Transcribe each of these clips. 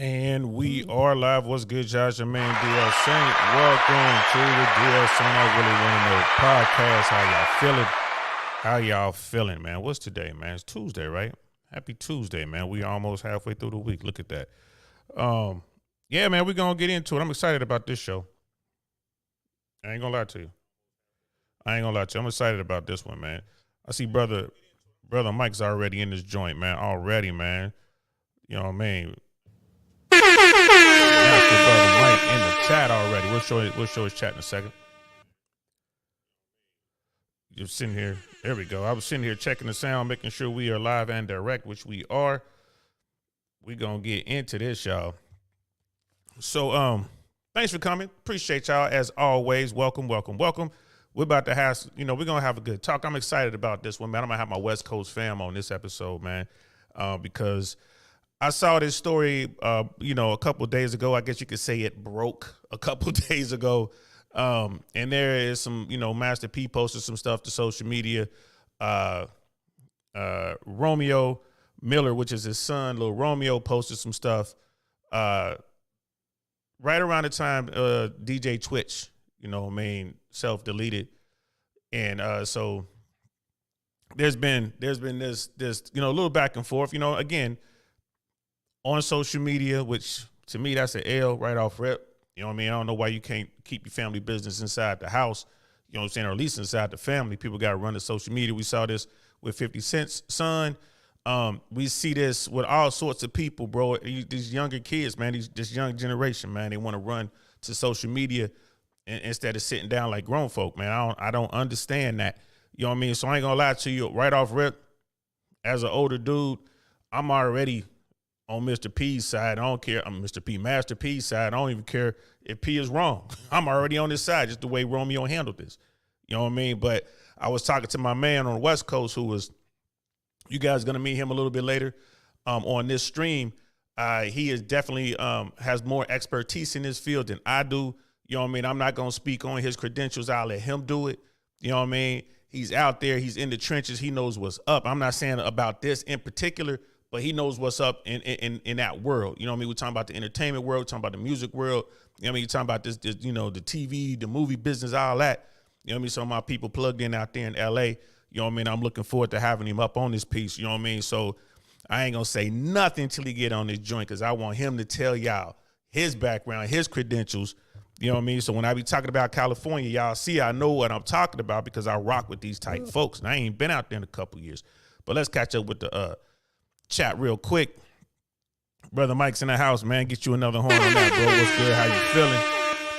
And we are live. What's good, Josh? Your man, DL Saint. Welcome to the DL Saint. I really want to know podcast. How y'all feeling? How y'all feeling, man? What's today, man? It's Tuesday, right? Happy Tuesday, man. We almost halfway through the week. Look at that. Yeah, man, we're going to get into it. I'm excited about this show. I ain't going to lie to you. I'm excited about this one, man. I see brother Mike's already in this joint, man. Already, man. You know what I mean? Brother Mike in the chat already. We'll show his chat in a second. You're sitting here. There we go. I was sitting here checking the sound, making sure we are live and direct, which we are. We're going to get into this, y'all. So, thanks for coming. Appreciate y'all as always. Welcome. We're about to have, we're going to have a good talk. I'm excited about this one, man. I'm going to have my West Coast fam on this episode, man, because I saw this story, a couple of days ago. I guess you could say it broke a couple of days ago. And there is some, Master P posted some stuff to social media. Romeo Miller, which is his son, little Romeo, posted some stuff right around the time DJ Twitch, self-deleted. And so there's been this a little back and forth, again, on social media, which to me, that's an L right off rip. You know what I mean? I don't know why you can't keep your family business inside the house, you know what I'm saying, or at least inside the family. People got to run the social media. We saw this with 50 Cent's son. We see this with all sorts of people, bro. These younger kids, man, this young generation, man, they want to run to social media instead of sitting down like grown folk, man. I don't understand that. You know what I mean? So I ain't going to lie to you right off rip. As an older dude, I'm already on Mr. P's side. I don't care. I'm Mr. P, Master P's side. I don't even care if P is wrong. I'm already on this side, just the way Romeo handled this. You know what I mean? But I was talking to my man on the West Coast who was, you guys going to meet him a little bit later on this stream. He is definitely has more expertise in this field than I do. You know what I mean? I'm not going to speak on his credentials. I'll let him do it. You know what I mean? He's out there. He's in the trenches. He knows what's up. I'm not saying about this in particular, but he knows what's up in that world. You know what I mean? We're talking about the entertainment world, we're talking about the music world. You know what I mean? You're talking about this, the TV, the movie business, all that. You know what I mean? Some of my people plugged in out there in LA. You know what I mean? I'm looking forward to having him up on this piece. You know what I mean? So I ain't going to say nothing till he get on this joint because I want him to tell y'all his background, his credentials. You know what I mean? So when I be talking about California, y'all see I know what I'm talking about because I rock with these type folks. And I ain't been out there in a couple years. But let's catch up with the chat real quick. Brother Mike's in the house, man. Get you another horn on that, bro. What's good? How you feeling?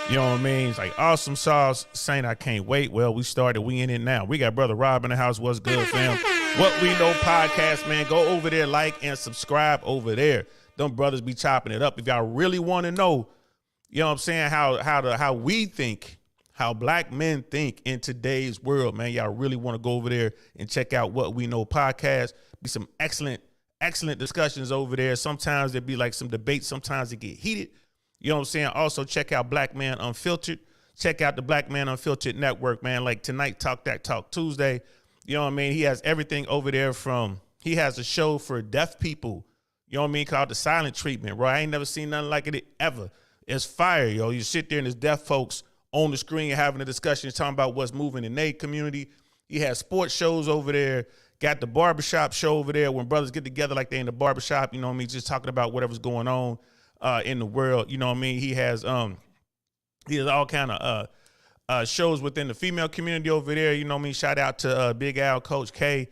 You know what I mean? It's like awesome sauce. Saint, I can't wait. Well, we started. We in it now. We got Brother Rob in the house. What's good, fam? What We Know podcast, man. Go over there, like and subscribe over there. Them brothers be chopping it up. If y'all really want to know, you know what I'm saying, how we think, how black men think in today's world, man, y'all really want to go over there and check out What We Know podcast. Be some excellent discussions over there. Sometimes there be like some debates. Sometimes it get heated. You know what I'm saying? Also, check out Black Man Unfiltered. Check out the Black Man Unfiltered Network, man. Like tonight, Talk That Talk Tuesday. You know what I mean? He has everything over there he has a show for deaf people, you know what I mean, called The Silent Treatment, bro. I ain't never seen nothing like it ever. It's fire, yo. You sit there and there's deaf folks on the screen having a discussion, talking about what's moving in their community. He has sports shows over there. Got the barbershop show over there when brothers get together like they in the barbershop, you know what I mean, just talking about whatever's going on in the world, you know what I mean. He has all kind of shows within the female community over there, you know what I mean. Shout out to Big Al, Coach K,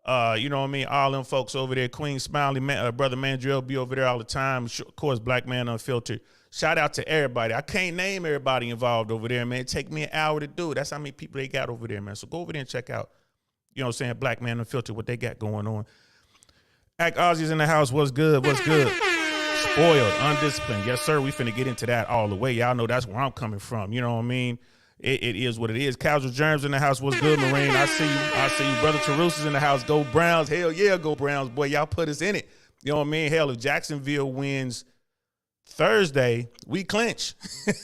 you know what I mean, all them folks over there. Queen Smiley, Brother Mandrell be over there all the time. Of course, Black Man Unfiltered. Shout out to everybody. I can't name everybody involved over there, man. It take me an hour to do it. That's how many people they got over there, man. So go over there and check out, you know what I'm saying, Black Man Unfiltered, what they got going on. Act Ozzy's in the house. What's good? Spoiled, undisciplined. Yes, sir. We finna get into that all the way. Y'all know that's where I'm coming from. You know what I mean? It is what it is. Casual Germs in the house. What's good, Marine? I see you. Brother Terus is in the house. Go Browns. Hell yeah, go Browns. Boy, y'all put us in it. You know what I mean? Hell, if Jacksonville wins Thursday, we clinch.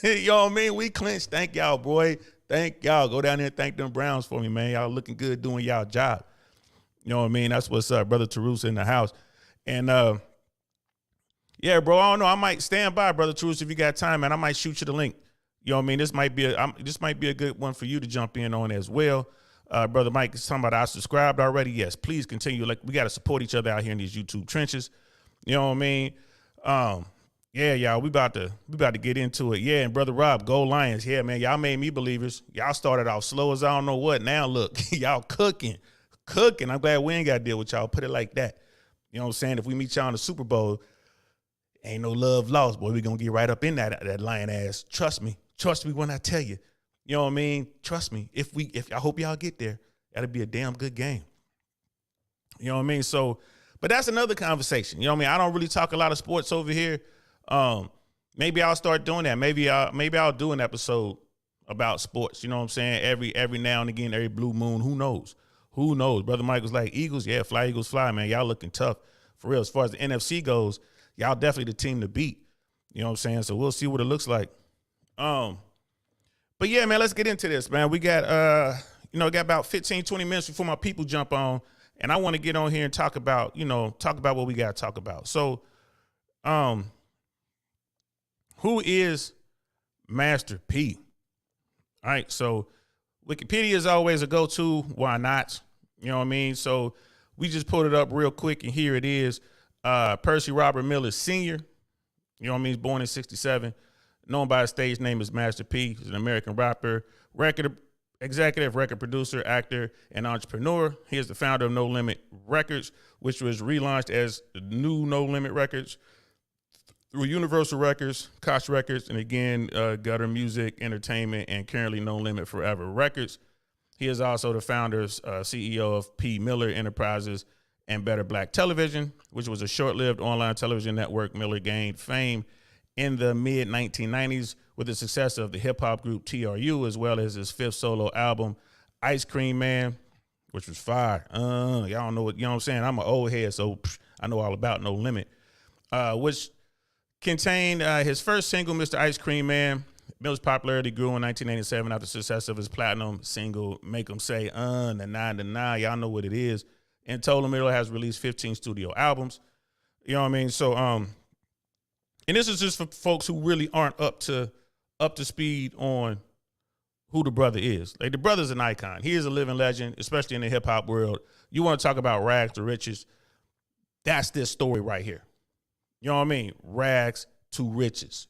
You know what I mean? We clinch. Thank y'all, boy. Thank y'all. Go down there and thank them Browns for me, man. Y'all looking good doing y'all job. You know what I mean? That's what's up. Brother Terus in the house. And Yeah, bro. I don't know. I might stand by, Brother Truce, if you got time, man. I might shoot you the link. You know what I mean? This might be a good one for you to jump in on as well. Brother Mike is talking about I subscribed already. Yes, please continue. Like, we got to support each other out here in these YouTube trenches. You know what I mean? Yeah, y'all, we about to get into it. Yeah, and Brother Rob, go Lions. Yeah, man, y'all made me believers. Y'all started off slow as I don't know what. Now look, y'all cooking. I'm glad we ain't got to deal with y'all. Put it like that. You know what I'm saying? If we meet y'all in the Super Bowl, ain't no love lost, boy. We gonna get right up in that lion ass. Trust me when I tell you. You know what I mean? Trust me. If I hope y'all get there, that'll be a damn good game. You know what I mean? So, but that's another conversation. You know what I mean? I don't really talk a lot of sports over here. Maybe I'll start doing that. Maybe I'll do an episode about sports. You know what I'm saying? Every now and again, every blue moon. Who knows? Brother Mike was like, Eagles, yeah, fly Eagles fly, man. Y'all looking tough for real. As far as the NFC goes, y'all definitely the team to beat. You know what I'm saying? So we'll see what it looks like. But yeah, man, let's get into this, man. We got got about 15, 20 minutes before my people jump on, and I want to get on here and talk about what we got to talk about. So, who is Master P? All right, so Wikipedia is always a go-to. Why not? You know what I mean? So we just pulled it up real quick, and here it is. Percy Robert Miller Sr., you know what I mean? He's born in 1967. Known by his stage name as Master P. He's an American rapper, record executive, record producer, actor, and entrepreneur. He is the founder of No Limit Records, which was relaunched as New No Limit Records through Universal Records, Koch Records, and again, Gutter Music Entertainment, and currently No Limit Forever Records. He is also the founder, CEO of P. Miller Enterprises and Better Black Television, which was a short-lived online television network. Miller gained fame in the mid-1990s with the success of the hip-hop group TRU, as well as his fifth solo album, Ice Cream Man, which was fire. Y'all don't know what, you know what I'm saying? I'm an old head, so I know all about No Limit, which contained his first single, Mr. Ice Cream Man. Miller's popularity grew in 1987 after the success of his platinum single, Make 'Em Say, the nine to nine. Y'all know what it is. In total, Miller has released 15 studio albums. You know what I mean? So, and this is just for folks who really aren't up to speed on who the brother is. Like, the brother's an icon. He is a living legend, especially in the hip hop world. You want to talk about rags to riches? That's this story right here. You know what I mean? Rags to riches,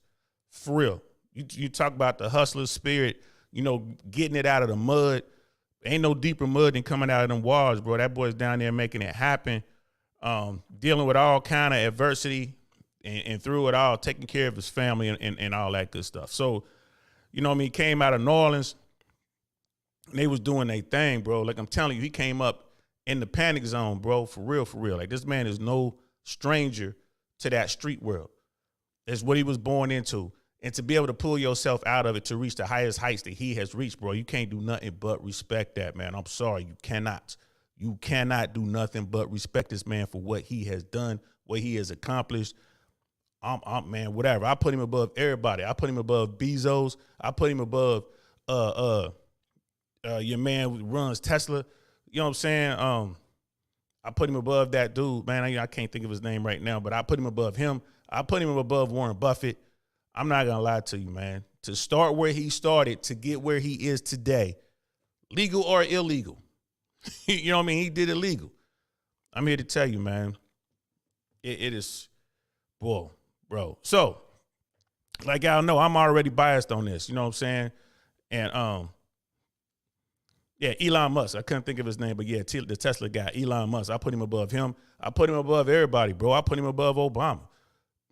for real. You talk about the hustler spirit. Getting it out of the mud. Ain't no deeper mud than coming out of them walls, bro. That boy's down there making it happen. Dealing with all kind of adversity. And through it all, taking care of his family and all that good stuff. So, you know what I mean? Came out of New Orleans, and they was doing their thing, bro. Like, I'm telling you, he came up in the panic zone, bro, for real, for real. Like, this man is no stranger to that street world. It's what he was born into. And to be able to pull yourself out of it to reach the highest heights that he has reached, bro, you can't do nothing but respect that, man. I'm sorry, you cannot. You cannot do nothing but respect this man for what he has done, what he has accomplished. Man, whatever. I put him above everybody. I put him above Bezos. I put him above your man who runs Tesla. You know what I'm saying? I put him above that dude, man. I can't think of his name right now, but I put him above him. I put him above Warren Buffett. I'm not gonna lie to you, man. To start where he started, to get where he is today, legal or illegal. You know what I mean? He did it legal. I'm here to tell you, man. It is, whoa. Bro, so like y'all know, I'm already biased on this. You know what I'm saying? And yeah, Elon Musk. I couldn't think of his name, but yeah, the Tesla guy, Elon Musk. I put him above him. I put him above everybody, bro. I put him above Obama.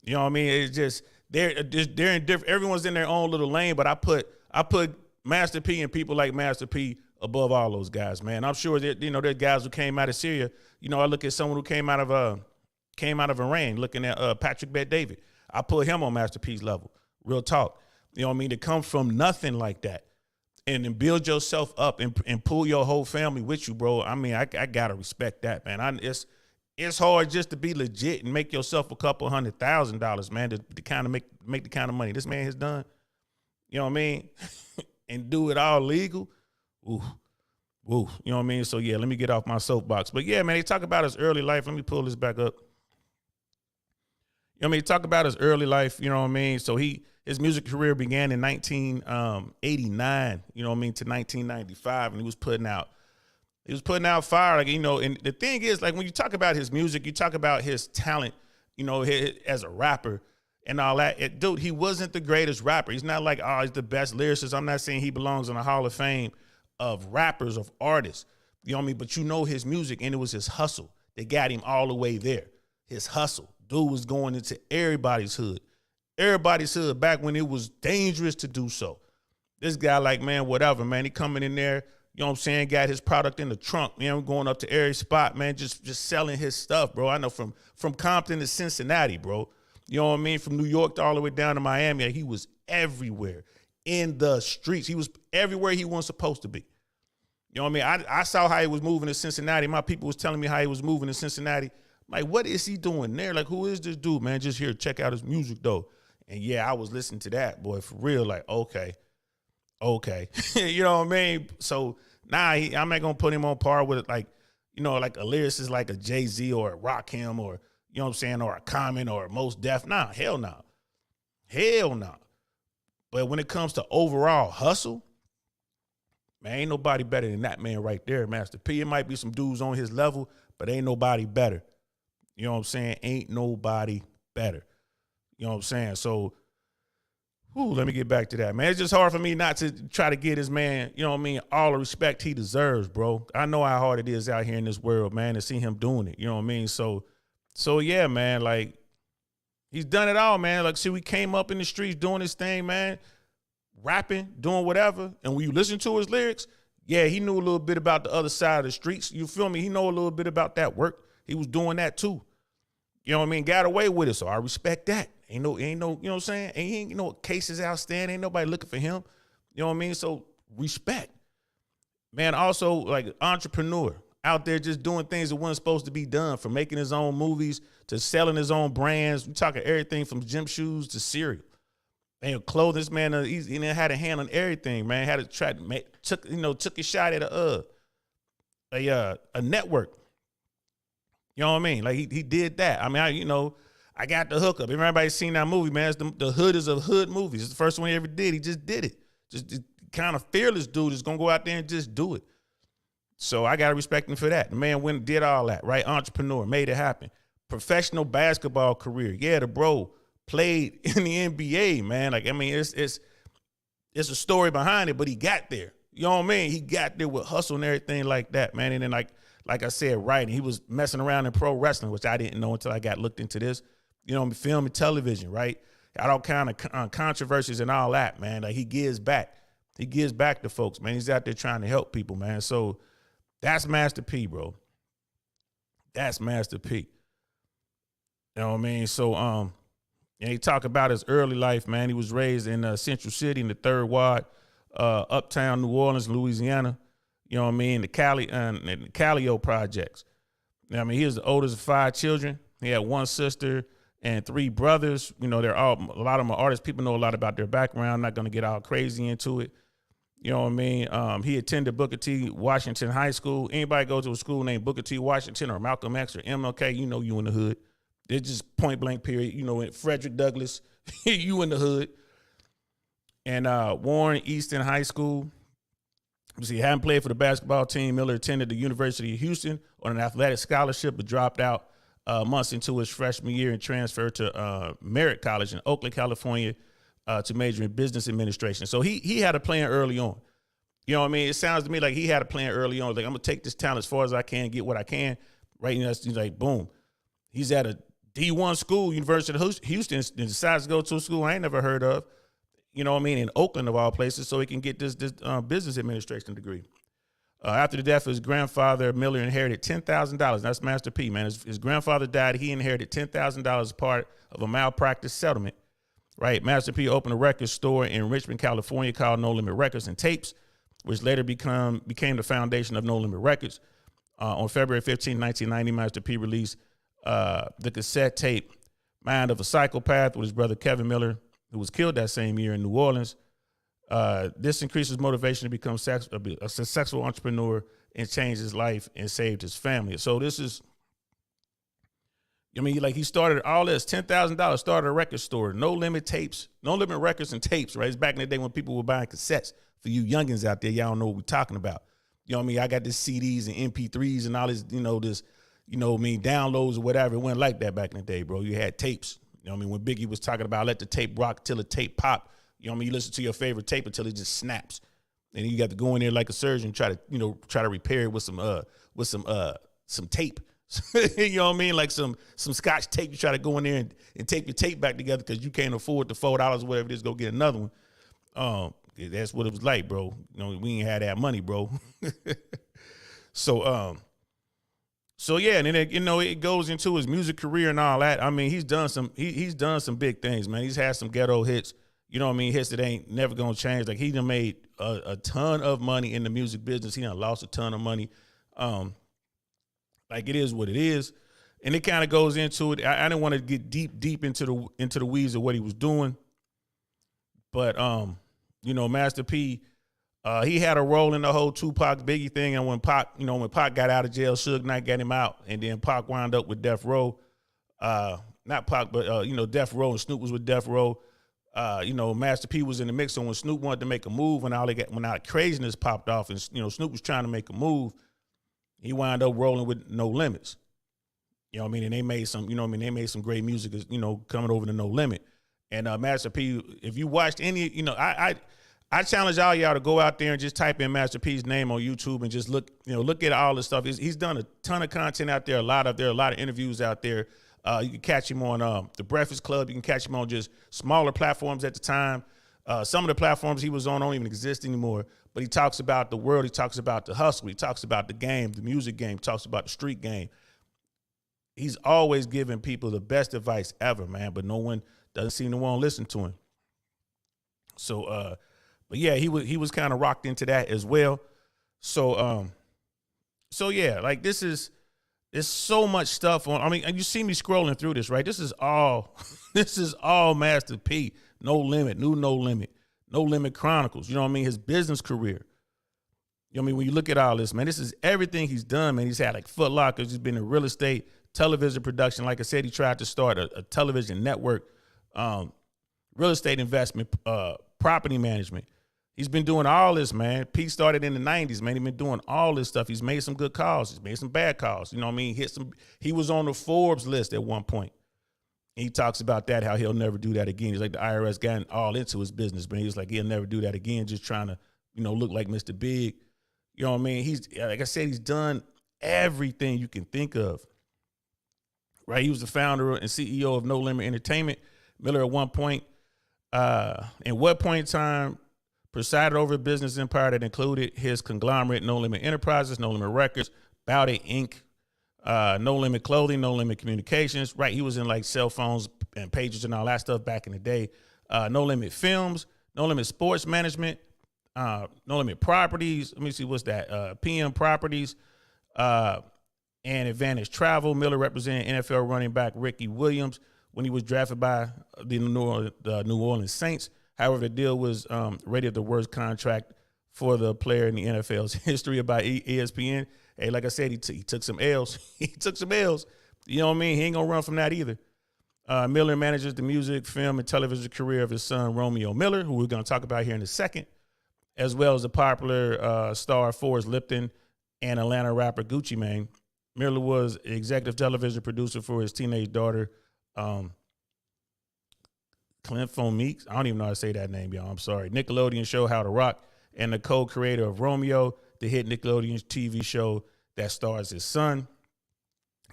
You know what I mean? It's just they're in different. Everyone's in their own little lane, but I put Master P and people like Master P above all those guys, man. I'm sure that there's guys who came out of Syria. I look at someone who came out of Iran, looking at Patrick Bet-David. I put him on Master P's level. Real talk. You know what I mean? To come from nothing like that and then build yourself up and pull your whole family with you, bro. I mean, I gotta respect that, man. It's hard just to be legit and make yourself a couple $100,000, man, to kind of make the kind of money this man has done. You know what I mean? And do it all legal. Ooh. You know what I mean? So yeah, let me get off my soapbox. But yeah, man, they talk about his early life. Let me pull this back up. know what I mean? Talk about his early life, you know what I mean? So his music career began in 1989, you know what I mean, to 1995, and he was putting out fire, like, you know. And the thing is, like, when you talk about his music, you talk about his talent, you know, as a rapper and all that. Dude, he wasn't the greatest rapper. He's not like, oh, he's the best lyricist. I'm not saying he belongs in the Hall of Fame of rappers, of artists, you know what I mean? But you know his music, and it was his hustle that got him all the way there. His hustle. Dude was going into everybody's hood. Everybody's hood back when it was dangerous to do so. This guy, like, man, whatever, man. He coming in there, you know what I'm saying, got his product in the trunk, you know, going up to every spot, man, just selling his stuff, bro. I know from Compton to Cincinnati, bro. You know what I mean? From New York all the way down to Miami, he was everywhere in the streets. He was everywhere he wasn't supposed to be. You know what I mean? I saw how he was moving to Cincinnati. My people was telling me how he was moving to Cincinnati. I'm like, what is he doing there? Like, who is this dude, man? Just here, check out his music, though. And yeah, I was listening to that, boy, for real. Like, okay. You know what I mean? So now I'm not going to put him on par with, like, you know, like a lyricist like a Jay-Z or a Rakim or, you know what I'm saying, or a Common or a Mos Def. Nah, hell no. Hell no. But when it comes to overall hustle, man, ain't nobody better than that man right there, Master P. It might be some dudes on his level, but ain't nobody better. You know what I'm saying? Ain't nobody better. You know what I'm saying? So, let me get back to that, man. It's just hard for me not to try to get this man, you know what I mean, all the respect he deserves, bro. I know how hard it is out here in this world, man, to see him doing it. You know what I mean? So yeah, man, like, he's done it all, man. Like, see, we came up in the streets doing this thing, man, rapping, doing whatever. And when you listen to his lyrics, yeah, he knew a little bit about the other side of the streets. You feel me? He know a little bit about that work. He was doing that too. You know what I mean? Got away with it, so I respect that. Ain't no, you know what I'm saying? Ain't no cases outstanding. Ain't nobody looking for him. You know what I mean? So respect. Man, also, like, entrepreneur out there just doing things that weren't supposed to be done, from making his own movies to selling his own brands. We talking everything from gym shoes to cereal. And clothing, this man, he had a hand on everything, man. Had to try to took a shot at a network. You know what I mean? Like, he did that. I mean, I got the hookup. Everybody's seen that movie, man. It's the hood is of hood movies. It's the first one he ever did. He just did it. Just kind of fearless dude is going to go out there and just do it. So I got to respect him for that. The man went and did all that, right? Entrepreneur, made it happen. Professional basketball career. Yeah, the bro played in the NBA, man. Like, I mean, it's a story behind it, but he got there. You know what I mean? He got there with hustle and everything like that, man. And then, like I said, writing. He was messing around in pro wrestling, which I didn't know until I got looked into this. You know, film and television, right? Got all kind of controversies and all that, man. Like, he gives back. He gives back to folks, man. He's out there trying to help people, man. So that's Master P, bro. That's Master P. You know what I mean? So, and he talk about his early life, man. He was raised in Central City in the 3rd Ward, uptown New Orleans, Louisiana. You know what I mean? The Calio projects. You know what I mean? He was the oldest of 5 children. He had 1 sister and 3 brothers. You know, a lot of them are artists. People know a lot about their background. I'm not going to get all crazy into it. You know what I mean? He attended Booker T. Washington High School. Anybody go to a school named Booker T. Washington or Malcolm X or MLK, you know you in the hood. It's just point blank period. You know, Frederick Douglass, you in the hood. And Warren Easton High School. He hadn't played for the basketball team. Miller attended the University of Houston on an athletic scholarship, but dropped out months into his freshman year and transferred to Merritt College in Oakland, California, to major in business administration. So he had a plan early on. You know what I mean? It sounds to me like he had a plan early on. Like, I'm going to take this talent as far as I can, get what I can. Right? And that's like, boom. He's at a D1 school, University of Houston, and decides to go to a school I ain't never heard of. You know what I mean, in Oakland of all places, so he can get this business administration degree. After the death of his grandfather, Miller inherited $10,000. That's Master P, man. His grandfather died. He inherited $10,000 as part of a malpractice settlement, right? Master P opened a record store in Richmond, California called No Limit Records and Tapes, which later became the foundation of No Limit Records. On February 15, 1990, Master P released the cassette tape Mind of a Psychopath with his brother Kevin Miller, who was killed that same year in New Orleans. This increased his motivation to become a successful entrepreneur and change his life and saved his family. So this is I mean, like he started all this, $10,000, started a record store, No Limit tapes, No Limit records and tapes, right? It's back in the day when people were buying cassettes. For you youngins out there, y'all don't know what we're talking about. You know what I mean? I got this CDs and MP3s and all this, downloads or whatever. It wasn't like that back in the day, bro. You had tapes. You know what I mean? When Biggie was talking about let the tape rock till the tape pop, you know what I mean? You listen to your favorite tape until it just snaps. And then you got to go in there like a surgeon, try to repair it with some tape. You know what I mean? Like some Scotch tape. You try to go in there and tape your tape back together because you can't afford the $4 or whatever it is, go get another one. That's what it was like, bro. You know, we ain't had that money, bro. So yeah, and then it goes into his music career and all that. I mean, he's done some big things, man. He's had some ghetto hits, you know what I mean, hits that ain't never gonna change. Like he done made a ton of money in the music business. He done lost a ton of money. Like it is what it is. And it kind of goes into it. I didn't want to get deep into the weeds of what he was doing. But Master P, he had a role in the whole Tupac Biggie thing. And when Pac got out of jail, Suge Knight got him out. And then Pac wound up with Death Row. Not Pac, but Death Row, and Snoop was with Death Row. Master P was in the mix. So when Snoop wanted to make a move, when all the craziness popped off, and Snoop was trying to make a move, he wound up rolling with No Limits. You know what I mean? And they made some, they made some great music, coming over to No Limit. And Master P, if you watched any, I challenge all y'all to go out there and just type in Master P's name on YouTube and just look at all this stuff. He's done a ton of content out there. There are a lot of interviews out there. You can catch him on The Breakfast Club. You can catch him on just smaller platforms at the time. Some of the platforms he was on don't even exist anymore. But he talks about the world. He talks about the hustle. He talks about the game, the music game. He talks about the street game. He's always giving people the best advice ever, man. But no one doesn't seem to want to listen to him. So, but yeah, he was kind of rocked into that as well. So yeah, like there's so much stuff on. I mean, and you see me scrolling through this, right? This is all Master P. No Limit, No Limit Chronicles. You know what I mean? His business career. You know what I mean? When you look at all this, man, this is everything he's done, man. He's had like Foot Lockers. He's been in real estate, television production. Like I said, he tried to start a television network, real estate investment, property management. He's been doing all this, man. P started in the 90s, man. He's been doing all this stuff. He's made some good calls. He's made some bad calls. You know what I mean? He was on the Forbes list at one point. He talks about that, how he'll never do that again. He's like the IRS got all into his business, man. He's like, he'll never do that again, just trying to, look like Mr. Big. You know what I mean? He's, like I said, he's done everything you can think of, right? He was the founder and CEO of No Limit Entertainment. Miller at one point, in what point in time, presided over a business empire that included his conglomerate, No Limit Enterprises, No Limit Records, Bowdy Inc., No Limit Clothing, No Limit Communications, right? He was in like cell phones and pages and all that stuff back in the day. No Limit Films, No Limit Sports Management, No Limit Properties. Let me see, what's that? PM Properties, and Advantage Travel. Miller represented NFL running back Ricky Williams when he was drafted by the New Orleans Saints. However, the deal was rated the worst contract for the player in the NFL's history by ESPN. Hey, like I said, he took some L's. He took some L's. You know what I mean? He ain't going to run from that either. Miller manages the music, film, and television career of his son, Romeo Miller, who we're going to talk about here in a second, as well as the popular star Forrest Lipton and Atlanta rapper Gucci Mane. Miller was executive television producer for his teenage daughter, Clinton Meeks. I don't even know how to say that name, y'all. I'm sorry. Nickelodeon show How to Rock, and the co-creator of Romeo, the hit Nickelodeon TV show that stars his son.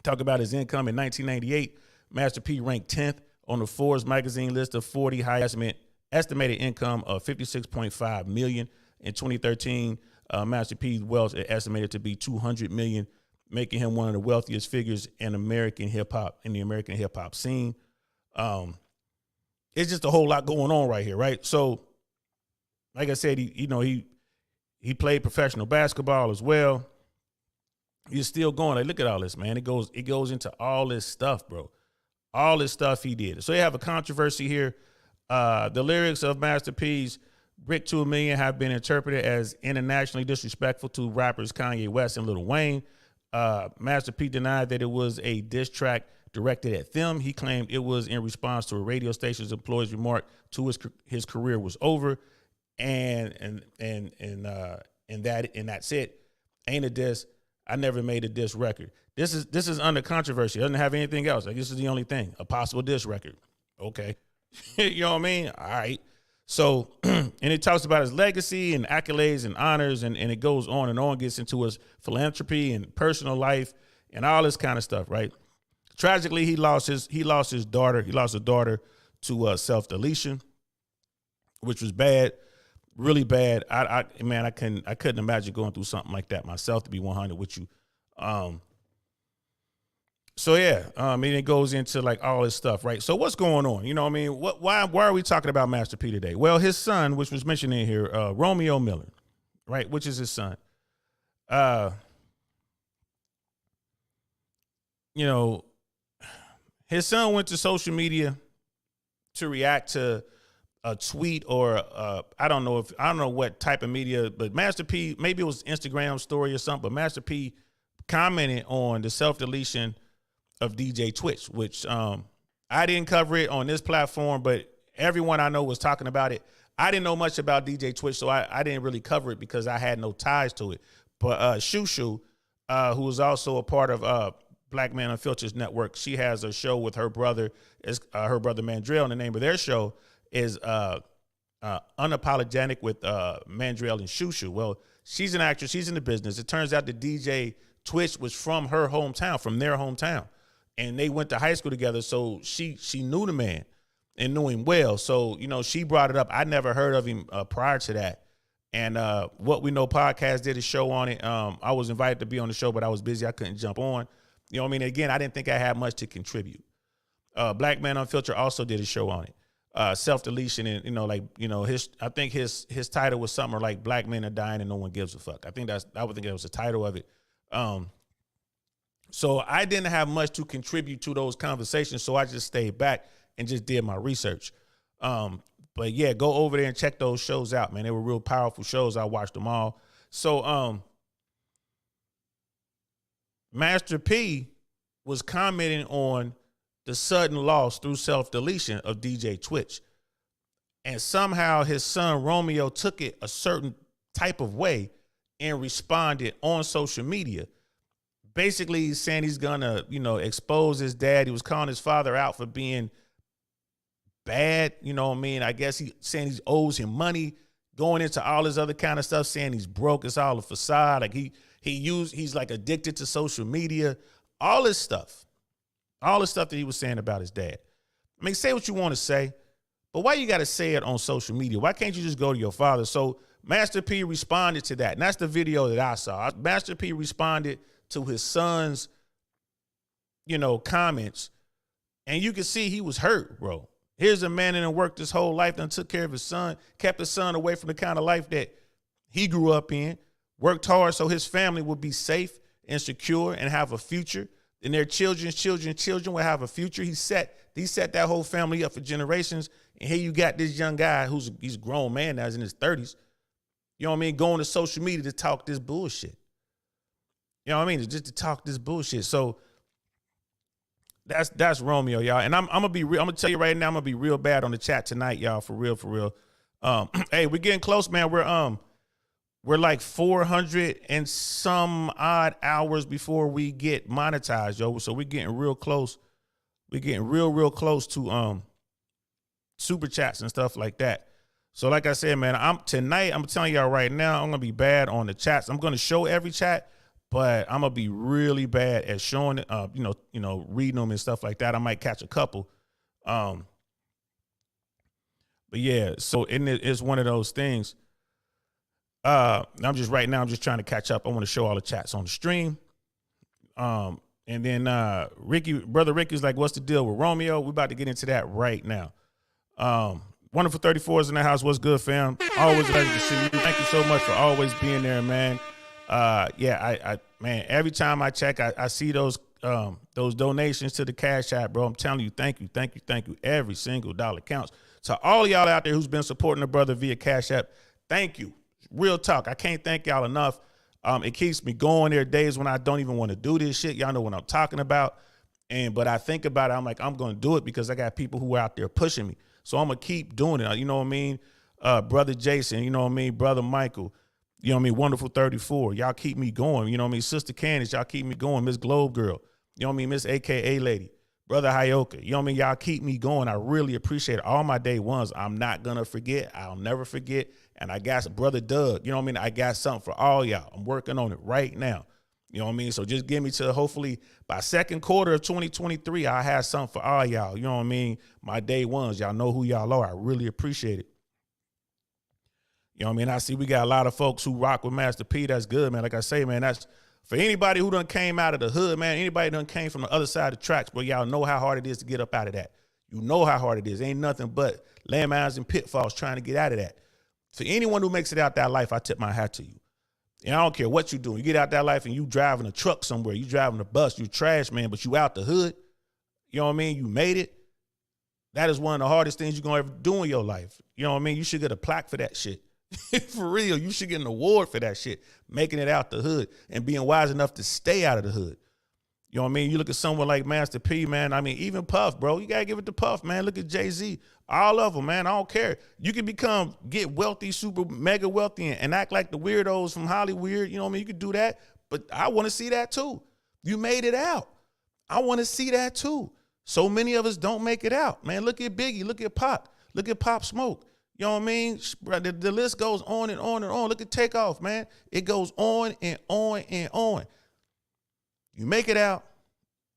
Talk about his income in 1998. Master P ranked 10th on the Forbes magazine list of 40 highest estimated income of $56.5 million. In 2013, Master P's wealth is estimated to be $200 million, making him one of the wealthiest figures in the American hip hop scene. It's just a whole lot going on right here, right? So, like I said, he played professional basketball as well. He's still going. Like, look at all this, man. It goes into all this stuff, bro. All this stuff he did. So you have a controversy here. The lyrics of Master P's "Brick to a Million" have been interpreted as internationally disrespectful to rappers Kanye West and Lil Wayne. Master P denied that it was a diss track directed at them. He claimed it was in response to a radio station's employee's remark to his career was over, and that's it. Ain't a diss. I never made a diss record. This is under controversy. It doesn't have anything else. Like, this is the only thing, a possible diss record. Okay. You know what I mean? All right. So, and it talks about his legacy and accolades and honors, and it goes on, gets into his philanthropy and personal life and all this kind of stuff, right? Tragically, he lost his daughter. He lost a daughter to self-deletion, which was bad, really bad. I couldn't imagine going through something like that myself, to be 100 with you. So yeah, and it goes into like all this stuff, right? So what's going on? You know what I mean? Why are we talking about Master P today? Well, his son, which was mentioned in here, Romeo Miller, right? Which is his son. You know, his son went to social media to react to a tweet or I don't know what type of media, but Master P, maybe it was Instagram story or something, but Master P commented on the self-deletion of DJ Twitch, which I didn't cover it on this platform, but everyone I know was talking about it. I didn't know much about DJ Twitch, so I didn't really cover it because I had no ties to it. But Shushu, who is also a part of Black Man Unfiltered's network, she has a show with her brother, Mandrell, and the name of their show is Unapologetic with Mandrell and Shushu. Well, she's an actress. She's in the business. It turns out that DJ Twitch was from her hometown, from their hometown. And they went to high school together, so she knew the man and knew him well. So, you know, she brought it up. I never heard of him prior to that. And What We Know Podcast did a show on it. I was invited to be on the show, but I was busy. I couldn't jump on. You know what I mean? Again, I didn't think I had much to contribute. Black Man Unfiltered also did a show on it. Self-deletion and, I think his title was something like Black Men Are Dying and No One Gives a Fuck. I would think that was the title of it. So I didn't have much to contribute to those conversations, so I just stayed back and just did my research. But yeah, go over there and check those shows out, man. They were real powerful shows. I watched them all. So Master P was commenting on the sudden loss through self-deletion of DJ Twitch. And somehow his son Romeo took it a certain type of way and responded on social media. Basically, he's saying he's gonna, expose his dad. He was calling his father out for being bad. You know what I mean? I guess he's saying he owes him money, going into all this other kind of stuff, saying he's broke. It's all a facade. Like he's like addicted to social media, all this stuff that he was saying about his dad. I mean, say what you want to say, but why you got to say it on social media? Why can't you just go to your father? So Master P responded to that. And that's the video that I saw. Master P responded to his son's, comments. And you can see he was hurt, bro. Here's a man that worked his whole life and took care of his son, kept his son away from the kind of life that he grew up in, worked hard so his family would be safe and secure and have a future. And their children will have a future. He set that whole family up for generations. And here you got this young guy he's a grown man now, he's in his 30s. You know what I mean? Going to social media to talk this bullshit. You know what I mean? Just to talk this bullshit. So that's Romeo, y'all. And I'm gonna tell you right now, I'm gonna be real bad on the chat tonight, y'all. For real. Hey, we're getting close, man. We're like 400 and some odd hours before we get monetized, yo. So we're getting real close. We're getting real close to super chats and stuff like that. So like I said, man, I'm telling y'all right now, I'm gonna be bad on the chats. I'm gonna show every chat, but I'm gonna be really bad at showing it, reading them and stuff like that. I might catch a couple. But yeah, so it's one of those things. I'm just trying to catch up. I want to show all the chats on the stream. And then Brother Ricky's like, what's the deal with Romeo? We're about to get into that right now. Wonderful 34s in the house. What's good, fam? Always a pleasure to see you. Thank you so much for always being there, man. Man, every time I check, I see those donations to the Cash App, bro. I'm telling you, thank you. Every single dollar counts. To all of y'all out there who's been supporting the brother via Cash App, thank you. Real talk. I can't thank y'all enough. It keeps me going. There are days when I don't even want to do this shit. Y'all know what I'm talking about. But I think about it, I'm like, I'm going to do it because I got people who are out there pushing me. So I'm going to keep doing it. You know what I mean? Brother Jason, you know what I mean? Brother Michael, you know what I mean? Wonderful 34. Y'all keep me going. You know what I mean? Sister Candace, y'all keep me going. Miss Globe Girl, you know what I mean? Miss AKA Lady, Brother Hyoka, you know what I mean? Y'all keep me going. I really appreciate it. All my day ones, I'm not going to forget. I'll never forget. And I got Brother Doug, you know what I mean? I got something for all y'all. I'm working on it right now. You know what I mean? So just give me to hopefully by second quarter of 2023, I have something for all y'all. You know what I mean? My day ones, y'all know who y'all are. I really appreciate it. You know what I mean? I see we got a lot of folks who rock with Master P. That's good, man. Like I say, man, that's for anybody who done came out of the hood, man. Anybody done came from the other side of the tracks, but y'all know how hard it is to get up out of that. You know how hard it is. Ain't nothing but landmines and pitfalls trying to get out of that. For anyone who makes it out that life, I tip my hat to you. And I don't care what you doing. You get out that life and you driving a truck somewhere. You driving a bus. You trash man, but you out the hood. You know what I mean? You made it. That is one of the hardest things you're going to ever do in your life. You know what I mean? You should get a plaque for that shit. For real, you should get an award for that shit, making it out the hood and being wise enough to stay out of the hood. You know what I mean? You look at someone like Master P, man. I mean, even Puff, bro. You got to give it to Puff, man. Look at Jay-Z. All of them, man. I don't care. You can get wealthy, super mega wealthy and act like the weirdos from Hollywood. You know what I mean? You could do that, but I want to see that too. You made it out. I want to see that too. So many of us don't make it out, man. Look at Biggie. Look at Pop. Look at Pop Smoke. You know what I mean? The list goes on and on and on. Look at Takeoff, man. It goes on and on and on. You make it out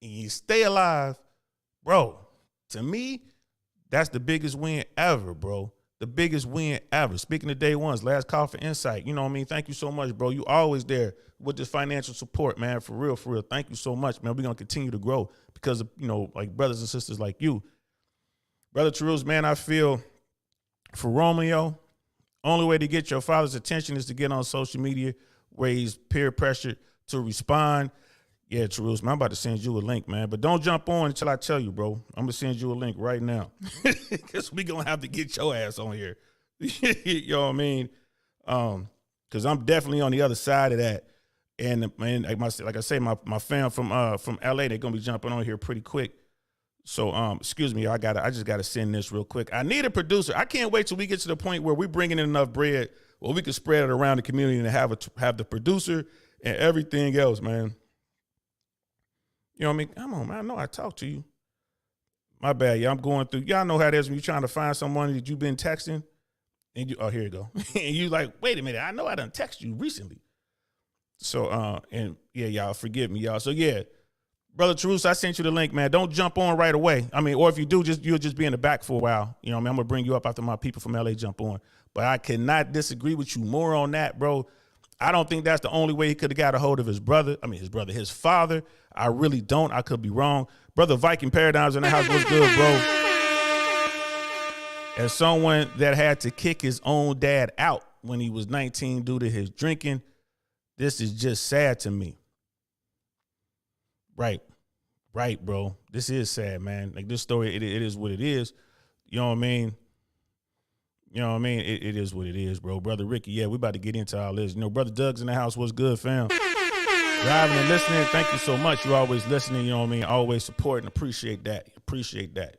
and you stay alive, bro. To me, that's the biggest win ever, bro. The biggest win ever. Speaking of day ones, last call for insight. You know what I mean? Thank you so much, bro. You always there with this financial support, man. For real, for real. Thank you so much, man. We're going to continue to grow because of, you know, like brothers and sisters like you. Brother Terrell's, man, I feel for Romeo, only way to get your father's attention is to get on social media where he's peer pressured to respond. Yeah, Terrell's, man, I'm about to send you a link, man. But don't jump on until I tell you, bro. I'm going to send you a link right now because we going to have to get your ass on here. You know what I mean? Because I'm definitely on the other side of that. And like I say, my fam from LA, they're going to be jumping on here pretty quick. So, excuse me, I just gotta send this real quick. I need a producer. I can't wait till we get to the point where we're bringing in enough bread where we can spread it around the community and have the producer and everything else, man. You know what I mean? Come on, man. I know I talked to you. My bad, yeah. I'm going through. Y'all know how it is when you're trying to find someone that you've been texting, and here you go, and you like, wait a minute, I know I done text you recently. So, and yeah, y'all forgive me, y'all. So yeah. Brother Terus, I sent you the link, man. Don't jump on right away. I mean, or if you do, you'll just be in the back for a while. You know what I mean? I'm going to bring you up after my people from LA jump on. But I cannot disagree with you more on that, bro. I don't think that's the only way he could have got a hold of his father. I really don't. I could be wrong. Brother Viking Paradigms in the house. What's good, bro? As someone that had to kick his own dad out when he was 19 due to his drinking, this is just sad to me. Right, bro. This is sad, man. Like this story, it is what it is. You know what I mean? It is what it is, bro. Brother Ricky, yeah, we about to get into all this. You know, Brother Doug's in the house. What's good, fam? Driving and listening. Thank you so much. You always listening. You know what I mean? Always supporting. Appreciate that.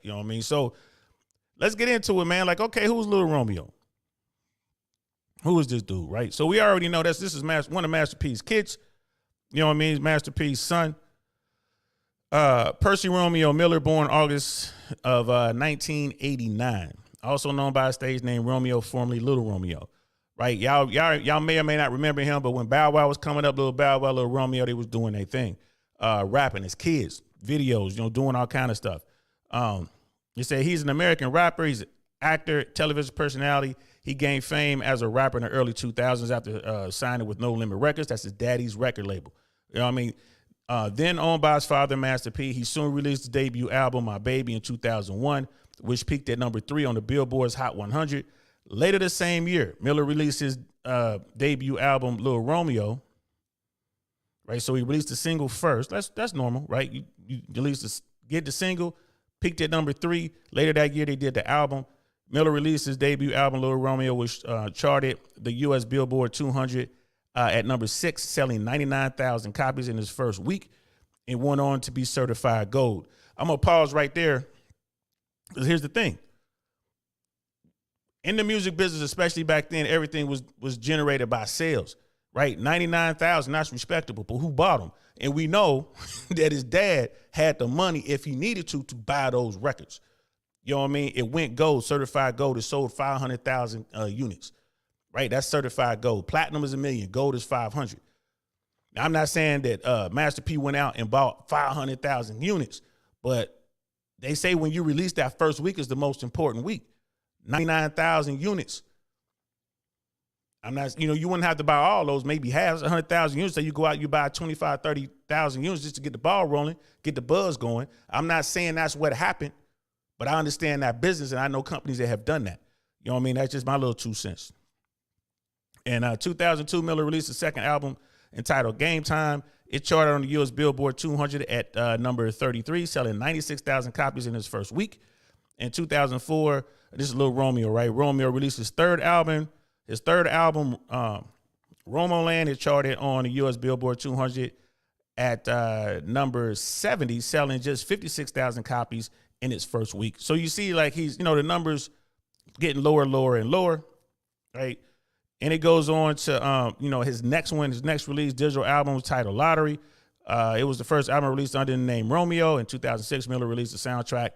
You know what I mean? So let's get into it, man. Like, okay, who's Little Romeo? Who is this dude, right? So we already know this is one of Master P's kids. You know what I mean? Master P's son. Percy Romeo Miller, born August of 1989, also known by a stage name Romeo, formerly Little Romeo. Right? Y'all may or may not remember him, but when Bow Wow was coming up, Little Bow Wow, Little Romeo, they was doing their thing, rapping as kids, videos, you know, doing all kind of stuff. You say he's an American rapper. He's an actor, television personality. He gained fame as a rapper in the early 2000s after signing with No Limit Records. That's his daddy's record label. You know what I mean? Then owned by his father, Master P, he soon released his debut album, My Baby, in 2001, which peaked at number 3 on the Billboard's Hot 100. Later the same year, Miller released his debut album, Little Romeo. Right, so he released the single first. That's normal, right? You get the single, peaked at number 3. Later that year, they did the album. Miller released his debut album, Little Romeo, which charted the U.S. Billboard 200 at number 6, selling 99,000 copies in his first week. and went on to be certified gold. I'm going to pause right there, because here's the thing. In the music business, especially back then, everything was generated by sales, right? 99,000, that's respectable, but who bought them? And we know that his dad had the money, if he needed to buy those records. You know what I mean? It went gold, certified gold. It sold 500,000 units, right? That's certified gold. Platinum is 1 million. Gold is 500. Now, I'm not saying that Master P went out and bought 500,000 units, but they say when you release that first week is the most important week. 99,000 units. I'm not, you wouldn't have to buy all those, maybe half, 100,000 units. So you go out, you buy 25, 30,000 units just to get the ball rolling, get the buzz going. I'm not saying that's what happened, but I understand that business, and I know companies that have done that. You know what I mean? That's just my little 2 cents. In 2002, Miller released a second album entitled Game Time. It charted on the U.S. Billboard 200 at number 33, selling 96,000 copies in his first week. In 2004, this is Lil Romeo, right? Romeo released his third album. His third album, Romo Land, it charted on the U.S. Billboard 200 at number 70, selling just 56,000 copies in its first week. So you see, like, he's, the numbers getting lower, lower, and lower, right? And it goes on to, his next release, digital album was titled Lottery. It was the first album released under the name Romeo. In 2006, Miller released the soundtrack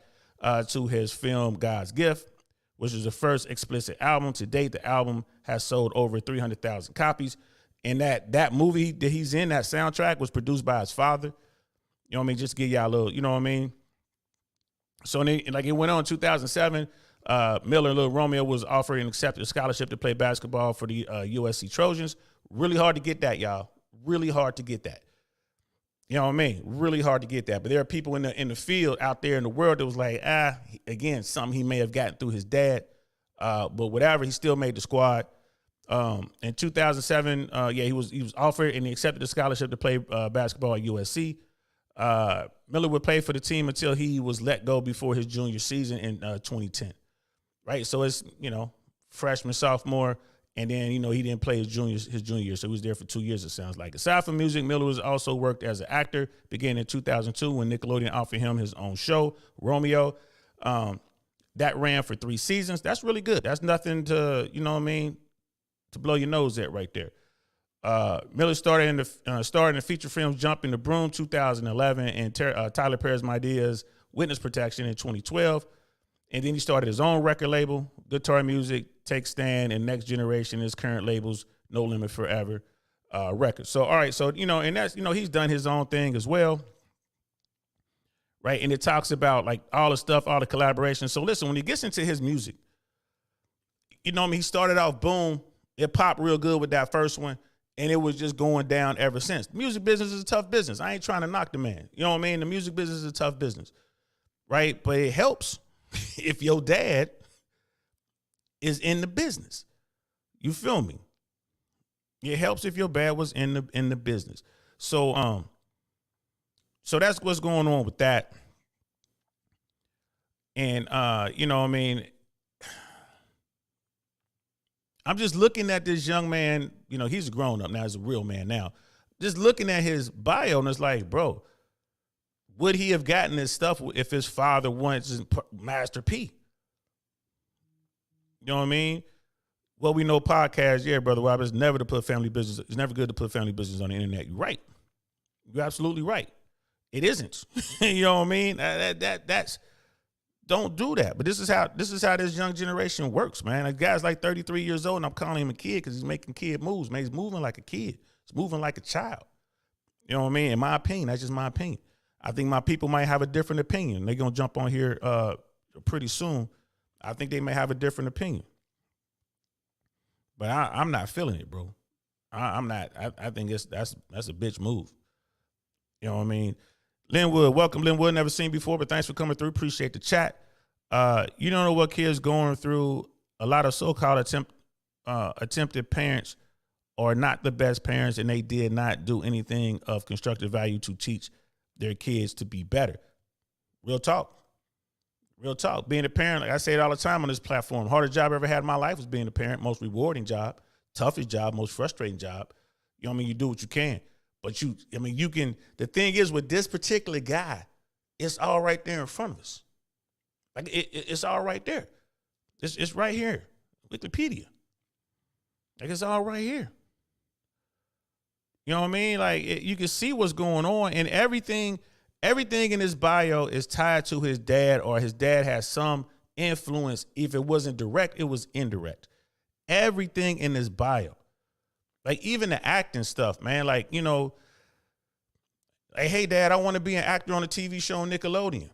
to his film God's Gift, which was the first explicit album. To date, the album has sold over 300,000 copies. And that movie that he's in, that soundtrack, was produced by his father. You know what I mean? Just to give y'all a little, you know what I mean? So, it went on in 2007. Miller and Lil Romeo was offered and accepted a scholarship to play basketball for the USC Trojans. Really hard to get that, y'all. Really hard to get that. You know what I mean? Really hard to get that. But there are people in the field out there in the world that was like, again, something he may have gotten through his dad. But whatever, he still made the squad. In 2007, he was offered and he accepted the scholarship to play basketball at USC. Miller would play for the team until he was let go before his junior season in 2010. Right? So it's, freshman, sophomore, and then, he didn't play his junior year, so he was there for 2 years, it sounds like. Aside from music, Miller was also worked as an actor, beginning in 2002 when Nickelodeon offered him his own show, Romeo. That ran for 3 seasons. That's really good. That's nothing to, to blow your nose at right there. Miller started in the feature film Jump in the Broom 2011 and Tyler Perry's My Ideas Witness Protection in 2012. And then he started his own record label, Guitar Music, Take Stand, and Next Generation, his current labels, No Limit Forever Records. So, all right, so, and that's, he's done his own thing as well, right? And it talks about, like, all the stuff, all the collaborations. So, listen, when he gets into his music, he started off, boom, it popped real good with that first one, and it was just going down ever since. The music business is a tough business. I ain't trying to knock the man. You know what I mean? The music business is a tough business, right? But it helps if your dad is in the business. You feel me? It helps if your dad was in the business. So so that's what's going on with that. And I'm just looking at this young man, he's grown up now, he's a real man now. Just looking at his bio, and it's like, bro, would he have gotten this stuff if his father was Master P? You know what I mean? Well, we know podcasts, yeah, Brother Rob, it's never good to put family business on the internet. You're right. You're absolutely right. It isn't. You know what I mean? That's don't do that. But this is how this young generation works, man. A guy's like 33 years old, and I'm calling him a kid because he's making kid moves, man. He's moving like a kid. He's moving like a child. You know what I mean? In my opinion, that's just my opinion. I think my people might have a different opinion. They're going to jump on here pretty soon. I think they may have a different opinion. But I'm not feeling it, bro. I'm not. I think that's a bitch move. You know what I mean? Linwood, welcome, Linwood. Never seen before, but thanks for coming through. Appreciate the chat. You don't know what kids going through. A lot of so-called attempted parents are not the best parents, and they did not do anything of constructive value to teach their kids to be better. Real talk. Real talk. Being a parent, like I say it all the time on this platform, hardest job I ever had in my life was being a parent. Most rewarding job, toughest job, most frustrating job. You know what I mean? You do what you can. But you can, the thing is with this particular guy, it's all right there in front of us. Like it's all right there. It's right here. Wikipedia. Like it's all right here. You know what I mean? Like you can see what's going on, and everything in his bio is tied to his dad, or his dad has some influence. If it wasn't direct, it was indirect. Everything in his bio. Like even the acting stuff, man. Like, you know, like, hey, Dad, I want to be an actor on a TV show on Nickelodeon.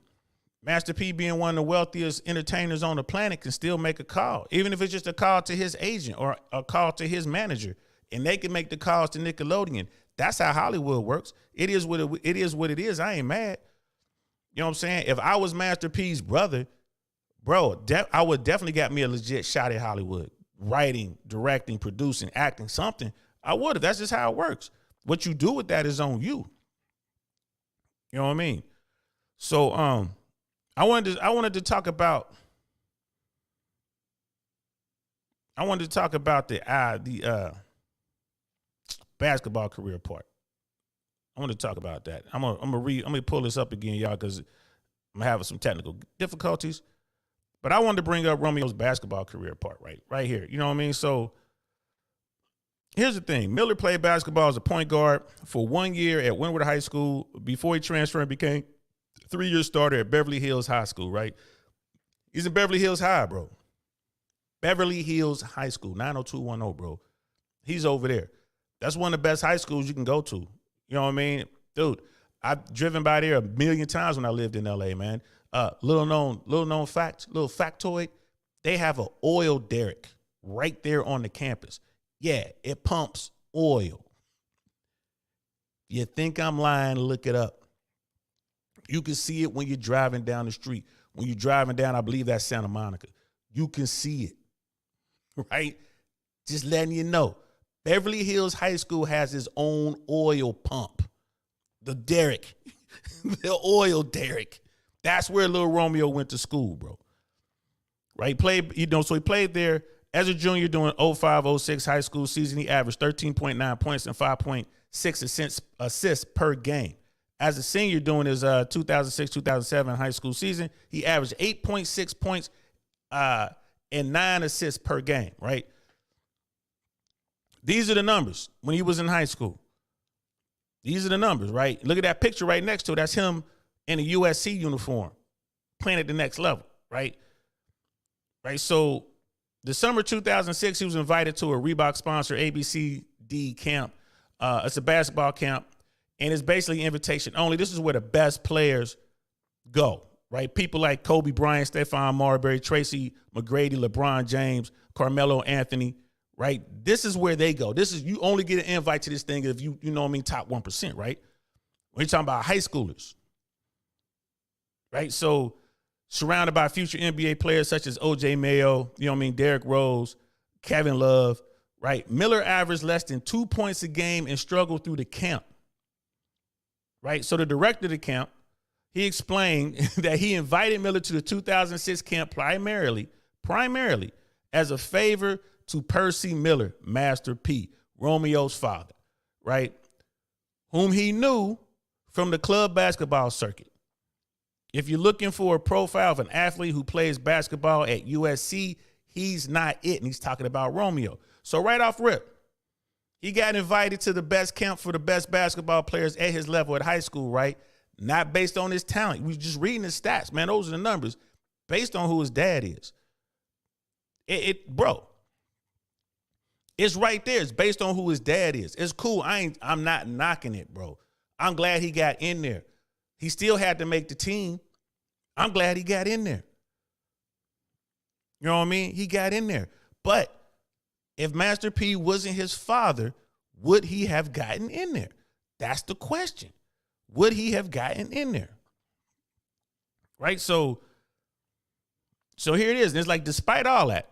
Master P, being one of the wealthiest entertainers on the planet, can still make a call, even if it's just a call to his agent or a call to his manager, and they can make the calls to Nickelodeon. That's how Hollywood works. It is what it is. I ain't mad. You know what I'm saying? If I was Master P's brother, bro, I would definitely got me a legit shot at Hollywood. Writing, directing, producing, acting, something. I would have. That's just how it works. What you do with that is on you. You know what I mean? So I wanted to talk about the basketball career part. I want to talk about that. I'm gonna pull this up again, y'all, because I'm having some technical difficulties. But I wanted to bring up Romeo's basketball career part right here. You know what I mean? So here's the thing. Miller played basketball as a point guard for 1 year at Windward High School before he transferred and became 3-year starter at Beverly Hills High School, right? He's in Beverly Hills High, bro. Beverly Hills High School, 90210, bro. He's over there. That's one of the best high schools you can go to. You know what I mean? Dude, I've driven by there a million times when I lived in LA, man. Little known fact, little factoid, they have an oil derrick right there on the campus. Yeah, it pumps oil. You think I'm lying, look it up. You can see it when you're driving down the street. When you're driving down, I believe that's Santa Monica. You can see it, right? Just letting you know. Beverly Hills High School has its own oil pump. The derrick, the oil derrick. That's where Lil Romeo went to school, bro. Right? So he played there as a junior during 05-06 high school season. He averaged 13.9 points and 5.6 assists per game. As a senior during his 2006-2007 high school season, he averaged 8.6 points and 9 assists per game, right? These are the numbers when he was in high school. These are the numbers, right? Look at that picture right next to it. That's him in a USC uniform playing at the next level, right? Right. So the summer 2006, he was invited to a Reebok-sponsored ABCD camp. It's a basketball camp, and it's basically invitation only. This is where the best players go, right? People like Kobe Bryant, Stephon Marbury, Tracy McGrady, LeBron James, Carmelo Anthony, right? This is where they go. You only get an invite to this thing if you know what I mean, top 1%, right? When you're talking about high schoolers. Right, so surrounded by future NBA players such as O.J. Mayo, you know what I mean, Derrick Rose, Kevin Love, right? Miller averaged less than 2 points a game and struggled through the camp, right? So the director of the camp, he explained that he invited Miller to the 2006 camp primarily as a favor to Percy Miller, Master P, Romeo's father, right? Whom he knew from the club basketball circuit. If you're looking for a profile of an athlete who plays basketball at USC, he's not it. And he's talking about Romeo. So right off rip, he got invited to the best camp for the best basketball players at his level at high school, right? Not based on his talent. We just reading his stats, man. Those are the numbers based on who his dad is. Bro, it's right there. It's based on who his dad is. It's cool. I'm not knocking it, bro. I'm glad he got in there. He still had to make the team. I'm glad he got in there. You know what I mean? He got in there. But if Master P wasn't his father, would he have gotten in there? That's the question. Would he have gotten in there? Right? So here it is. And it's like, despite all that,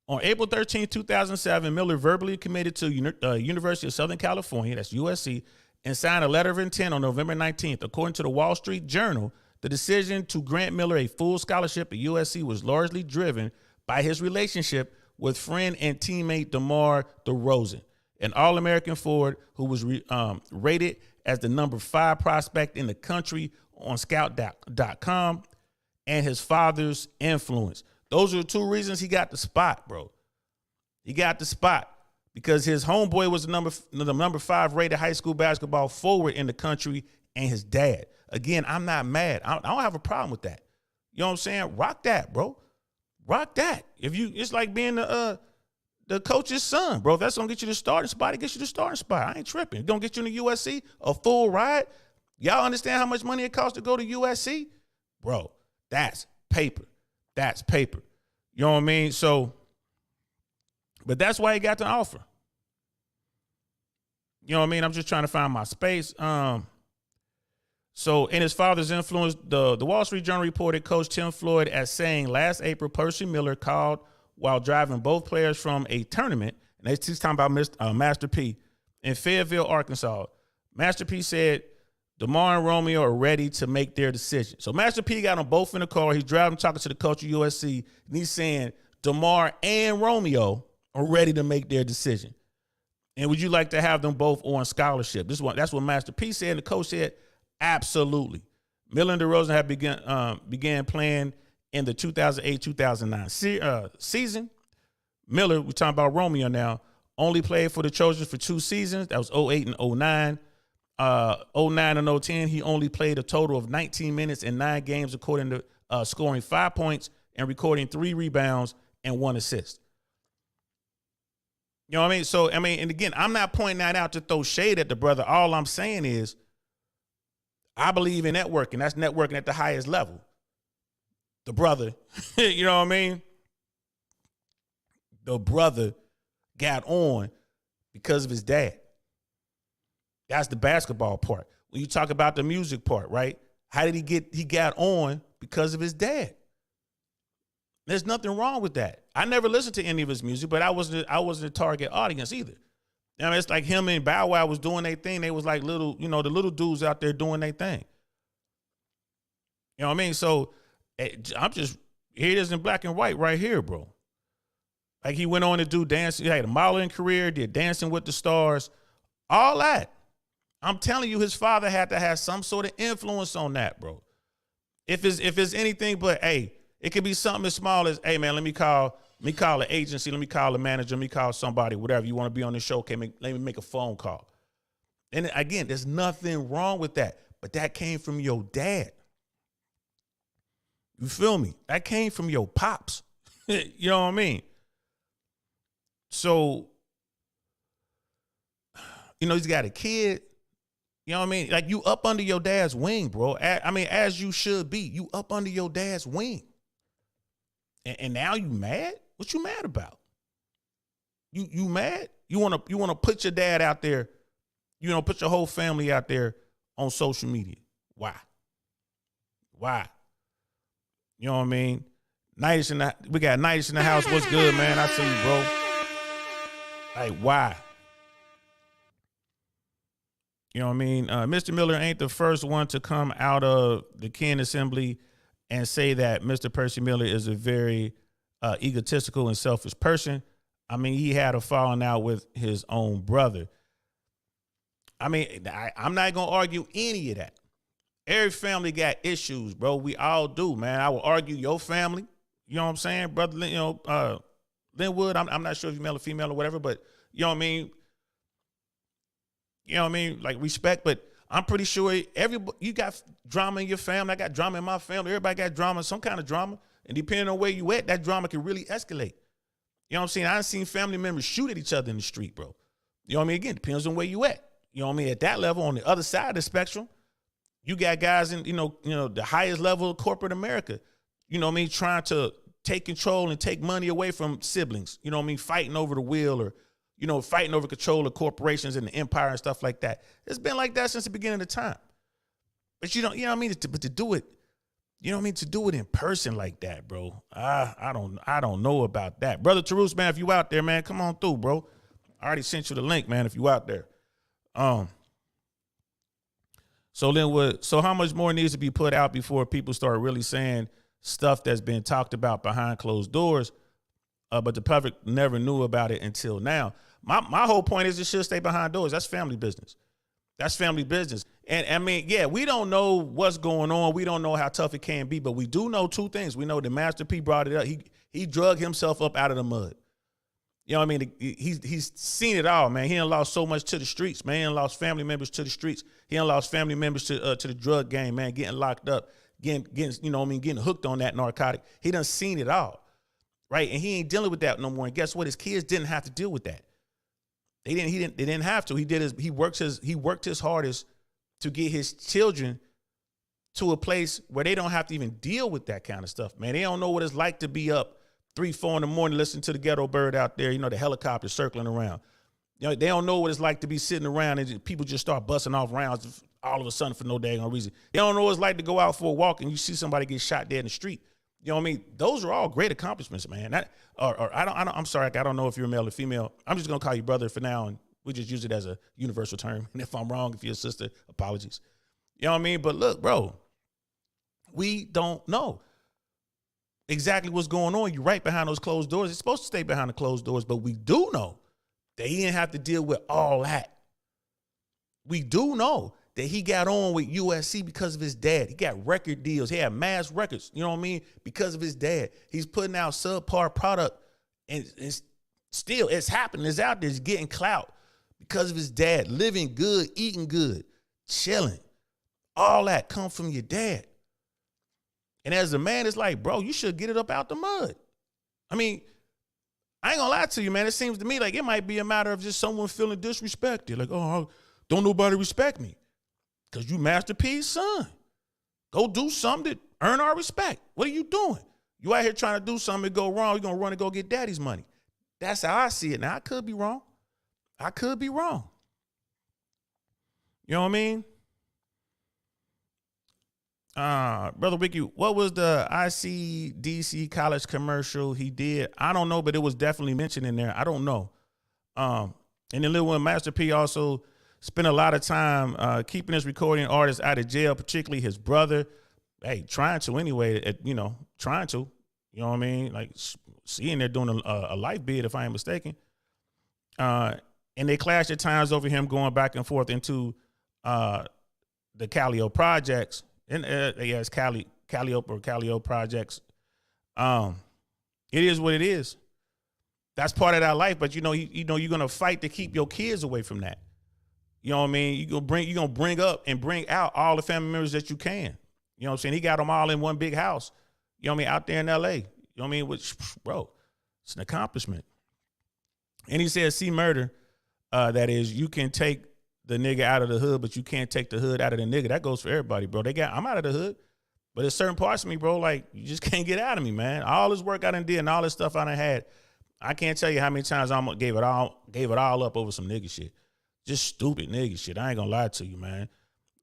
on April 13, 2007, Miller verbally committed to University of Southern California, that's USC, and signed a letter of intent on November 19th. According to the Wall Street Journal, the decision to grant Miller a full scholarship at USC was largely driven by his relationship with friend and teammate DeMar DeRozan. an All-American forward who was rated as the #5 prospect in the country on scout.com, and his father's influence. Those are the 2 reasons he got the spot, bro. He got the spot because his homeboy was the number 5 rated high school basketball forward in the country, and his dad. Again, I'm not mad. I don't have a problem with that. You know what I'm saying? Rock that, bro. Rock that. It's like being the coach's son, bro. If that's gonna get you the starting spot, it gets you the starting spot. I ain't tripping. It's gonna get you in the USC, a full ride. Y'all understand how much money it costs to go to USC? Bro, that's paper. That's paper. You know what I mean? So, but that's why he got the offer. You know what I mean? I'm just trying to find my space. So in his father's influence, the Wall Street Journal reported Coach Tim Floyd as saying last April, Percy Miller called while driving both players from a tournament, and he's talking about Master P, in Fayetteville, Arkansas. Master P said DeMar and Romeo are ready to make their decision. So Master P got them both in the car. He's driving, talking to the coach of USC, and he's saying DeMar and Romeo are ready to make their decision. And would you like to have them both on scholarship? That's what Master P said, and the coach said, absolutely. Miller and DeRozan have began playing in the 2008-2009 season. Miller, we're talking about Romeo now, only played for the Trojans for 2 seasons. That was 2008 and 2009. 2009 and 2010, he only played a total of 19 minutes in 9 games, according to scoring 5 points and recording 3 rebounds and 1 assist. You know what I mean? So, I mean, and again, I'm not pointing that out to throw shade at the brother. All I'm saying is I believe in networking. That's networking at the highest level. The brother, you know what I mean? The brother got on because of his dad. That's the basketball part. When you talk about the music part, right? How did he got on because of his dad. There's nothing wrong with that. I never listened to any of his music, but I wasn't the target audience either. I mean, it's like him and Bow Wow was doing their thing. They was like little, the little dudes out there doing their thing. You know what I mean? So I'm just, here it is in black and white right here, bro. Like he went on to do dancing. He had a modeling career, did Dancing with the Stars, all that. I'm telling you, his father had to have some sort of influence on that, bro. If it's anything but, hey, it could be something as small as, hey, man, let me call an agency, let me call a manager, let me call somebody, whatever. You want to be on the show, let me make a phone call. And again, there's nothing wrong with that. But that came from your dad. You feel me? That came from your pops. You know what I mean? So, he's got a kid. You know what I mean? Like, you up under your dad's wing, bro. I mean, as you should be. You up under your dad's wing. And now you mad? What you mad about? You mad? You wanna put your dad out there, put your whole family out there on social media. Why? You know what I mean? We got Nice in the house. What's good, man? I see you, bro. Like, why? You know what I mean? Mr. Miller ain't the first one to come out of the Ken Assembly and say that Mr. Percy Miller is a very egotistical and selfish person. I mean, he had a falling out with his own brother. I mean, I'm not going to argue any of that. Every family got issues, bro. We all do, man. I will argue your family. You know what I'm saying? Brother, Linwood, I'm not sure if you're male or female or whatever, but you know what I mean? You know what I mean? Like, respect, but I'm pretty sure you got drama in your family. I got drama in my family. Everybody got drama, some kind of drama. And depending on where you at, that drama can really escalate. You know what I'm saying? I've seen family members shoot at each other in the street, bro. You know what I mean? Again, depends on where you at. You know what I mean? At that level, on the other side of the spectrum, you got guys in, the highest level of corporate America, you know what I mean, trying to take control and take money away from siblings. You know what I mean? Fighting over the wheel or, fighting over control of corporations and the empire and stuff like that. It's been like that since the beginning of time. But you know what I mean? But to do it, you know what I mean? To do it in person like that, bro. I don't know about that. Brother Tarus, man, if you out there, man, come on through, bro. I already sent you the link, man, if you out there. So how much more needs to be put out before people start really saying stuff that's been talked about behind closed doors, but the public never knew about it until now? My whole point is it should stay behind doors. That's family business. That's family business. And I mean, yeah, we don't know what's going on. We don't know how tough it can be, but we do know two things. We know that Master P brought it up. He drug himself up out of the mud. You know what I mean? He's seen it all, man. He done lost so much to the streets, man. He done lost family members to the streets. He done lost family members to the drug game, man, getting locked up, getting you know what I mean, getting hooked on that narcotic. He done seen it all, right? And he ain't dealing with that no more. And guess what? His kids didn't have to deal with that. They didn't have to. He worked his hardest to get his children to a place where they don't have to even deal with that kind of stuff, man. They don't know what it's like to be up 3, 4 in the morning, listening to the ghetto bird out there, you know, the helicopter circling around. You know, they don't know what it's like to be sitting around and people just start busting off rounds all of a sudden for no daggone reason. They don't know what it's like to go out for a walk and you see somebody get shot dead in the street. You know what I mean? Those are all great accomplishments, man. I'm sorry, I don't know if you're male or female. I'm just gonna call you brother for now, and we just use it as a universal term. And if I'm wrong, if you're a sister, apologies. You know what I mean? But look, bro, we don't know exactly what's going on. You're right behind those closed doors. It's supposed to stay behind the closed doors, but we do know that he didn't have to deal with all that. We do know that he got on with USC because of his dad. He got record deals. He had mass records, you know what I mean, because of his dad. He's putting out subpar product, and it's happening. It's out there. It's getting clout because of his dad. Living good, eating good, chilling. All that come from your dad. And as a man, it's like, bro, you should get it up out the mud. I mean, I ain't gonna lie to you, man. It seems to me like it might be a matter of just someone feeling disrespected. Like, oh, don't nobody respect me. Because you Master P's son. Go do something to earn our respect. What are you doing? You out here trying to do something and go wrong, you're going to run and go get daddy's money. That's how I see it. Now, I could be wrong. You know what I mean? Brother Wiki, what was the ICDC college commercial he did? I don't know, but it was definitely mentioned in there. I don't know. And then little one, Master P also spent a lot of time keeping his recording artist out of jail, particularly his brother. Hey, trying to anyway, you know what I mean? Like, seeing they're doing a life bid, if I ain't mistaken. And they clashed at times over him going back and forth into the Calio projects. And it's Calio projects. It is what it is. That's part of that life. But you're gonna fight to keep your kids away from that. You know what I mean? You're gonna bring up and bring out all the family members that you can. You know what I'm saying? He got them all in one big house. You know what I mean? Out there in LA. You know what I mean? Which, bro, it's an accomplishment. And he says, see murder. That is, you can take the nigga out of the hood, but you can't take the hood out of the nigga. That goes for everybody, bro. I'm out of the hood, but there's certain parts of me, bro, like, you just can't get out of me, man. All this work I done did and all this stuff I done had, I can't tell you how many times I gave it all up over some nigga shit. Just stupid nigga shit. I ain't gonna lie to you, man.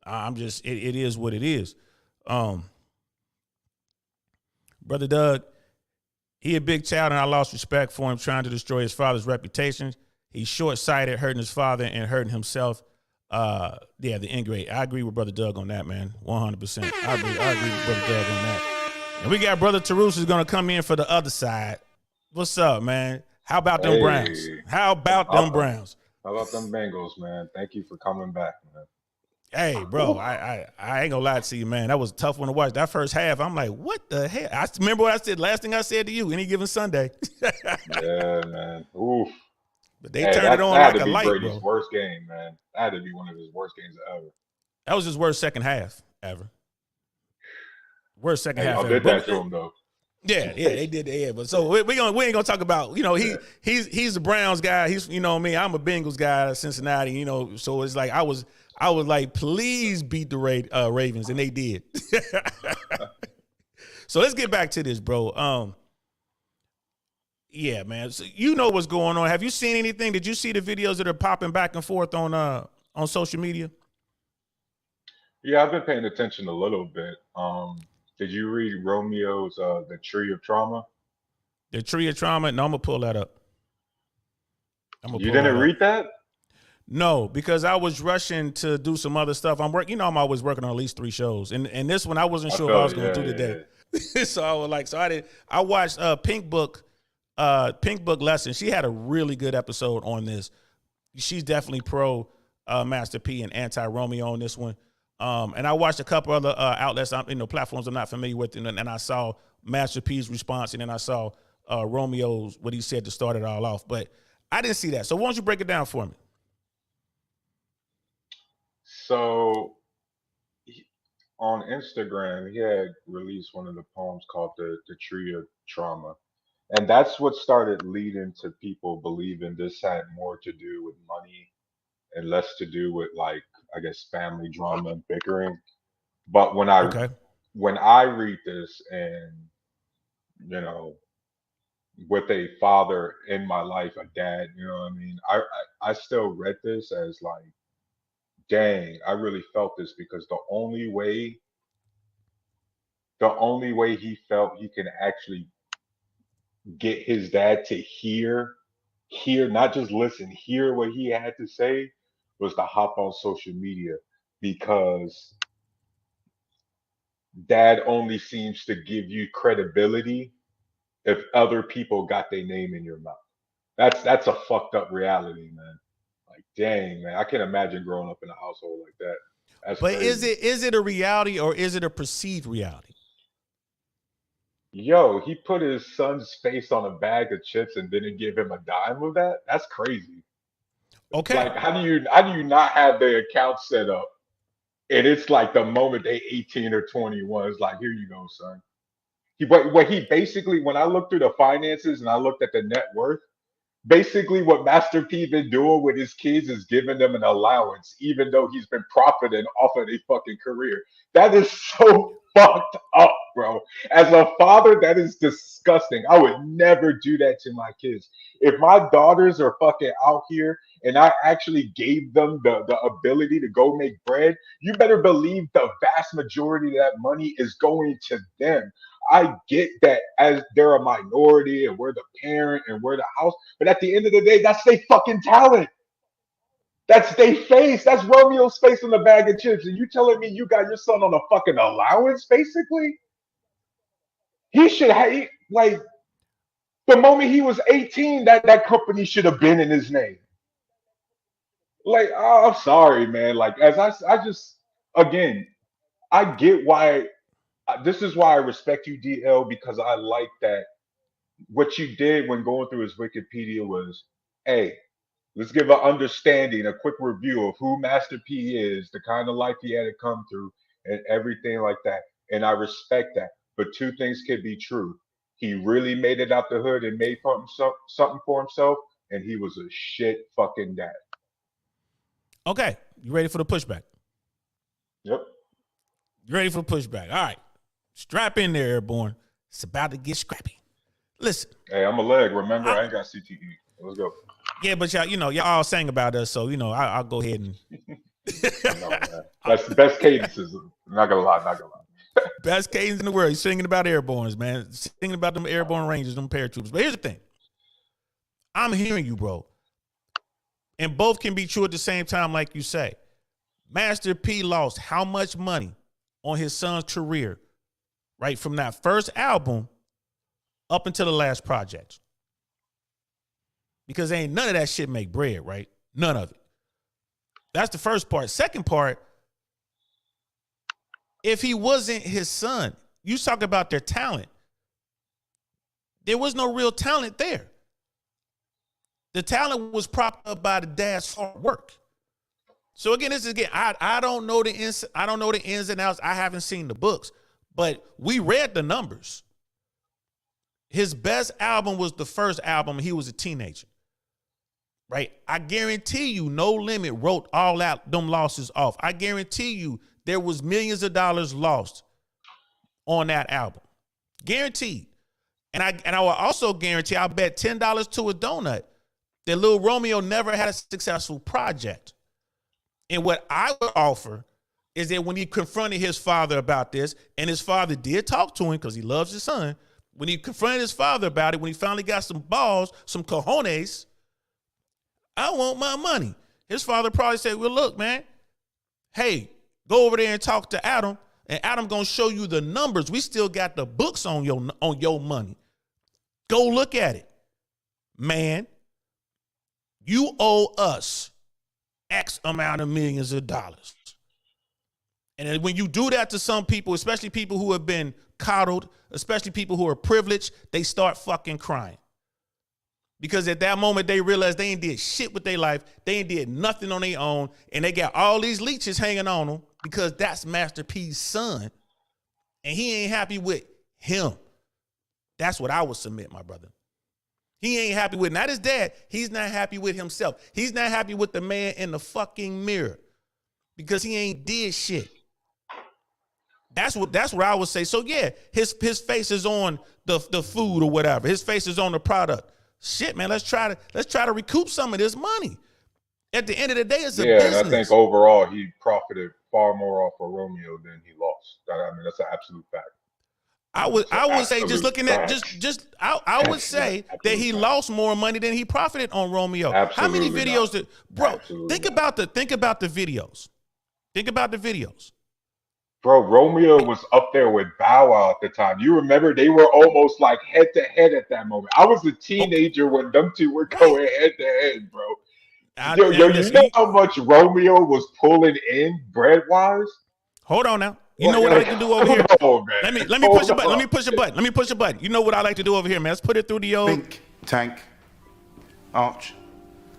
It is what it is. Brother Doug, he a big child and I lost respect for him trying to destroy his father's reputation. He's short-sighted, hurting his father and hurting himself. The ingrate. I agree with Brother Doug on that, man. 100%. I agree with Brother Doug on that. And we got Brother Tarus who's gonna come in for the other side. What's up, man? How about them Browns? How about them Browns? How about them Bengals, man? Thank you for coming back, man. Hey, bro, I ain't gonna lie to you, man. That was a tough one to watch. That first half, I'm like, what the hell? I remember what I said. Last thing I said to you, any given Sunday. Yeah, man. Oof. But they turned it on like a light, Brady's bro. Worst game, man. That had to be one of his worst games ever. That was his worst second half ever. Worst second half ever. Did that to him though. Yeah, they did. Yeah, but so we ain't gonna talk about. He's a Browns guy. He's me. I'm a Bengals guy, Cincinnati. So it's like I was like, please beat the Ravens, and they did. So let's get back to this, bro. Yeah, man. So you know what's going on. Have you seen anything? Did you see the videos that are popping back and forth on social media? Yeah, I've been paying attention a little bit. Did you read Romeo's The Tree of Trauma? The Tree of Trauma? No, I'm going to pull that up. You didn't read that? No, because I was rushing to do some other stuff. I'm always working on at least 3 shows. And this one, I wasn't sure if I was going to do today. So I was like, I watched Pink Book Pink Book Lesson, she had a really good episode on this. She's definitely pro Master P and anti Romeo on this one. And I watched a couple other outlets, platforms I'm not familiar with, and I saw Master P's response, and then I saw Romeo's, what he said to start it all off. But I didn't see that. So why don't you break it down for me? So on Instagram, he had released one of the poems called the Tree of Trauma. And that's what started leading to people believing this had more to do with money and less to do with, like, I guess, family drama and bickering. But Okay. when I read this, and you know, with a father in my life, a dad, you know what I mean, I still read this as like, dang, I really felt this, because the only way he felt he can actually get his dad to hear, not just listen, hear what he had to say, was to hop on social media, because dad only seems to give you credibility if other people got their name in your mouth. That's a fucked up reality, man. Like, dang, man, I can't imagine growing up in a household like that. That's But crazy. is it a reality or is it a perceived reality? Yo, he put his son's face on a bag of chips and didn't give him a dime of that? That's crazy. Okay. Like, how do you not have their account set up? And it's like the moment they 18 or 21, it's like, here you go, son. What he basically, when I looked through the finances and I looked at the net worth, basically what Master P been doing with his kids is giving them an allowance, even though he's been profiting off of their fucking career. That is so fucked up, bro. As a father, that is disgusting. I would never do that to my kids. If my daughters are fucking out here and I actually gave them the ability to go make bread, you better believe the vast majority of that money is going to them. I get that as they're a minority and we're the parent and we're the house, but at the end of the day, that's their fucking talent. That's their face. That's Romeo's face on the bag of chips. And you telling me you got your son on a fucking allowance, basically? He should have, like, the moment he was 18, that company should have been in his name. Like, oh, I'm sorry, man. Like, I just, again, I get why, this is why I respect you, DL, because I like that what you did when going through his Wikipedia was, hey, let's give an understanding, a quick review of who Master P is, the kind of life he had to come through, and everything like that. And I respect that. But two things can be true. He really made it out the hood and made for himself, something for himself, and he was a shit fucking dad. Okay. You ready for the pushback? Yep. You ready for the pushback? All right. Strap in there, Airborne. It's about to get scrappy. Listen. Hey, I'm a leg. Remember, I ain't got CTE. Let's go. Yeah, but y'all all sang about us, so I'll go ahead and I know, man. That's the best cadences. Not gonna lie, not gonna lie. best cadence in the world. He's singing about airborns, man. Singing about them airborne rangers, them paratroopers. But here's the thing. I'm hearing you, bro. And both can be true at the same time, like you say. Master P lost how much money on his son's career, right? From that first album up until the last project. Because ain't none of that shit make bread, right? None of it. That's the first part. Second part, if he wasn't his son, you talk about their talent. There was no real talent there. The talent was propped up by the dad's hard work. So again, I don't know the ins and outs. I haven't seen the books, but we read the numbers. His best album was the first album. He was a teenager, right? I guarantee you, No Limit wrote all out them losses off. I guarantee you, there was millions of dollars lost on that album, guaranteed. And I will also guarantee, I'll bet $10 to a donut that Lil Romeo never had a successful project. And what I would offer is that when he confronted his father about this, and his father did talk to him because he loves his son, when he confronted his father about it, when he finally got some balls, some cojones, I want my money. His father probably said, well, look, man, hey, go over there and talk to Adam, and Adam gonna show you the numbers. We still got the books on your money. Go look at it. man, you owe us X amount of millions of dollars. And then when you do that to some people, especially people who have been coddled, especially people who are privileged, they start fucking crying. Because at that moment, they realize they ain't did shit with their life. They ain't did nothing on their own. And they got all these leeches hanging on them because that's Master P's son. And he ain't happy with him. That's what I would submit, my brother. He ain't happy with not his dad. He's not happy with himself. He's not happy with the man in the fucking mirror because he ain't did shit. That's what I would say. So yeah, his face is on the food or whatever. His face is on the product. Shit, man, let's try to recoup some of this money. At the end of the day, it's a business. Yeah, and I think overall he profited far more off of Romeo than he lost. I mean, that's an absolute fact. I would say just looking at I would say that he lost more money than he profited on Romeo. Absolutely. How many videos did bro? Absolutely Think about the videos. Think about the videos. Bro, Romeo was up there with Bow Wow at the time. You remember they were almost like head to head at that moment. I was a teenager when them two were going head to head, bro. You know how much Romeo was pulling in bread wise? Hold on now. You know what I like to do over here? Let me push a button. Let me push a button. You know what I like to do over here, man? Let's put it through the old think tank. Arch.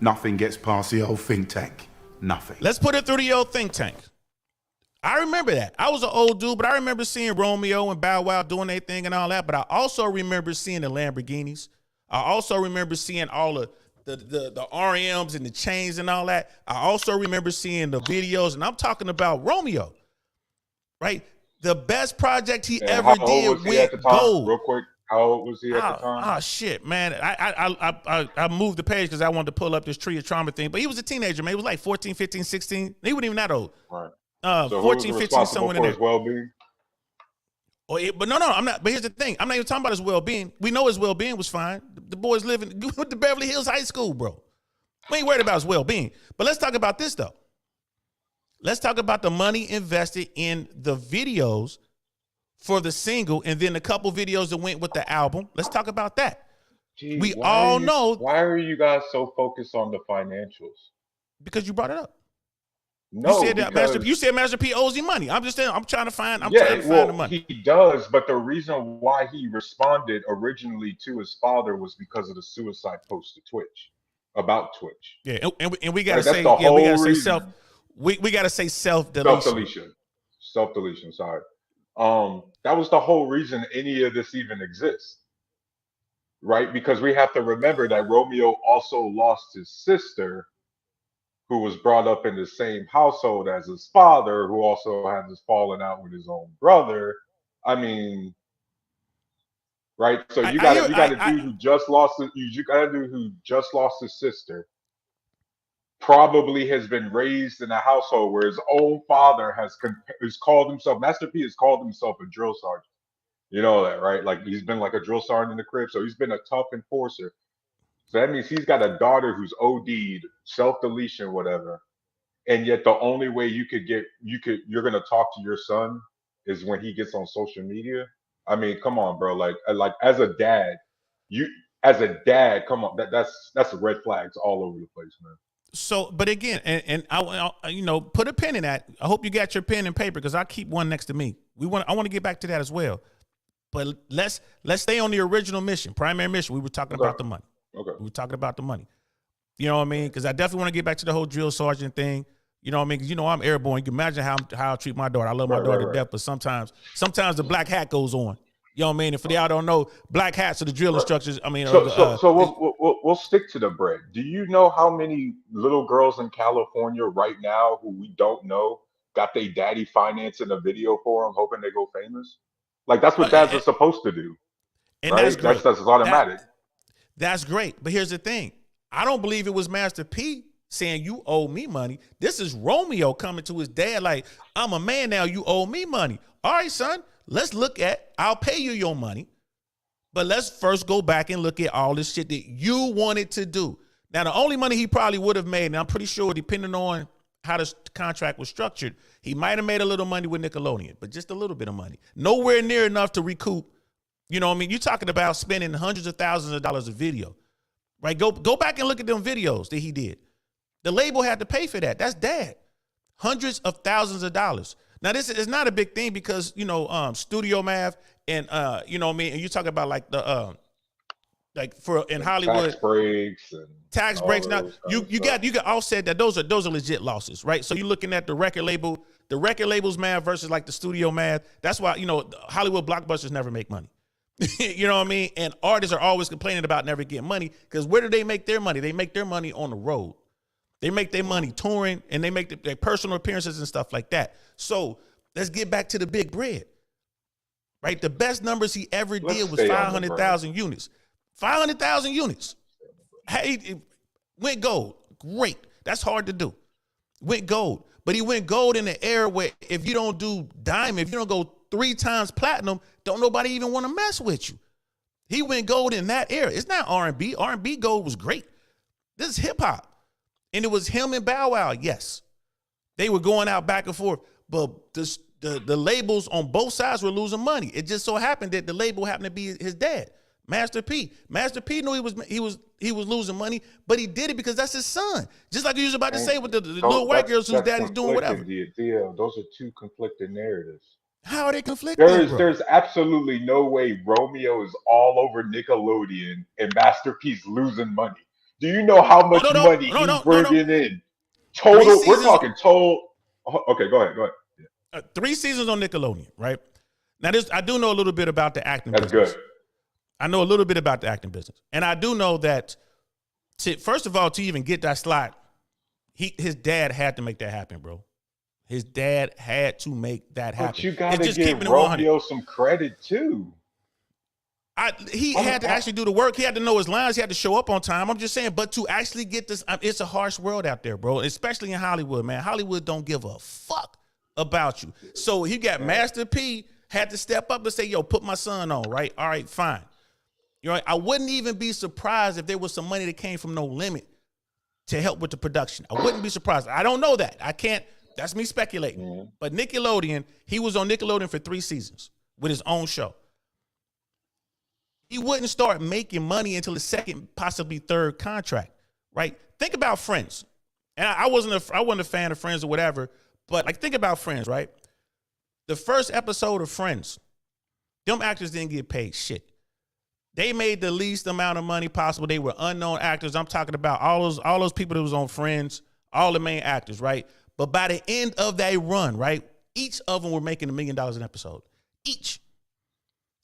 Nothing gets past the old think tank. Nothing. Let's put it through the old think tank. I remember that. I was an old dude, but I remember seeing Romeo and Bow Wow doing their thing and all that. But I also remember seeing the Lamborghinis. I also remember seeing all of the RMs and the chains and all that. I also remember seeing the videos, and I'm talking about Romeo, right? The best project he ever did went gold. Real quick, how old was he at the time? Oh shit, man! I moved the page because I wanted to pull up this tree of trauma thing. But he was a teenager, man. He was like 14, 15, 16. He wasn't even that old. Right. So 14, 15, somewhere in there. His well-being? But no, I'm not. But here's the thing: I'm not even talking about his well-being. We know his well-being was fine. The boy's living with the Beverly Hills High School, bro. We ain't worried about his well-being. But let's talk about this though. Let's talk about the money invested in the videos for the single, and then a couple videos that went with the album. Let's talk about that. Gee, we all know. Why are you guys so focused on the financials? Because you brought it up. No, you said that Master P owes you money. I'm trying to find the money. He does, but the reason why he responded originally to his father was because of the suicide post to Twitch about Twitch. Yeah, and we gotta say, we gotta say self. We gotta say self-deletion. Self-deletion. Sorry. That was the whole reason any of this even exists, right? Because we have to remember that Romeo also lost his sister, who was brought up in the same household as his father, who also had this falling out with his own brother. I mean, right? So you got a dude who just lost his sister. Probably has been raised in a household where his own father has called himself, Master P has called himself a drill sergeant. You know that, right? Like he's been like a drill sergeant in the crib, so he's been a tough enforcer. So that means he's got a daughter who's OD'd, self-deletion, whatever. And yet the only way you're gonna talk to your son is when he gets on social media. I mean, come on, bro. Like as a dad, come on, that's red flags all over the place, man. So, but again, and I put a pin in that. I hope you got your pen and paper because I keep one next to me. I want to get back to that as well. But let's stay on the original mission, primary mission. We were talking about the money. Okay. We were talking about the money. You know what I mean? Because I definitely want to get back to the whole drill sergeant thing. You know what I mean? Because I'm airborne. You can imagine how I treat my daughter. I love my daughter to death, but sometimes the black hat goes on. You know what I mean? And for y'all don't know, black hats are the drill instructors. I mean, so we'll stick to the bread. Do you know how many little girls in California right now who we don't know got their daddy financing a video for them, hoping they go famous? Like that's what dads are supposed to do. And right? That's great. That's automatic. That's great. But here's the thing. I don't believe it was Master P saying you owe me money. This is Romeo coming to his dad like, I'm a man now, you owe me money. All right, son, let's look at, I'll pay you your money, but let's first go back and look at all this shit that you wanted to do. Now, the only money he probably would have made, and I'm pretty sure depending on how this contract was structured, he might have made a little money with Nickelodeon, but just a little bit of money. Nowhere near enough to recoup. You know what I mean? You're talking about spending hundreds of thousands of dollars a video. right? Go back and look at them videos that he did. The label had to pay for that. That's dad. Hundreds of thousands of dollars. Now, this is not a big thing because, studio math and, you know what I mean? And you talk about like the, like for in Hollywood. Tax breaks. Now, you got offset that those are legit losses, right? So you're looking at the record labels math versus like the studio math. That's why, Hollywood blockbusters never make money. You know what I mean? And artists are always complaining about never getting money because where do they make their money? They make their money on the road. They make their money touring and they make their personal appearances and stuff like that. So let's get back to the big bread, right? The best numbers he ever did was 500,000 units. 500,000 units. Hey, it went gold. Great. That's hard to do. Went gold. But he went gold in the era where if you don't do diamond, if you don't go 3 times platinum, don't nobody even want to mess with you. He went gold in that era. It's not R&B. R&B gold was great. This is hip hop. And it was him and Bow Wow, yes. They were going out back and forth, but the labels on both sides were losing money. It just so happened that the label happened to be his dad, Master P. Master P knew he was losing money, but he did it because that's his son. Just like you was about to say with the little white girls whose daddy's doing whatever. Those are two conflicting narratives. How are they conflicting? There's absolutely no way Romeo is all over Nickelodeon and Master P's losing money. Do you know how much money he's bringing in? Total, we're talking total. Okay, go ahead. Yeah. 3 seasons on Nickelodeon, right? Now, I do know a little bit about the acting business. That's good. I know a little bit about the acting business. And I do know that, first of all, to even get that slot, his dad had to make that happen, bro. His dad had to make that happen. But you got to give Romeo some credit, too. He had to actually do the work. He had to know his lines. He had to show up on time. I'm just saying, but to actually get this, it's a harsh world out there, bro, especially in Hollywood, man. Hollywood don't give a fuck about you. So he got Master P had to step up and say, yo, put my son on, right? All right, fine. I wouldn't even be surprised if there was some money that came from No Limit to help with the production. I wouldn't be surprised. I don't know that. I can't. That's me speculating. Mm-hmm. But Nickelodeon, he was on Nickelodeon for 3 seasons with his own show. He wouldn't start making money until his second, possibly third contract, right? Think about Friends. And I wasn't a fan of Friends or whatever, but like think about Friends, right? The first episode of Friends, them actors didn't get paid shit. They made the least amount of money possible. They were unknown actors. I'm talking about all those people that was on Friends, all the main actors, right? But by the end of that run, right, each of them were making $1 million an episode. Each.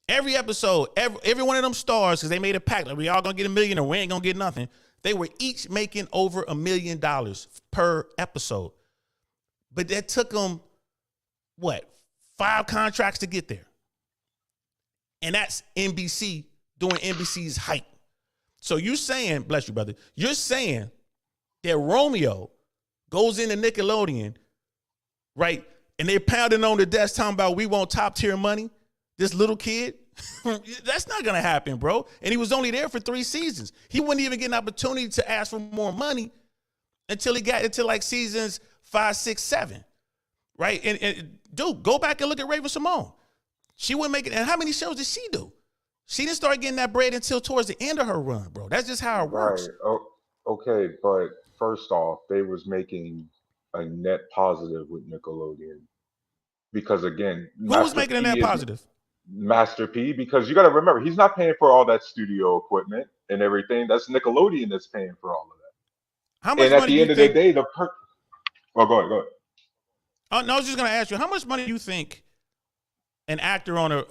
Every episode, every one of them stars, because they made a pact, like we all gonna get $1 million or we ain't gonna get nothing. They were each making over $1 million per episode. But that took them, 5 contracts to get there. And that's NBC doing NBC's hype. So you're saying, bless you, brother, you're saying that Romeo goes into Nickelodeon, right? And they're pounding on the desk talking about we want top tier money. This little kid, that's not going to happen, bro. And he was only there for 3 seasons. He wouldn't even get an opportunity to ask for more money until he got into like seasons 5, 6, 7, right? And dude, go back and look at Raven-Symoné. She wouldn't make it. And how many shows did she do? She didn't start getting that bread until towards the end of her run, bro. That's just how it works. Right. Oh, okay, but first off, they was making a net positive with Nickelodeon. Because again, who was making a net positive? Master P, because you got to remember, he's not paying for all that studio equipment and everything. That's Nickelodeon that's paying for all of that. How much and money at the end of the day, go ahead. Oh, no, I was just gonna ask you, how much money do you think an actor an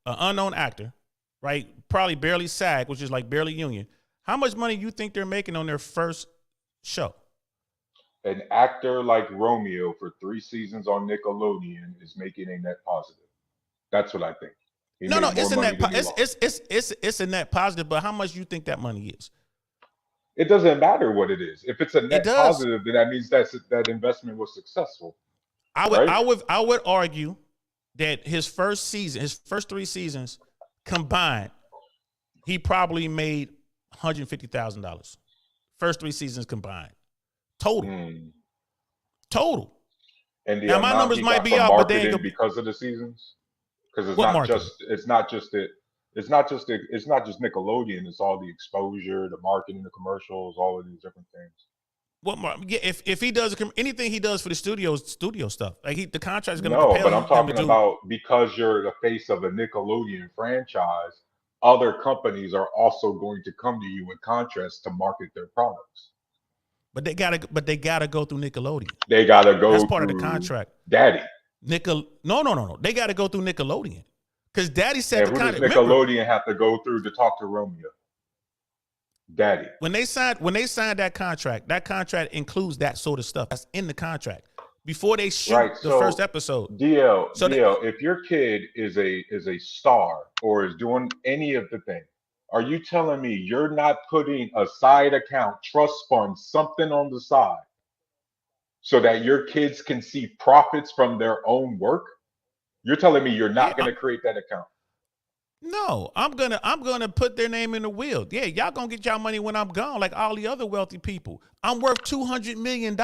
unknown actor, right? Probably barely SAG, which is like barely union. How much money do you think they're making on their first show? An actor like Romeo for 3 seasons on Nickelodeon is making a net positive. That's what I think. No, it's a net. It's a net positive. But how much do you think that money is? It doesn't matter what it is. If it's a net positive, then that means that investment was successful. I would argue that his first 3 seasons combined, he probably made $150,000. First 3 seasons combined, total. Total. And now my numbers might be out, but they ain't because of the seasons. Because it's not just It's not just Nickelodeon. It's all the exposure, the marketing, the commercials, all of these different things. What more? Yeah, if he does anything he does for the studio stuff, like the contract is going to No, compel but I'm him to talking do. about because you're the face of a Nickelodeon franchise, other companies are also going to come to you with contracts to market their products. But they gotta go through Nickelodeon. They gotta That's go part of the through contract. Daddy. No. They gotta go through Nickelodeon. Because Daddy said And the who does contract. Remember, Nickelodeon have to go through to talk to Romeo? Daddy. when they signed that contract includes that sort of stuff. That's in the contract. Before they shoot Right. the first So episode. DL, So if your kid is a star or is doing any of the thing, are you telling me you're not putting a side account, trust fund, something on the side so that your kids can see profits from their own work? You're telling me you're yeah, not going to create that account? no, I'm gonna put their name in the will. Yeah, y'all gonna get y'all money when I'm gone, like all the other wealthy people. I'm worth $200 million.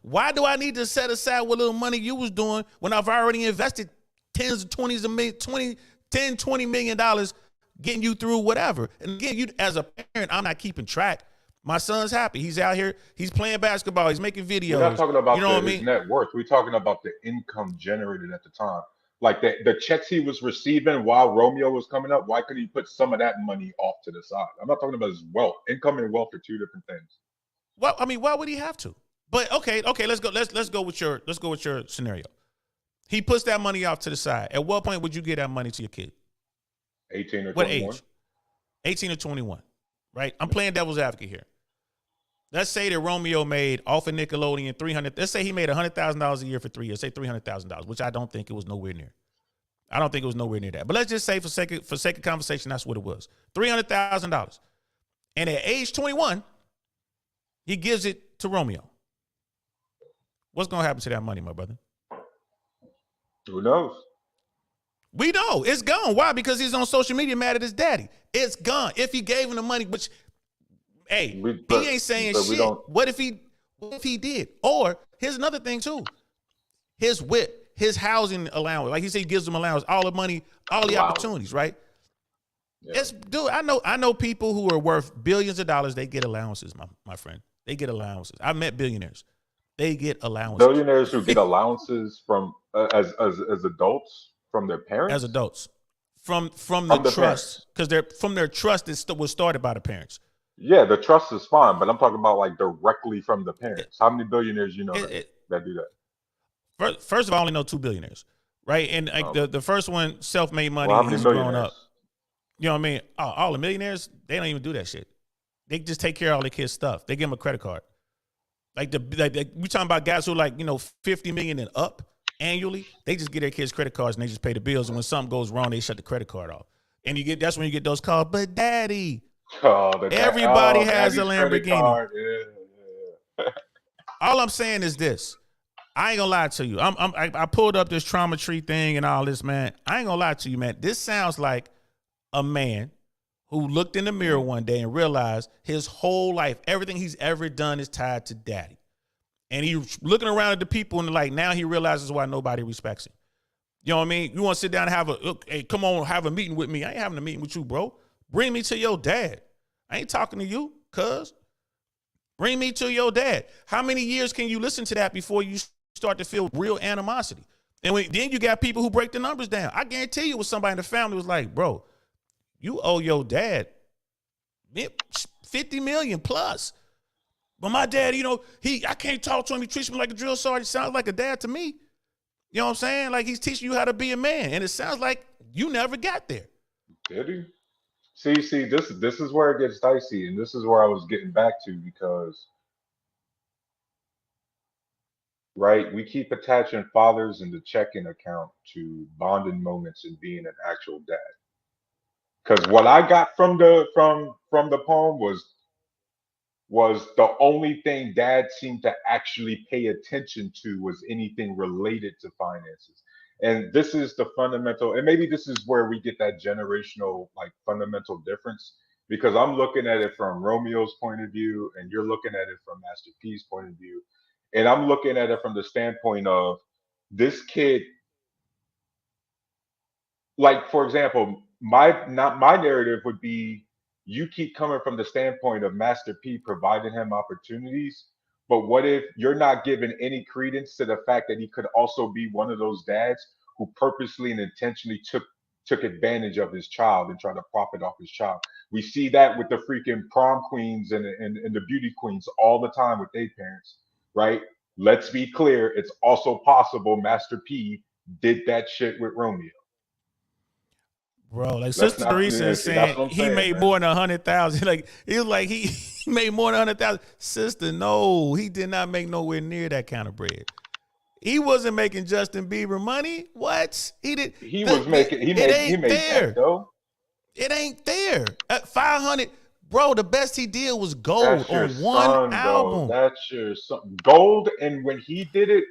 Why do I need to set aside what little money you was doing when I've already invested tens of twenties of million, 20 million dollars getting you through whatever? And again, you as a parent, I'm not keeping track. My son's happy. He's out here. He's playing basketball. He's making We're not videos. talking You about know what I his mean? net worth. We're talking about the income generated at the time. Like the checks he was receiving while Romeo was coming up, why couldn't he put some of that money off to the side? I'm not talking about his wealth. Income and wealth are two different things. Well, I mean, why would he have to? But okay, let's go. Let's go with your scenario. He puts that money off to the side. At what point would you give that money to your kid? 18 or What 21. age? 18 or 21, right? I'm playing devil's advocate here. Let's say that Romeo made off of Nickelodeon 300. Let's say he made $100,000 a year for 3 years. Say $300,000, which I don't think it was nowhere near. I don't think it was nowhere near that. But let's just say for sake of conversation, that's what it was. $300,000. And at age 21, he gives it to Romeo. What's gonna happen to that money, my brother? Who knows? We know it's gone. Why? Because he's on social media mad at his daddy. It's gone. If he gave him the money, which, hey, he ain't saying shit. What if he did? Or here's another thing too. His whip, his housing allowance, like he said, he gives them allowance, all the money, all the opportunities, right? Yeah. Dude, I know people who are worth billions of dollars. They get allowances, my friend. They get allowances. I've met billionaires. They get allowances. Billionaires who get allowances from as adults from their parents. As adults, from the trust, because they're from their trust that was started by the parents. Yeah, the trust is fine, but I'm talking about like directly from the parents. How many billionaires you know that do that? First of all, I only know 2 billionaires, right? And like the first one, self-made money. Well, how many he's grown up. You know what I mean? All the millionaires, they don't even do that shit. They just take care of all their kids' stuff. They give them a credit card. Like we talking about guys who are like, 50 million and up annually. They just get their kids credit cards and they just pay the bills. And when something goes wrong, they shut the credit card off. And that's when you get those calls. But daddy, everybody has a Lamborghini. Yeah. All I'm saying is this. I ain't gonna lie to you. I pulled up this trauma tree thing and all this, man. I ain't gonna lie to you, man. This sounds like a man who looked in the mirror one day and realized his whole life, everything he's ever done is tied to daddy. And he's looking around at the people and like now he realizes why nobody respects him. You know what I mean? You want to sit down and hey, come on, have a meeting with me. I ain't having a meeting with you, bro. Bring me to your dad. I ain't talking to you, cuz. Bring me to your dad. How many years can you listen to that before you start to feel real animosity? And then you got people who break the numbers down. I guarantee you it was somebody in the family was like, bro, you owe your dad 50 million plus. But my dad, I can't talk to him. He treats me like a drill sergeant. Sounds like a dad to me. You know what I'm saying? Like he's teaching you how to be a man. And it sounds like you never got there. Did he? See, this is where it gets dicey, and this is where I was getting back to because, right, we keep attaching fathers in the checking account to bonding moments and being an actual dad. Because what I got from the poem was the only thing dad seemed to actually pay attention to was anything related to finances. And this is the fundamental, and maybe this is where we get that generational like fundamental difference because I'm looking at it from Romeo's point of view and you're looking at it from Master P's point of view. And I'm looking at it from the standpoint of this kid, like for example, my narrative would be, you keep coming from the standpoint of Master P providing him opportunities, but what if you're not giving any credence to the fact that he could also be one of those dads who purposely and intentionally took advantage of his child and tried to profit off his child? We see that with the freaking prom queens and the beauty queens all the time with their parents, right? Let's be clear, it's also possible Master P did that shit with Romeo. Bro, like Let's Sister not Teresa is see, that's saying what I'm he saying, made man. more than 100,000. Like he was like he made more than 100,000. Sister, no, he did not make nowhere near that kind of bread. He wasn't making Justin Bieber money. What? He did. He was making It he ain't made that there. though. It ain't there. At 500, bro, the best he did was Gold That's your on one son though. album. That's your son. Gold, and when he did it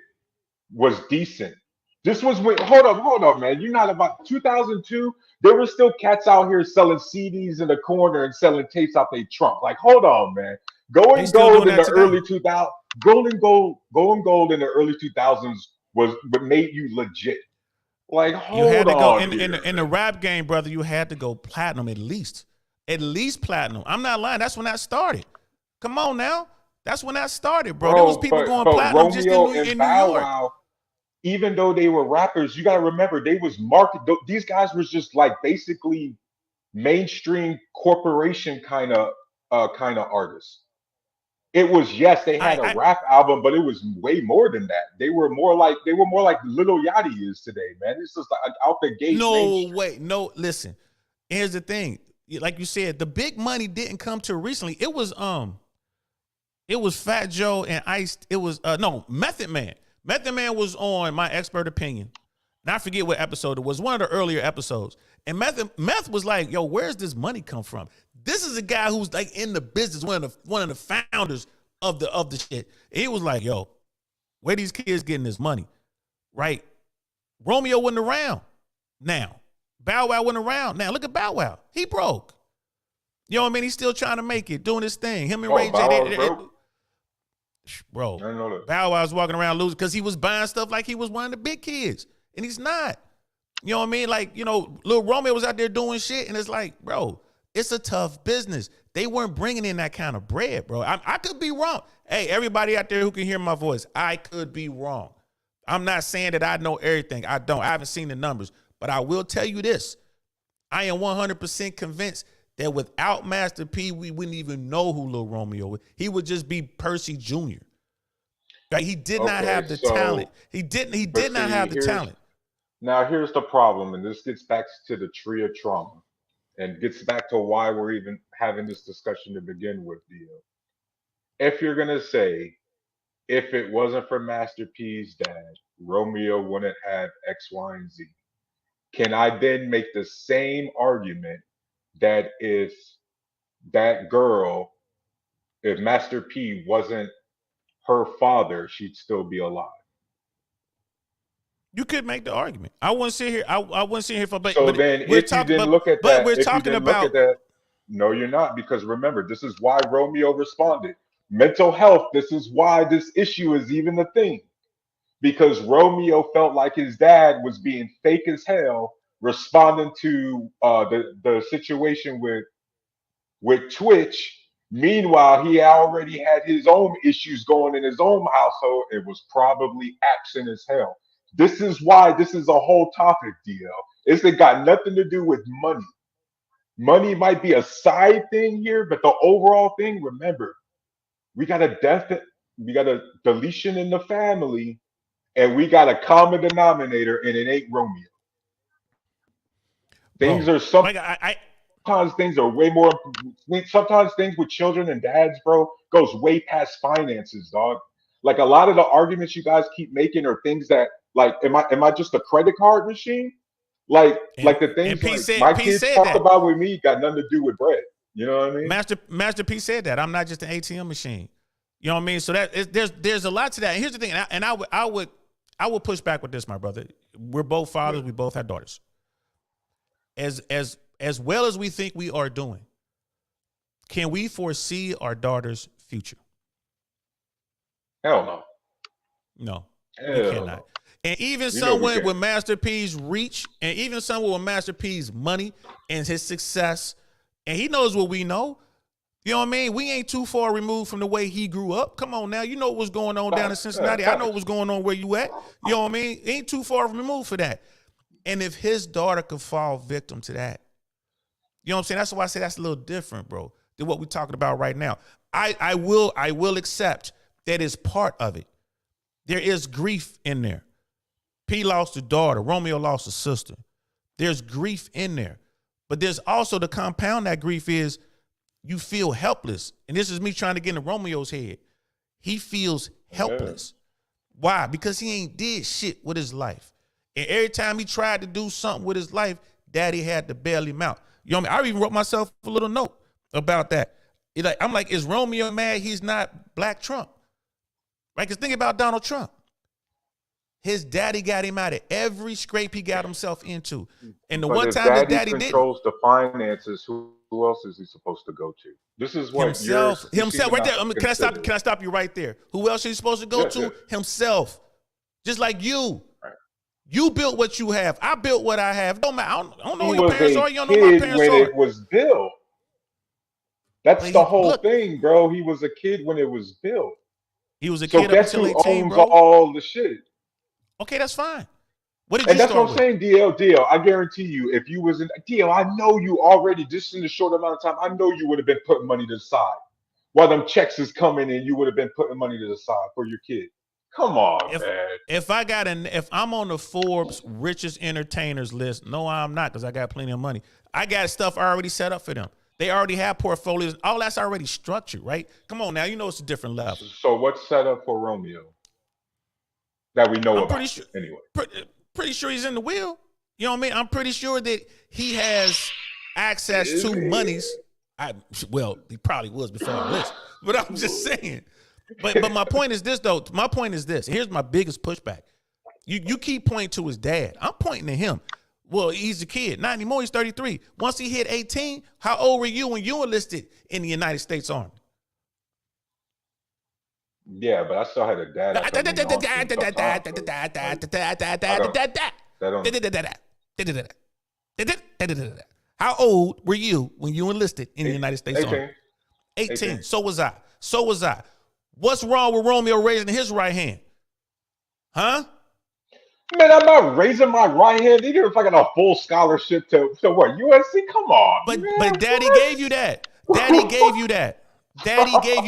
was decent. This was when, hold up, man. You're not about 2002. There were still cats out here selling CDs in the corner and selling tapes out their trunk. Like, hold on, man. They Going still gold doing in that the today. early 2000s, going gold in the early 2000s was what made you legit. Like, You hold had to go on in here, in the rap game, brother. You had to go platinum at least platinum. I'm not lying. That's when that started. Come on now, that's when that started, bro. There was bro. people But going but platinum just Romeo and in New Bow York. Wow, even though they were rappers, you got to remember they was market. These guys was just like basically mainstream corporation kind of artists. It was, yes, they had a I rap album, but it was way more than that. They were more like Little Yachty is today, man. It's just like out the gate no mainstream. way, no. Listen, here's the thing. Like you said, the big money didn't come till recently. It was Fat Joe and Ice. It was no Method Man. Method Man was on My Expert Opinion. And I forget what episode it was. One of the earlier episodes. And Meth was like, "Yo, where's this money come from?" This is a guy who's like in the business, one of the founders of the shit. And he was like, "Yo, where these kids getting this money?" Right? Romeo wasn't around. Now, Bow Wow wasn't around. Now, look at Bow Wow. He broke. You know what I mean? He's still trying to make it, doing his thing. Him and Oh, Ray J, Bow Wow's broke. I bro, didn't know that. Bow Wow's walking around losing because he was buying stuff like he was one of the big kids, and he's not. You know what I mean? Like, Lil Romeo was out there doing shit, and it's like, bro, it's a tough business. They weren't bringing in that kind of bread, bro. I could be wrong. Hey, everybody out there who can hear my voice, I could be wrong. I'm not saying that I know everything. I don't. I haven't seen the numbers, but I will tell you this. I am 100% convinced that without Master P, we wouldn't even know who Lil Romeo was. He would just be Percy Jr. Like, he did not Okay, have the talent. so He but did not see, have the talent. here's the problem, and this gets back to the tree of trauma, and gets back to why we're even having this discussion to begin with, Dio. If you're gonna say, if it wasn't for Master P's dad, Romeo wouldn't have X, Y, and Z. Can I then make the same argument that that girl, if Master P wasn't her father, she'd still be alive? You could make the argument. I wouldn't sit here. I wouldn't sit here for, So but then, we're talking, we're if you talking didn't look at about. that, no, you're not, because remember, this is why Romeo responded. Mental health. This is why this issue is even a thing, because Romeo felt like his dad was being fake as hell, responding to the situation with Twitch. Meanwhile, he already had his own issues going in his own household. It was probably absent as hell. This is why this is a whole topic, DL. It's got nothing to do with money. Money might be a side thing here, but the overall thing, remember, we got a death, we got a deletion in the family, and we got a common denominator, and it ain't Romeo. Things Bro, are like I sometimes things are way more. Sometimes things with children and dads, bro, goes way past finances, dog. Like a lot of the arguments you guys keep making are things that, like, am I just a credit card machine? Like the and things like my P kids said talk that. about with me got nothing to do with bread. You know what I mean? Master P said that. I'm not just an ATM machine. You know what I mean? So there's a lot to that. And here's the thing, and I would push back with this, my brother. We're both fathers. Yeah. We both have daughters. As well as we think we are doing, can we foresee our daughter's future? Hell no. No, we Hell cannot. no. And even You know we someone can. with Master P's reach, and even someone with Master P's money and his success, and he knows what we know. You know what I mean? We ain't too far removed from the way he grew up. Come on now. You know what's going on down in Facts. Yeah, Cincinnati. I know facts. what's going on where you at. You know what I mean? Ain't too far removed for that. And if his daughter could fall victim to that, you know what I'm saying? That's why I say that's a little different, bro, than what we're talking about right now. I will accept that is part of it. There is grief in there. P lost a daughter. Romeo lost a sister. There's grief in there. But there's also the compound that grief is you feel helpless. And this is me trying to get in Romeo's head. He feels helpless. Yeah. Why? Because he ain't did shit with his life. And every time he tried to do something with his life, daddy had to bail him out. You know what I mean? I even wrote myself a little note about that. I'm like, is Romeo mad he's not Black Trump? Right? Because think about Donald Trump. His daddy got him out of every scrape he got himself into. And the one time his daddy controls the finances, who else is he supposed to go to? This is what himself right there. Can I stop you right there? Who else is he supposed to go to? Yeah. Himself. Just like you. Right. You built what you have. I built what I have. Don't matter. I don't know who your parents are. You don't know my parents when are. It was built. That's the whole thing, bro. He was a kid when it was built. He was a kid up until 18, owns bro? all the shit. Okay, that's fine. What did and you that's start what I'm with? saying, DL. I guarantee you, if you was in DL, I know you already, just in a short amount of time, I know you would have been putting money to the side. While them checks is coming in, you would have been putting money to the side for your kid. Come on, man. If I'm on the Forbes richest entertainers list, no, I'm not, because I got plenty of money. I got stuff already set up for them. They already have portfolios. All that's already structured, right? Come on now, you know it's a different level. So what's set up for Romeo that we know about? Anyway, pretty sure he's in the will. You know what I mean? I'm pretty sure that he has access to monies. Well, he probably was before the list, but I'm just saying. But my point is this, though. My point is this. Here's my biggest pushback. You keep pointing to his dad. I'm pointing to him. Well, he's a kid. Not anymore. He's 33. Once he hit 18, how old were you when you enlisted in the United States Army? Yeah, but I still had a dad. How old were you when you enlisted in the United States Army? 18. So was I. What's wrong with Romeo raising his right hand? Huh? Man, I'm not raising my right hand even if I got a full scholarship to what, USC? Come on. But daddy gave you that. Daddy gave you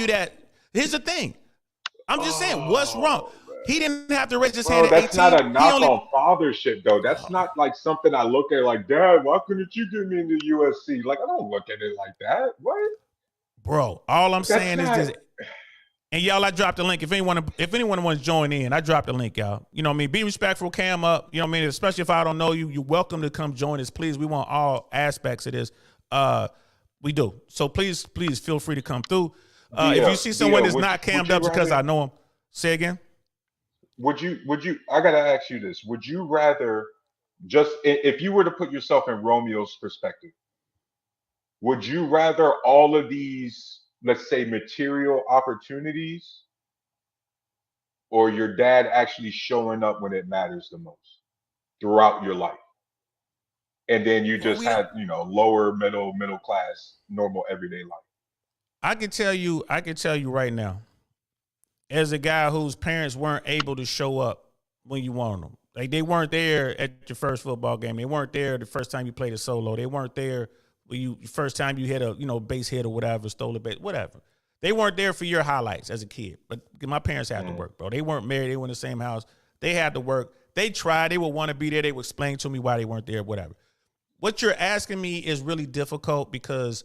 that. Here's the thing. I'm just saying, what's wrong? Man. He didn't have to raise his hand at 18. That's not a knock on fathership, though. That's not like something I look at like, Dad, why couldn't you get me into USC? Like, I don't look at it like that. What? Bro, all I'm saying is this. And y'all, I dropped the link. If anyone wants to join in, I dropped the link, y'all. You know what I mean? Be respectful, cam up. You know what I mean? Especially if I don't know you, you're welcome to come join us. Please, we want all aspects of this. We do. So please feel free to come through. If you see someone that's not cammed up because I know him, say again. Would you, I got to ask you this. Would you rather if you were to put yourself in Romeo's perspective, would you rather all of these, let's say, material opportunities, or your dad actually showing up when it matters the most throughout your life? And then you just had, lower middle class, normal everyday life. I can tell you right now, as a guy whose parents weren't able to show up when you wanted them. Like, they weren't there at your first football game. They weren't there the first time you played a solo. They weren't there when first time you hit a base hit or whatever, stole a base, whatever. They weren't there for your highlights as a kid. But my parents had to work, bro. They weren't married. They were in the same house. They had to work. They tried. They would want to be there. They would explain to me why they weren't there, whatever. What you're asking me is really difficult because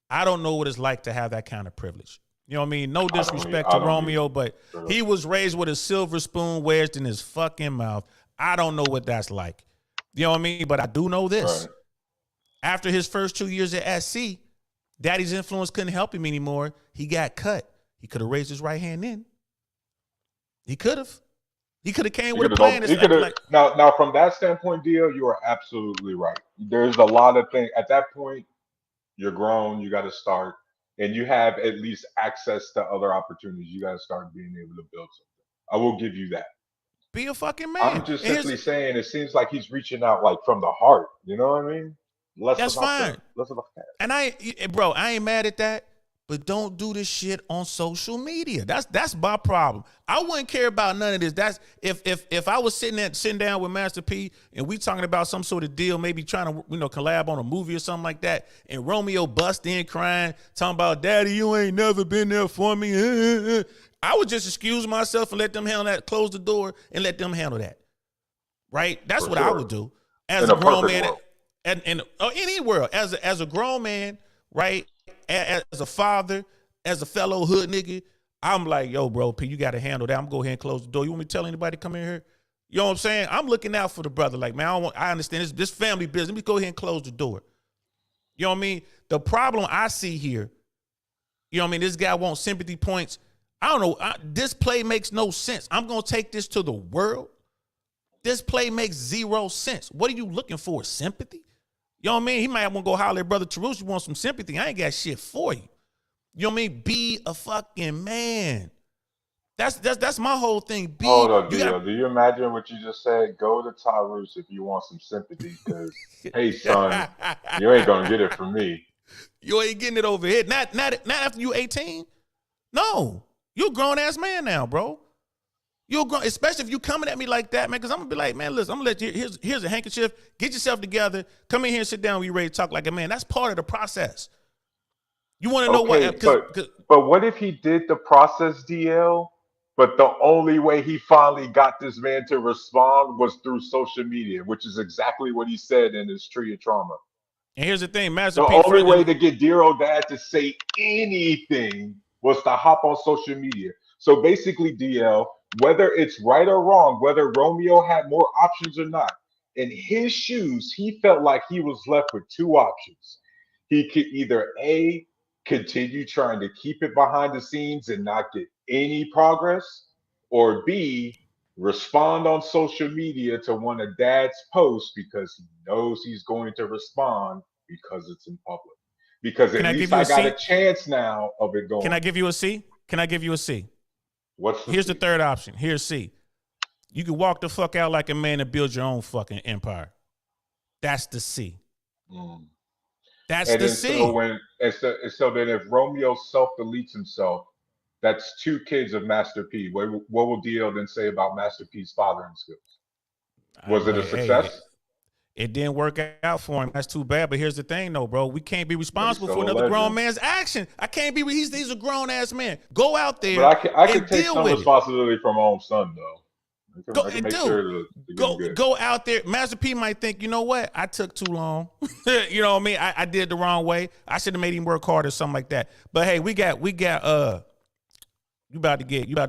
I don't know what it's like to have that kind of privilege. You know what I mean? No disrespect to Romeo, but he was raised with a silver spoon wedged in his fucking mouth. I don't know what that's like. You know what I mean? But I do know this. Right. After his first 2 years at SC, daddy's influence couldn't help him anymore. He got cut. He could have raised his right hand in. He could have. He could have came with a plan. Now, from that standpoint, Dio, you are absolutely right. There's a lot of things. At that point, you're grown. You got to start. And you have at least access to other opportunities. You got to start being able to build something. I will give you that. Be a fucking I'm man. just And here's simply saying it seems like he's reaching out like from the heart. You know what I mean? that's fine. Less about the And bro, I ain't mad at that. But don't do this shit on social media. That's my problem. I wouldn't care about none of this. That's if I was sitting down with Master P and we talking about some sort of deal, maybe trying to collab on a movie or something like that, and Romeo bust in crying, talking about Daddy, you ain't never been there for me. I would just excuse myself and let them handle that. Close the door and let them handle that. Right? That's For what sure. I would do as In a a grown perfect man, world. and in any world as a grown man, right? As a father, as a fellow hood nigga, I'm like, yo, bro, P, you got to handle that. I'm gonna go ahead and close the door. You want me to tell anybody to come in here? You know what I'm saying? I'm looking out for the brother. Like, man, I understand this family business. Let me go ahead and close the door. You know what I mean? The problem I see here, you know what I mean? This guy wants sympathy points. I don't know. This play makes no sense. I'm gonna take this to the world. This play makes zero sense. What are you looking for? Sympathy? You know what I mean? He might want to go holler at Brother Tarush. You want some sympathy? I ain't got shit for you. You know what I mean? Be a fucking man. That's my whole thing. Hold on, Dio. Do you imagine what you just said? Go to Tyrus if you want some sympathy, because, hey, son, you ain't going to get it from me. You ain't getting it over here. Not after you 18. No. You're a grown-ass man now, bro. You're grown, especially if you coming at me like that, man, because I'm going to be like, man, listen, I'm going to let you, here's a handkerchief. Get yourself together. Come in here and sit down when you're ready to talk like a man. That's part of the process. You want to know what? But what if he did the process, DL, but the only way he finally got this man to respond was through social media, which is exactly what he said in his Tree of Trauma. And here's the thing, Master The P. only way to get Dero Dad to say anything was to hop on social media. So basically, DL, whether it's right or wrong, whether Romeo had more options or not, in his shoes, he felt like he was left with two options. He could either A, continue trying to keep it behind the scenes and not get any progress, or B, respond on social media to one of Dad's posts because he knows he's going to respond because it's in public. Because Can at I give least you I a got C? a chance now of it going. Can I give you a C? Can I give you a C? What's the Here's C? the third option. Here's C. You can walk the fuck out like a man and build your own fucking empire. That's the C. That's And the then C. so then if Romeo self deletes himself, that's two kids of Master P. What will DL then say about Master P's fathering skills? Was it a Hey, success? it didn't work out for him. That's too bad. But here's the thing, though, bro. We can't be But he's responsible still for a another grown legend. man's action. I can't be. He's a grown ass man. Go out there But I can and take deal some with it. responsibility for my own son, though. I can make Dude, sure to get him good. go out there. Master P might think, you know what? I took too long. You know what I mean? I did it the wrong way. I should have made him work harder or something like that. But hey, we got you about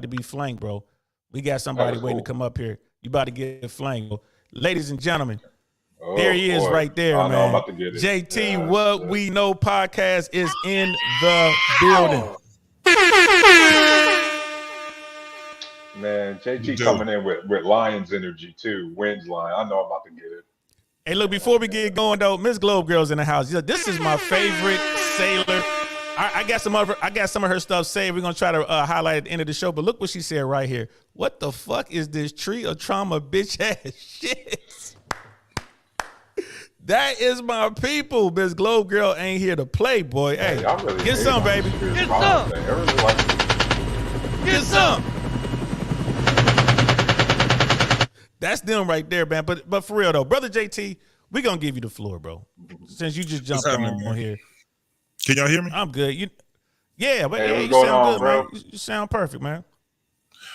to be flanked, bro. We got somebody waiting to come up here. You about to get flanked, bro. Ladies and gentlemen, there he is right there, I know I'm man. about to get it. JT, Yeah, What We Know podcast is in the building. Man, JT coming in with Lions energy too. Wins line. I know I'm about to get it. Hey, look, before we get going though, Miss Globe Girl's in the house. This is my favorite sailor. I got some of her stuff saved. We're gonna try to highlight at the end of the show. But look what she said right here. What the fuck is this Tree of Trauma bitch ass shit? That is my people. Miss Globe Girl ain't here to play, boy. Hey, really get some, baby. Get some. Get some. That's them right there, man. But for real though, brother JT, we gonna give you the floor, bro. Since you just jumped on here. Can y'all hear me? I'm good. You sound good, bro? man. You sound perfect, man.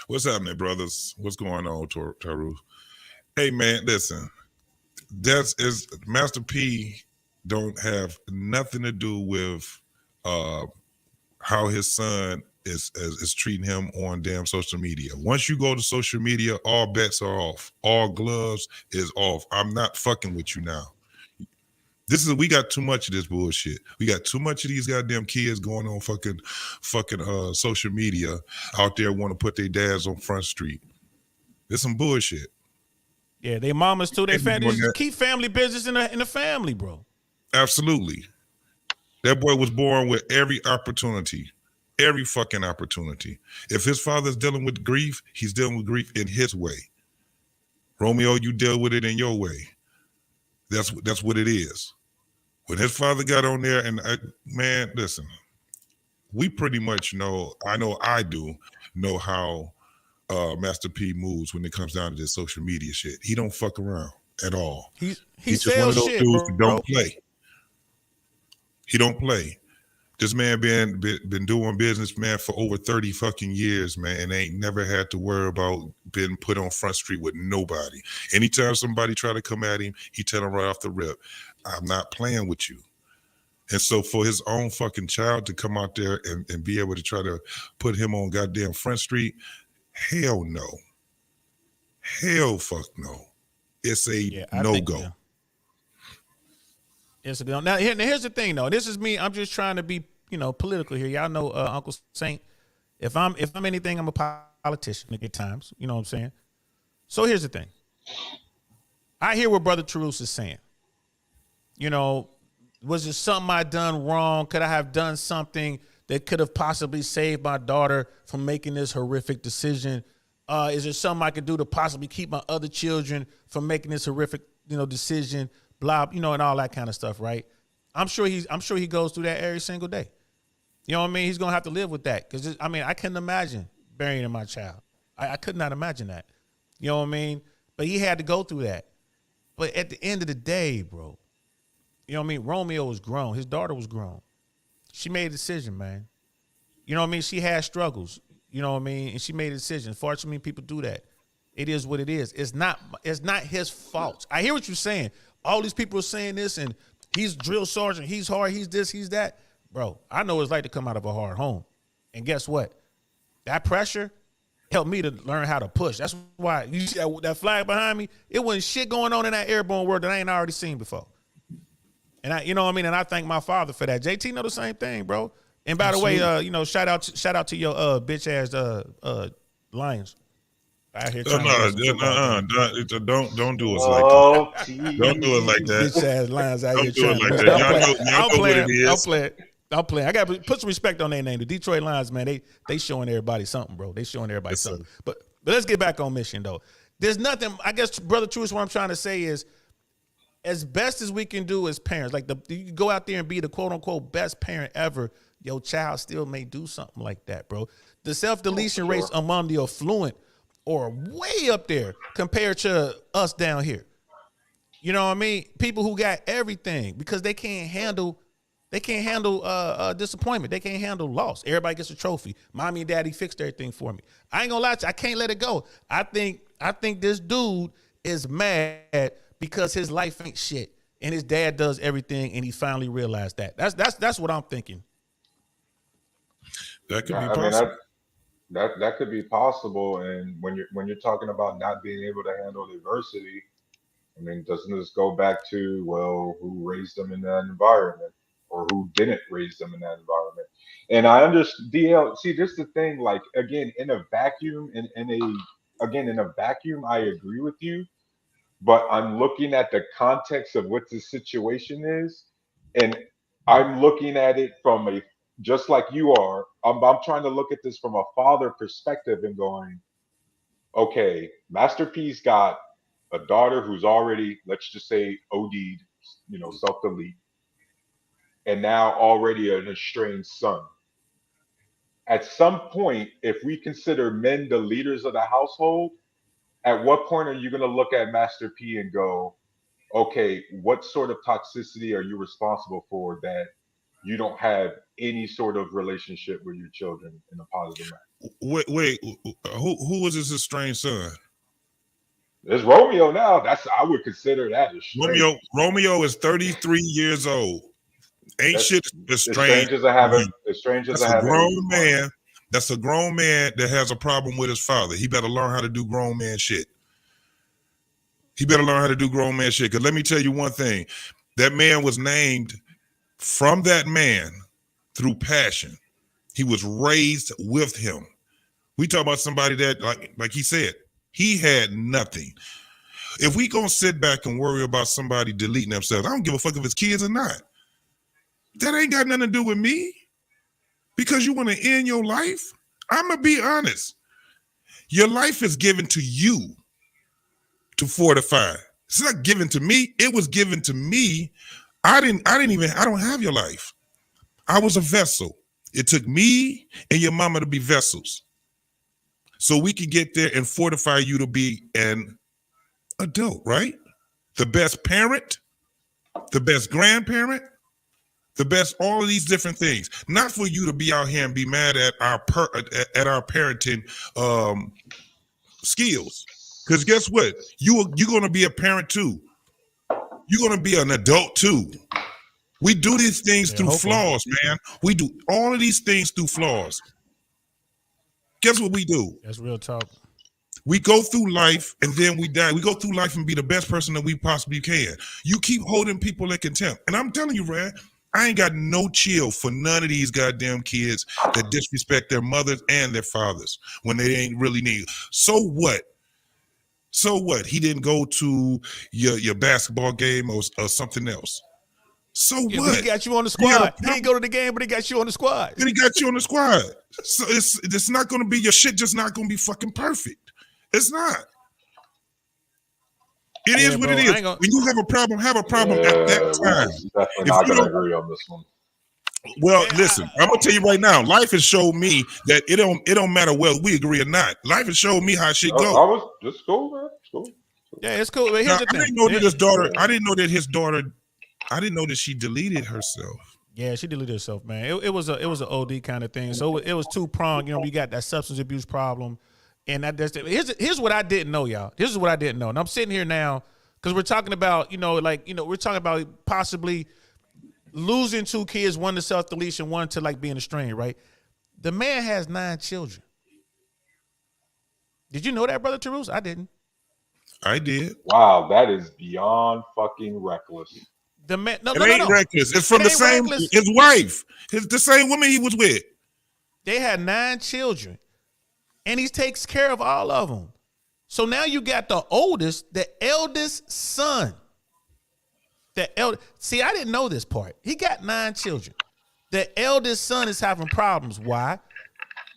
What's happening, brothers? What's going on, Taru? Hey, man, listen. Master P don't have nothing to do with how his son is treating him on damn social media. Once you go to social media, all bets are off. All gloves is off. I'm not fucking with you now. We got too much of this bullshit. We got too much of these goddamn kids going on fucking social media out there want to put their dads on Front Street. There's some bullshit. Yeah, they mamas too. They families keep family business in the family, bro. Absolutely. That boy was born with every opportunity. Every fucking opportunity. If his father's dealing with grief, he's dealing with grief in his way. Romeo, you deal with it in your way. That's what it is. When his father got on there, and man, listen, we pretty much know. I do know how Master P moves when it comes down to this social media shit. He don't fuck around at all. He He's just one of sells those shit, dudes who bro. don't play. He don't play. This man been doing business, man, for over 30 fucking years, man, and ain't never had to worry about being put on Front Street with nobody. Anytime somebody try to come at him, he tell them right off the rip, I'm not playing with you. And so for his own fucking child to come out there and be able to try to put him on goddamn Front Street, hell no. Hell fuck no. It's a no-go. Yeah. It's a now. Here's the thing, though. This is me. I'm just trying to be, political here. Y'all know Uncle Saint. If I'm anything, I'm a politician at times. You know what I'm saying? So here's the thing. I hear what Brother Truce is saying. Was it something I done wrong? Could I have done something that could have possibly saved my daughter from making this horrific decision? Is there something I could do to possibly keep my other children from making this horrific, decision? Blah, and all that kind of stuff, right? I'm sure he goes through that every single day. You know what I mean? He's gonna have to live with that because I couldn't imagine burying my child. I could not imagine that. You know what I mean? But he had to go through that. But at the end of the day, bro, you know what I mean? Romeo was grown. His daughter was grown. She made a decision, man. You know what I mean? She had struggles. You know what I mean? And she made a decision. Fortunately, people do that. It is what it is. It's not his fault. I hear what you're saying. All these people are saying this, and he's drill sergeant, he's hard, he's this, he's that. Bro, I know what it's like to come out of a hard home. And guess what? That pressure helped me to learn how to push. That's why you see that flag behind me, it wasn't shit going on in that airborne world that I ain't already seen before. And you know what I mean? And I thank my father for that. JT know the same thing, bro. And by the way, shout out to your bitch ass Lions. Out here don't do us like that. Don't do it like that. Bitch ass Lions out here do it trying like to. that. Y'all know what it is. I'm playing. I got to put some respect on their name. The Detroit Lions, man, they showing everybody something, bro. They showing everybody something. But let's get back on mission, though. There's nothing, I guess, Brother Truce, what I'm trying to say is, as best as we can do as parents, like you go out there and be the quote-unquote best parent ever, your child still may do something like that, bro. The self-deletion rates among the affluent are way up there compared to us down here. You know what I mean? People who got everything because they can't handle disappointment. They can't handle loss. Everybody gets a trophy. Mommy and daddy fixed everything for me. I ain't gonna lie to you. I can't let it go. I think this dude is mad because his life ain't shit and his dad does everything and he finally realized that. That's what I'm thinking. That could be possible. That could be possible. And when you're talking about not being able to handle adversity, I mean, doesn't this go back to, well, who raised them in that environment or who didn't raise them in that environment? And I understand, DL, see, this is the thing, like, again, in a vacuum, in a vacuum, I agree with you, but I'm looking at the context of what the situation is, and I'm looking at it from just like you are. I'm trying to look at this from a father perspective and going, okay, Master P's got a daughter who's already, let's just say, OD'd, self-delete, and now already an estranged son. At some point, if we consider men the leaders of the household, at what point are you going to look at Master P and go, okay, what sort of toxicity are you responsible for that you don't have any sort of relationship with your children in a positive manner? Wait, who was his estranged son? It's Romeo now. I would consider that estranged. Romeo is 33 years old. Ain't shit estranged. That's a grown man. That's a grown man that has a problem with his father. He better learn how to do grown man shit. Because let me tell you one thing. That man was named from that man through passion. He was raised with him. We talk about somebody that, like he said, he had nothing. If we gonna sit back and worry about somebody deleting themselves, I don't give a fuck if it's kids or not. That ain't got nothing to do with me. Because you want to end your life? I'm gonna be honest. Your life is given to you. to fortify. It's not given to me. It was given to me. I don't have your life. I was a vessel. It took me and your mama to be vessels so we could get there and fortify you to be an adult, right? The best parent, the best grandparent, the best, all of these different things. Not for you to be out here and be mad at our parenting skills. Because guess what? You're going to be a parent too. You're going to be an adult too. We do these things through flaws, man. We do all of these things through flaws. Guess what we do? That's real talk. We go through life and then we die. We go through life and be the best person that we possibly can. You keep holding people in contempt. And I'm telling you, Rad, I ain't got no chill for none of these goddamn kids that disrespect their mothers and their fathers when they ain't really need. So what? So what? He didn't go to your basketball game or something else. So what? He got you on the squad. He didn't go to the game, but he got you on the squad. And he got you on the squad. So it's not going to be, your shit just not going to be fucking perfect. It's not. It is what it is. When you have a problem at that time. Definitely not going to agree on this one. Well, listen, I'm gonna tell you right now. Life has showed me that it don't matter whether we agree or not. Life has showed me how shit go. It's cool, man. It's cool. Yeah, it's cool. But here's the thing. I didn't know that his daughter. I didn't know that his daughter. I didn't know that she deleted herself. Yeah, she deleted herself, man. It was an OD kind of thing. So it was two-pronged. You know, we got that substance abuse problem, and here's what I didn't know, y'all. This is what I didn't know, and I'm sitting here now because we're talking about, we're talking about possibly losing two kids, one to self-deletion, one to like being estranged, right? The man has 9 children. Did you know that, Brother Terus? I didn't. I did. Wow, that is beyond fucking reckless. The man, no. Reckless. It's from the same reckless. His wife, the same woman he was with. They had 9 children, and he takes care of all of them. So now you got the eldest son. See, I didn't know this part. He got 9 children. The eldest son is having problems. Why?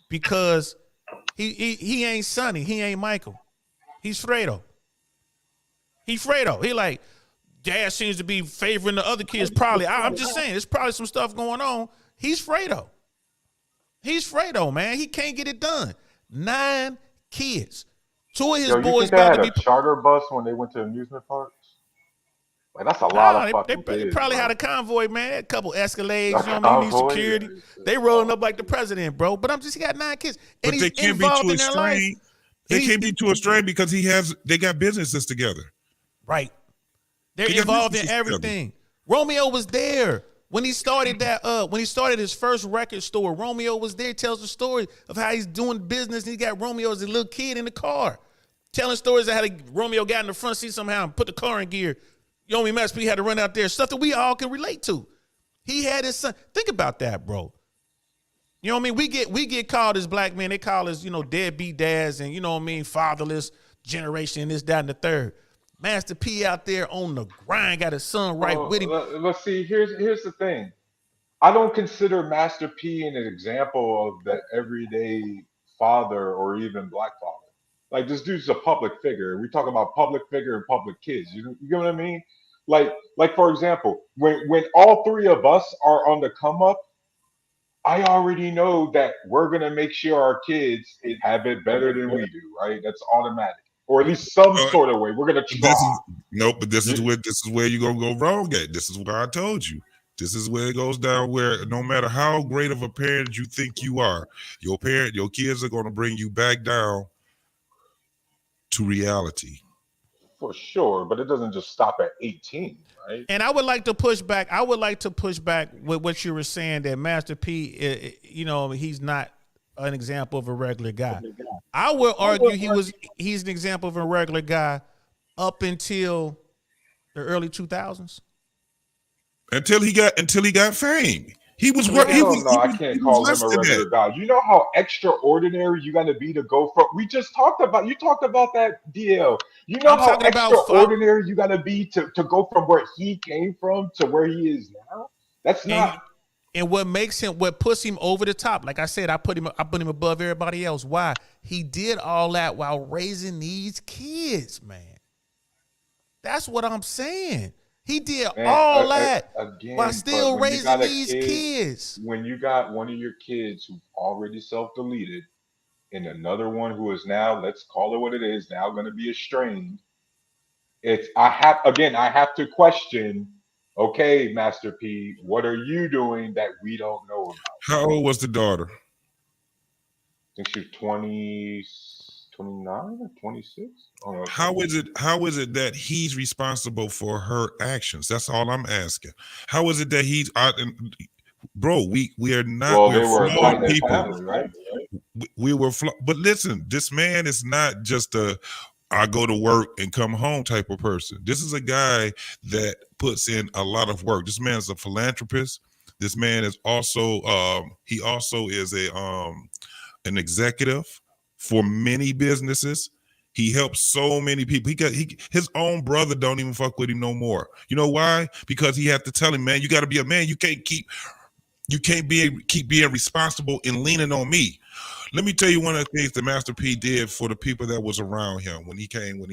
Because he ain't Sonny. He ain't Michael. He's Fredo. He like, Dad seems to be favoring the other kids. Probably. I'm just saying, there's probably some stuff going on. He's Fredo. Man. He can't get it done. 9 kids. 2 of his boys about to be charter bus when they went to amusement parks. Like, that's a lot of fucking kids. They probably had a convoy, man. A couple Escalades. You know what I mean? Need security. Yeah. They rolling up like the president, bro. But he got 9 kids. And but they can't be too estranged. They can't be too estranged because they got businesses together. Right. They're involved in everything. Romeo was there when he started when he started his first record store. Romeo was there. Tells the story of how he's doing business. And he got Romeo as a little kid in the car, telling stories of how Romeo got in the front seat somehow and put the car in gear. Yomi Mass P had to run out there. Stuff that we all can relate to. He had his son. Think about that, bro. You know what I mean? We get called as black men. They call us, deadbeat dads and, fatherless generation and this, that, and the third. Master P out there on the grind, got his son right with him. Let's see. Here's the thing. I don't consider Master P an example of the everyday father or even black father. Like, this dude's a public figure. We talk about public figure and public kids. You get what I mean? Like for example, when all 3 of us are on the come up, I already know that we're gonna make sure our kids have it better than we do, right? That's automatic. Or at least some sort of way. We're gonna try. But this is where you're gonna go wrong at. This is what I told you. This is where it goes down, where no matter how great of a parent you think you are, your kids are gonna bring you back down to reality. For sure, but it doesn't just stop at 18, right? And I would like to push back. With what you were saying, that Master P, he's not an example of a regular guy. I would argue he's an example of a regular guy up until the early 2000s. Until he got fame. He was I can't call him a regular guy. You know how extraordinary you got to be to go from. You talked about that, DL. You know how extraordinary you got to be to go from where he came from to where he is now. That's not. And what puts him over the top, like I said, I put him above everybody else. Why? He did all that while raising these kids, man. That's what I'm saying. He did Man, all that again, while but still when you raising got a these kid, kids. when you got one of your kids who already self-deleted and another one who is now, let's call it what it is, now going to be estranged, I have to question, okay, Master P, what are you doing that we don't know about? How old was the daughter? I think she was 29 or 26. Oh, no, How is it that he's responsible for her actions? That's all I'm asking. How is it that he's bro, we are not, well, we're they were a flawed tight knit people. family, right? We were but listen, this man is not just a I go to work and come home type of person. This is a guy that puts in a lot of work. This man is a philanthropist. This man is also he also is an executive for many businesses. He helps so many people. His own brother don't even fuck with him no more. You know why? Because he had to tell him, man, you got to be a man. You can't keep being responsible and leaning on me. Let me tell you one of the things that Master P did for the people that was around him when he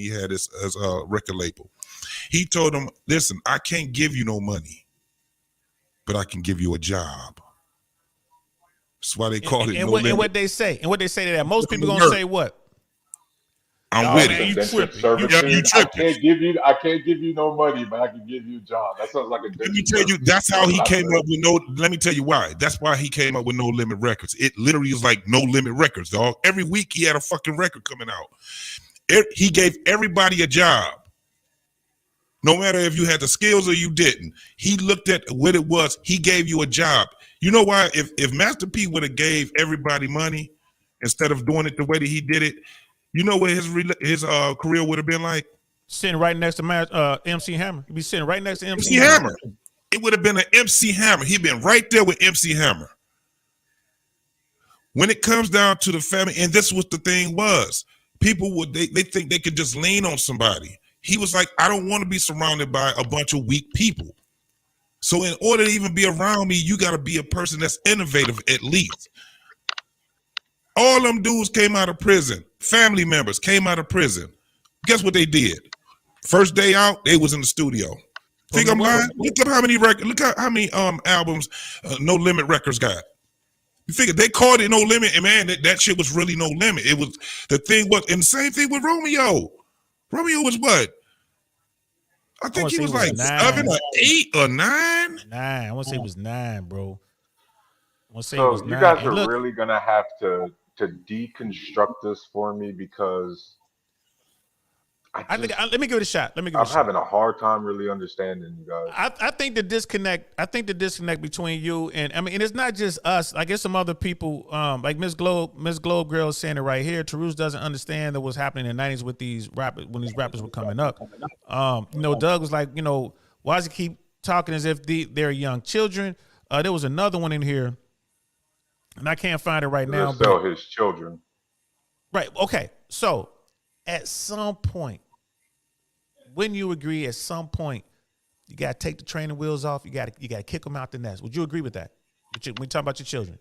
had his record label. He told them, listen, I can't give you no money, but I can give you a job. That's why they call it And no what, limit. and what they say, to that, most people gonna say what? I'm Oh, with man, it. you Indentured tripping. servitude. I tripping. can't give you no money, but I can give you a job. That sounds like a. Let me tell you, that's how he came up with no. Let me tell you why. That's why he came up with No Limit Records. It literally is like No Limit Records, dog. Every week he had a fucking record coming out. He gave everybody a job. No matter if you had the skills or you didn't. He looked at what it was. He gave you a job. You know why? If Master P would have gave everybody money instead of doing it the way that he did it, you know what his career would have been like? Sitting right next to MC Hammer. He'd be sitting right next to MC MC Hammer. Hammer. It would have been an MC Hammer. He'd been right there with MC Hammer. When it comes down to the family, and this was the thing was, people they think they could just lean on somebody. He was like, I don't want to be surrounded by a bunch of weak people. So in order to even be around me, you got to be a person that's innovative at least. All them dudes came out of prison. Family members came out of prison. Guess what they did? First day out, they was in the studio. Think I'm lying? Look up how many records. Look how many albums No Limit Records got. You figure they called it No Limit, and man, that shit was really no limit. It was the thing was, and the same thing with Romeo. Romeo was what? I think he was like 7 or 8 or 9. 9. I want to say it was 9, bro. I want to say it was 9. So you guys are really gonna have to deconstruct this for me because let me give it a shot. I'm having a hard time really understanding you guys. I think the disconnect between you and and it's not just us. Like it's some other people, like Miss Globe Girl is saying it right here. Tarus doesn't understand that what's happening in the 90s with these rappers when these rappers were coming up. Doug was like, why does he keep talking as if they're young children? There was another one in here, and I can't find it right now. Sell his children. Right. Okay. So at some point, wouldn't you agree? At some point, you got to take the training wheels off. You got to kick them out the nest. Would you agree with that? When we talk about your children.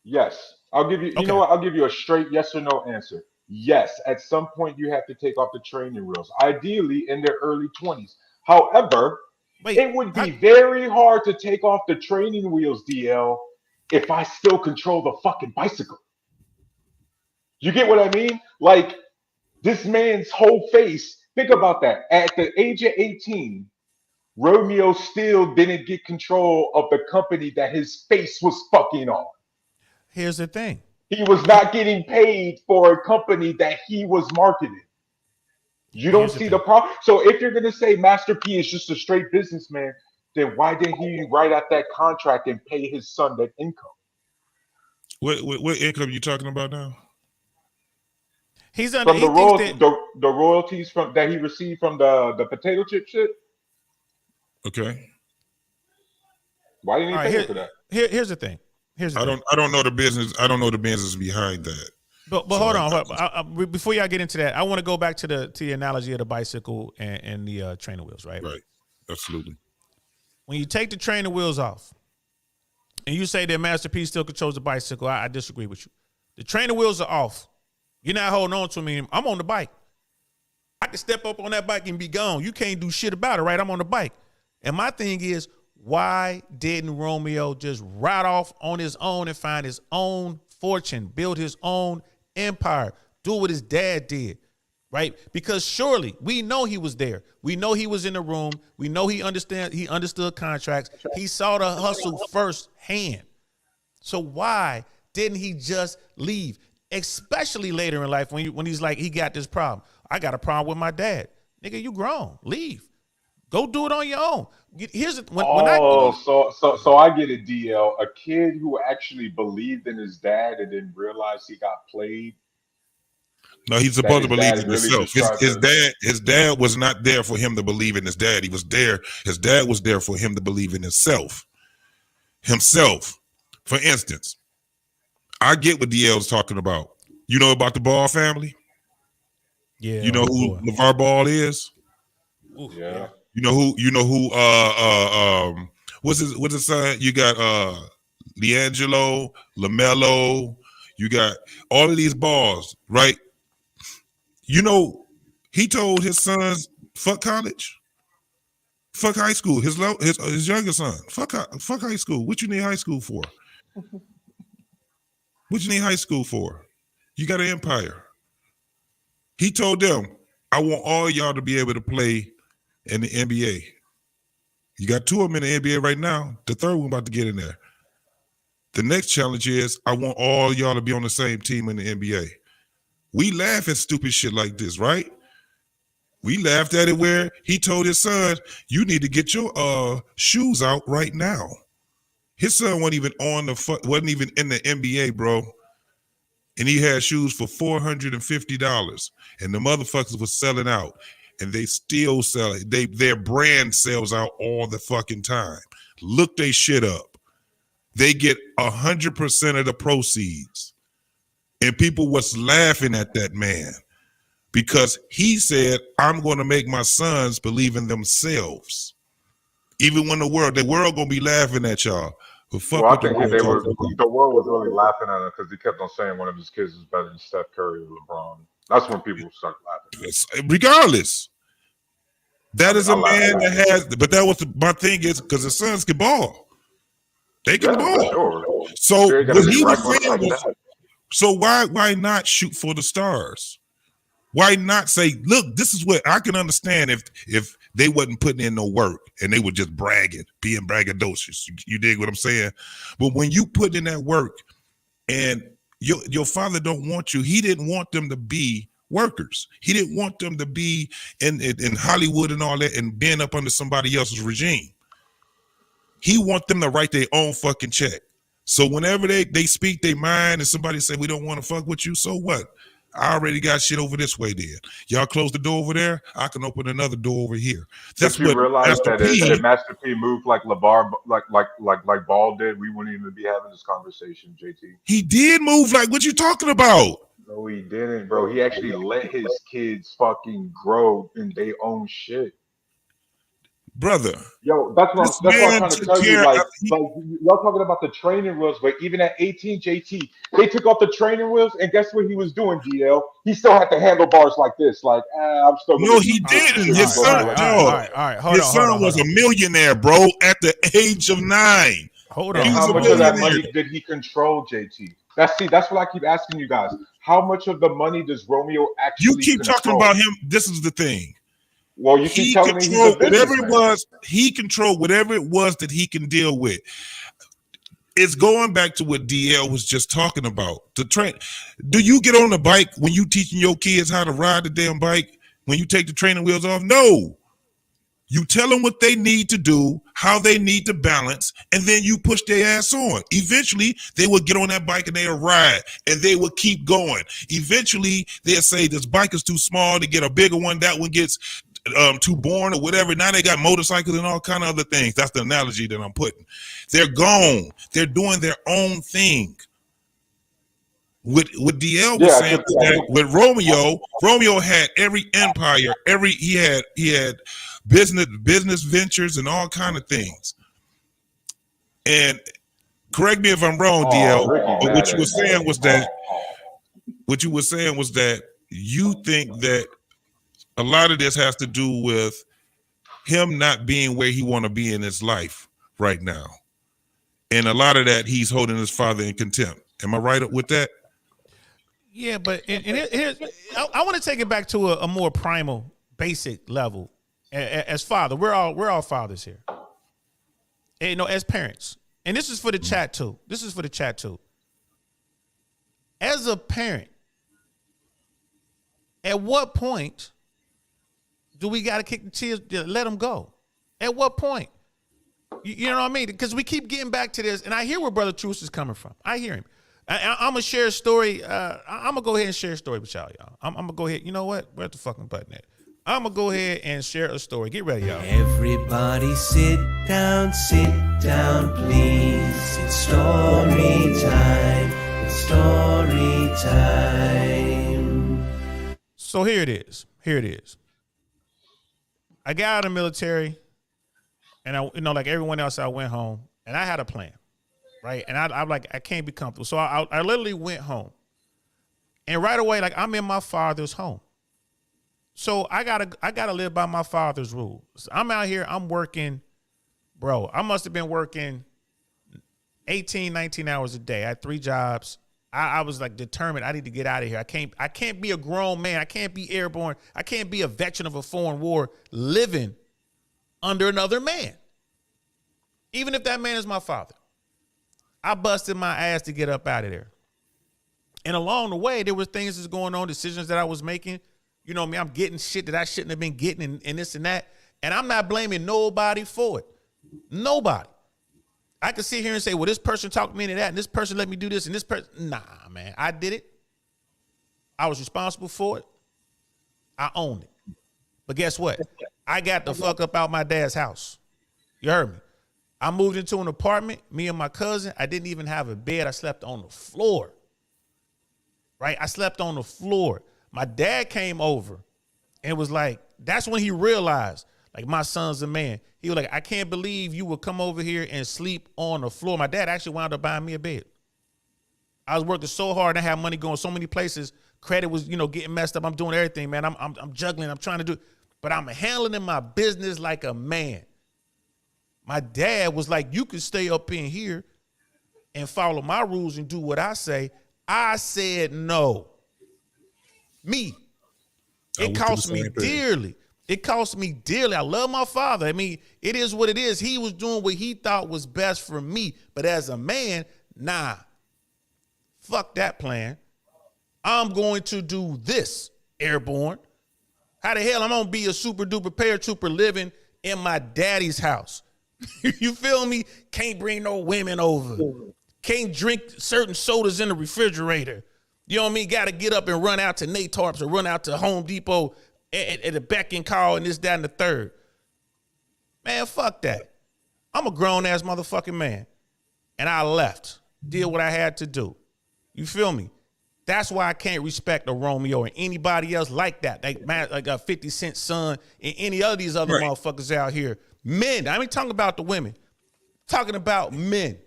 Yes, I'll give you. Okay. You know what? I'll give you a straight yes or no answer. Yes, at some point you have to take off the training wheels. Ideally, in their early 20s. However, it would be very hard to take off the training wheels, DL, if I still control the fucking bicycle. You get what I mean? Like this man's whole face. Think about that. At the age of 18, Romeo still didn't get control of the company that his face was fucking on. Here's the thing. He was not getting paid for a company that he was marketing. You don't see the problem. So if you're going to say Master P is just a straight businessman, then why didn't he write out that contract and pay his son that income? What income are you talking about now? He's under from the royalties from that he received from the potato chip shit. Okay. Why didn't he pay for that? Here's the thing. I don't know the business. I don't know the business behind that. But so hold on. Before y'all get into that, I want to go back to the analogy of the bicycle and the trainer wheels, right? Right. Absolutely. When you take the trainer wheels off, and you say that Master P still controls the bicycle, I disagree with you. The trainer wheels are off. You're not holding on to me. I'm on the bike. I can step up on that bike and be gone. You can't do shit about it, right? I'm on the bike. And my thing is, why didn't Romeo just ride off on his own and find his own fortune, build his own empire, do what his dad did, right? Because surely we know he was there. We know he was in the room. We know he understood contracts. He saw the hustle firsthand. So why didn't he just leave? Especially later in life when he's like, he got this problem. I got a problem with my dad. Nigga, you grown. Leave. Go do it on your own. Here's when so I get it, DL. A kid who actually believed in his dad and didn't realize he got played. No, he's supposed to believe in really himself. His dad was not there for him to believe in his dad. He was there. His dad was there for him to believe in himself. For instance, I get what DL's talking about. You know about the Ball family? Yeah. You know who LeVar Ball is? Yeah. You know who what's his son? You got LiAngelo, LaMelo, you got all of these balls, right? You know, he told his sons, fuck college, fuck high school. His younger son, fuck high school. What you need high school for? What you need high school for? You got an empire. He told them, I want all y'all to be able to play in the NBA. You got two of them in the NBA right now. The third one about to get in there. The next challenge is, I want all y'all to be on the same team in the NBA. We laugh at stupid shit like this, right? We laughed at it where he told his son, you need to get your shoes out right now. His son wasn't even in the NBA, bro. And he had shoes for $450. And the motherfuckers was selling out. And they still sell it. Their brand sells out all the fucking time. Look they shit up. They get 100% of the proceeds. And people was laughing at that man because he said, I'm going to make my sons believe in themselves. Even when the world gonna be laughing at y'all. But fuck well, I what the think world the world was really laughing at him because he kept on saying one of his kids is better than Steph Curry or LeBron. That's when people start laughing. Regardless. That is a man that has, but that was my thing is because the sons can ball. They can ball. Sure. So what he was saying was, so why not shoot for the stars? Why not say, look, this is what I can understand if they wasn't putting in no work and they were just bragging, being braggadocious. You dig what I'm saying? But when you put in that work and your father don't want you, he didn't want them to be workers. He didn't want them to be in Hollywood and all that and being up under somebody else's regime. He want them to write their own fucking check. So whenever they speak their mind and somebody say we don't want to fuck with you, so what? I already got shit over this way there. Y'all close the door over there, I can open another door over here. That's what realize that if Master P moved like LeVar, like Ball did, we wouldn't even be having this conversation, JT. He did move like what you talking about? No, he didn't, bro. He actually let his kids fucking grow in their own shit. Brother. Yo, that's what I'm trying to tell you. Like y'all talking about the training wheels, but even at 18, JT, they took off the training wheels, and guess what he was doing, DL? He still had the handlebars like this. Like, I'm still. No, he didn't. His son, his son was a millionaire, bro, at the age of 9. Hold on. How much of that money did he control, JT? That's what I keep asking you guys. How much of the money does Romeo actually You keep control? talking about him. This is the thing. Well, you keep telling me he's a whatever it was. He controlled whatever it was that he can deal with. It's going back to what DL was just talking about. The train. Do you get on the bike when you teaching your kids how to ride the damn bike? When you take the training wheels off? No. You tell them what they need to do, how they need to balance, and then you push their ass on. Eventually, they will get on that bike and they'll ride, and they will keep going. Eventually, they'll say this bike is too small to get a bigger one. That one gets too boring or whatever. Now they got motorcycles and all kind of other things. That's the analogy that I'm putting. They're gone. They're doing their own thing. What DL was saying was that with Romeo had every empire, he had business ventures and all kind of things. And correct me if I'm wrong, DL, but what you were saying was that you think that a lot of this has to do with him not being where he want to be in his life right now. And a lot of that, he's holding his father in contempt. Am I right with that? Yeah, but I want to take it back to a more primal, basic level. As father, we're all fathers here. And, you know, as parents, and this is for the chat too. As a parent, at what point do we got to kick the tears, let them go? At what point? You know what I mean? Because we keep getting back to this, and I hear where Brother Truce is coming from. I hear him. I'm going to share a story. I'm going to go ahead and share a story with y'all. I'm going to go ahead. You know what? Where's the fucking button at? I'm going to go ahead and share a story. Get ready, y'all. Everybody sit down, please. It's story time. It's story time. So here it is. I got out of the military, and like everyone else, I went home, and I had a plan, right? And I'm like, I can't be comfortable. So I literally went home, and right away, like, I'm in my father's home. So I gotta live by my father's rules. I'm out here, I'm working, bro. I must have been working 18, 19 hours a day. I had 3 jobs. I was like determined. I need to get out of here. I can't be a grown man. I can't be airborne. I can't be a veteran of a foreign war living under another man. Even if that man is my father. I busted my ass to get up out of there. And along the way, there was things that's going on, decisions that I was making. You know me, I'm getting shit that I shouldn't have been getting and this and that. And I'm not blaming nobody for it. Nobody. I could sit here and say, well, this person talked me into that, and this person let me do this, and this person. Nah, man, I did it. I was responsible for it. I owned it. But guess what? I got the fuck up out my dad's house. You heard me. I moved into an apartment, me and my cousin. I didn't even have a bed. I slept on the floor. Right? I slept on the floor. My dad came over and was like, that's when he realized, like, my son's a man. He was like, I can't believe you would come over here and sleep on the floor. My dad actually wound up buying me a bed. I was working so hard. I had money going so many places. Credit was, getting messed up. I'm doing everything, man. I'm juggling. I'm trying to do, but I'm handling my business like a man. My dad was like, you can stay up in here and follow my rules and do what I say. I said no. Me. It cost me dearly. It cost me dearly. I love my father. I mean, it is what it is. He was doing what he thought was best for me. But as a man, nah. Fuck that plan. I'm going to do this, airborne. How the hell I'm going to be a super duper paratrooper living in my daddy's house? You feel me? Can't bring no women over. Can't drink certain sodas in the refrigerator. You know what I mean? Got to get up and run out to Nate Tarps or run out to Home Depot at a beck and call and this, that, and the third. Man, fuck that. I'm a grown-ass motherfucking man. And I left. Did what I had to do. You feel me? That's why I can't respect a Romeo or anybody else like that. Like a 50 Cent son and any of these other motherfuckers out here. Men. I ain't talking about the women. I'm talking about men.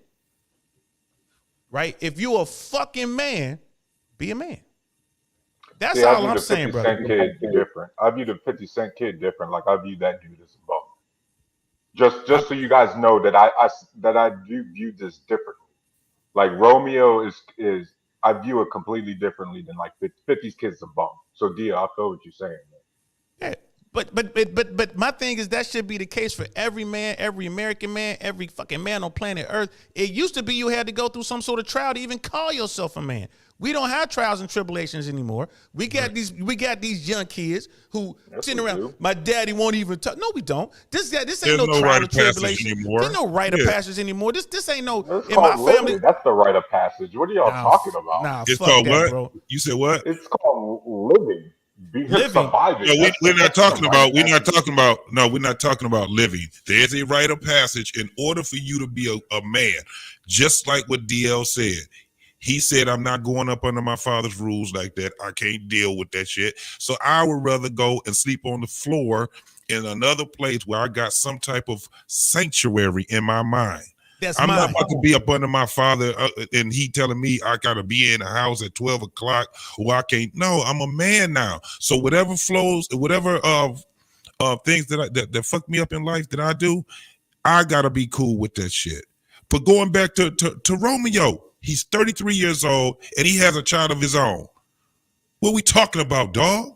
Right? If you a fucking man, be a man. That's all I'm saying, brother. I view the 50 Cent kid different. I view the 50 Cent kid different. Like, I view that dude as a bum. Just so you guys know that I view this differently. Like, Romeo is I view it completely differently than like 50's kid's a bum. So Dia, I feel what you're saying, man. Yeah. But my thing is that should be the case for every man, every American man, every fucking man on planet Earth. It used to be you had to go through some sort of trial to even call yourself a man. We don't have trials and tribulations anymore. We got these young kids who sitting around. My daddy won't even talk. No, we don't. This ain't no trial or tribulation anymore. There's no rite of passage anymore. This ain't no. In my family, living. That's the rite of passage. What are y'all talking about? Nah, it's fuck called that, what? bro. You said what? It's called living. Surviving. No, we're not talking about living. There's a rite of passage in order for you to be a man, just like what DL said. He said, I'm not going up under my father's rules like that. I can't deal with that shit. So I would rather go and sleep on the floor in another place where I got some type of sanctuary in my mind. That's I'm not mine. about to be up under my father and he telling me I gotta be in the house at 12 o'clock or I can't. No, I'm a man now. So whatever flows, whatever things that fuck me up in life that I do, I gotta be cool with that shit. But going back to Romeo, he's 33 years old and he has a child of his own. What we talking about, dog?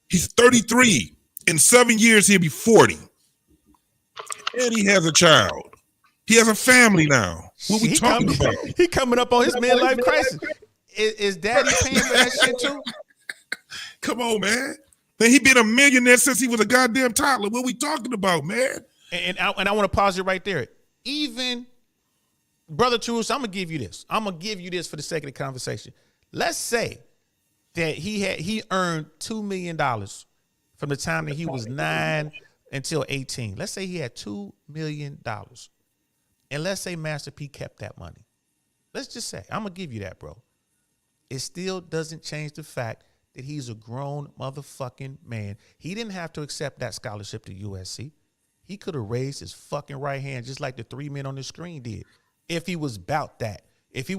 He's 33. In 7 years, he'll be 40. And he has a child. He has a family now. What we talking about? He coming up on his midlife crisis. Is daddy paying for that shit too? Come on, man. Man, he been a millionaire since he was a goddamn toddler. What we talking about, man? And I want to pause it right there. Even, Brother Truce, I'm going to give you this. I'm going to give you this for the sake of the conversation. Let's say that he earned $2 million from the time that he was 9 until 18. Let's say he had $2 million. And let's say Master P kept that money. Let's just say, I'm going to give you that, bro. It still doesn't change the fact that he's a grown motherfucking man. He didn't have to accept that scholarship to USC. He could have raised his fucking right hand just like the 3 men on the screen did. If he was about that. If he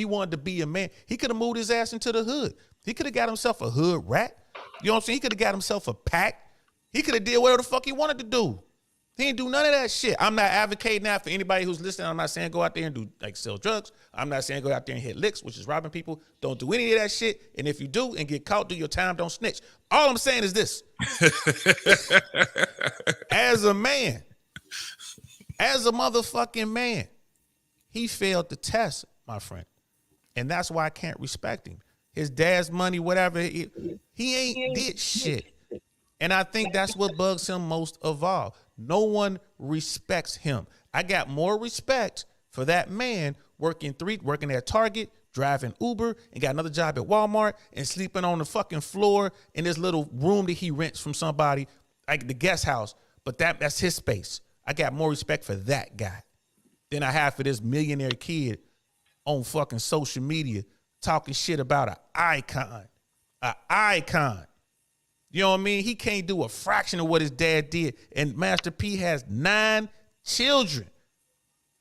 wanted to be a man, he could have moved his ass into the hood. He could have got himself a hood rat. You know what I'm saying? He could have got himself a pack. He could have did whatever the fuck he wanted to do. He didn't do none of that shit. I'm not advocating that for anybody who's listening. I'm not saying go out there and do like sell drugs. I'm not saying go out there and hit licks, which is robbing people. Don't do any of that shit. And if you do and get caught, do your time. Don't snitch. All I'm saying is this. As a man, as a motherfucking man, he failed the test, my friend. And that's why I can't respect him. His dad's money, whatever, he ain't did shit. And I think that's what bugs him most of all. No one respects him. I got more respect for that man working at Target, driving Uber, and got another job at Walmart, and sleeping on the fucking floor in this little room that he rents from somebody, like the guest house. But that's his space. I got more respect for that guy than I have for this millionaire kid on fucking social media talking shit about an icon. An icon. You know what I mean? He can't do a fraction of what his dad did. And Master P has 9 children.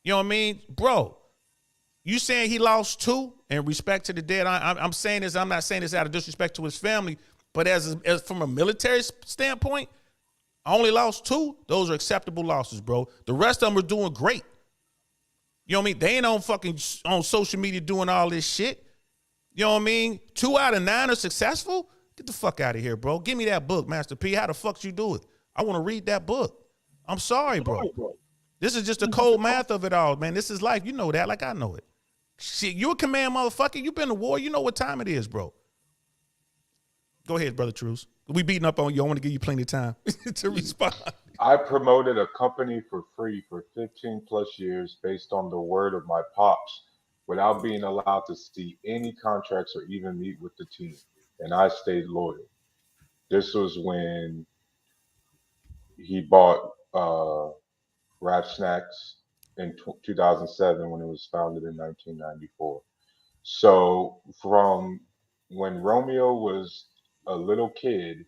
You know what I mean? Bro, you saying he lost 2 in respect to the dead? I'm saying this, I'm not saying this out of disrespect to his family, but as from a military standpoint, I only lost 2. Those are acceptable losses, bro. The rest of them are doing great. You know what I mean? They ain't on social media doing all this shit. You know what I mean? 2 out of 9 are successful? Get the fuck out of here, bro. Give me that book, Master P. How the fuck you do it? I want to read that book. I'm sorry, bro. This is just the cold math of it all, man. This is life. You know that like I know it. Shit, you a command motherfucker. You been to war. You know what time it is, bro. Go ahead, Brother Truce. We beating up on you. I want to give you plenty of time to respond. I promoted a company for free for 15 plus years based on the word of my pops without being allowed to see any contracts or even meet with the team. And I stayed loyal. This was when he bought Rap Snacks in 2007 when it was founded in 1994. So from when Romeo was a little kid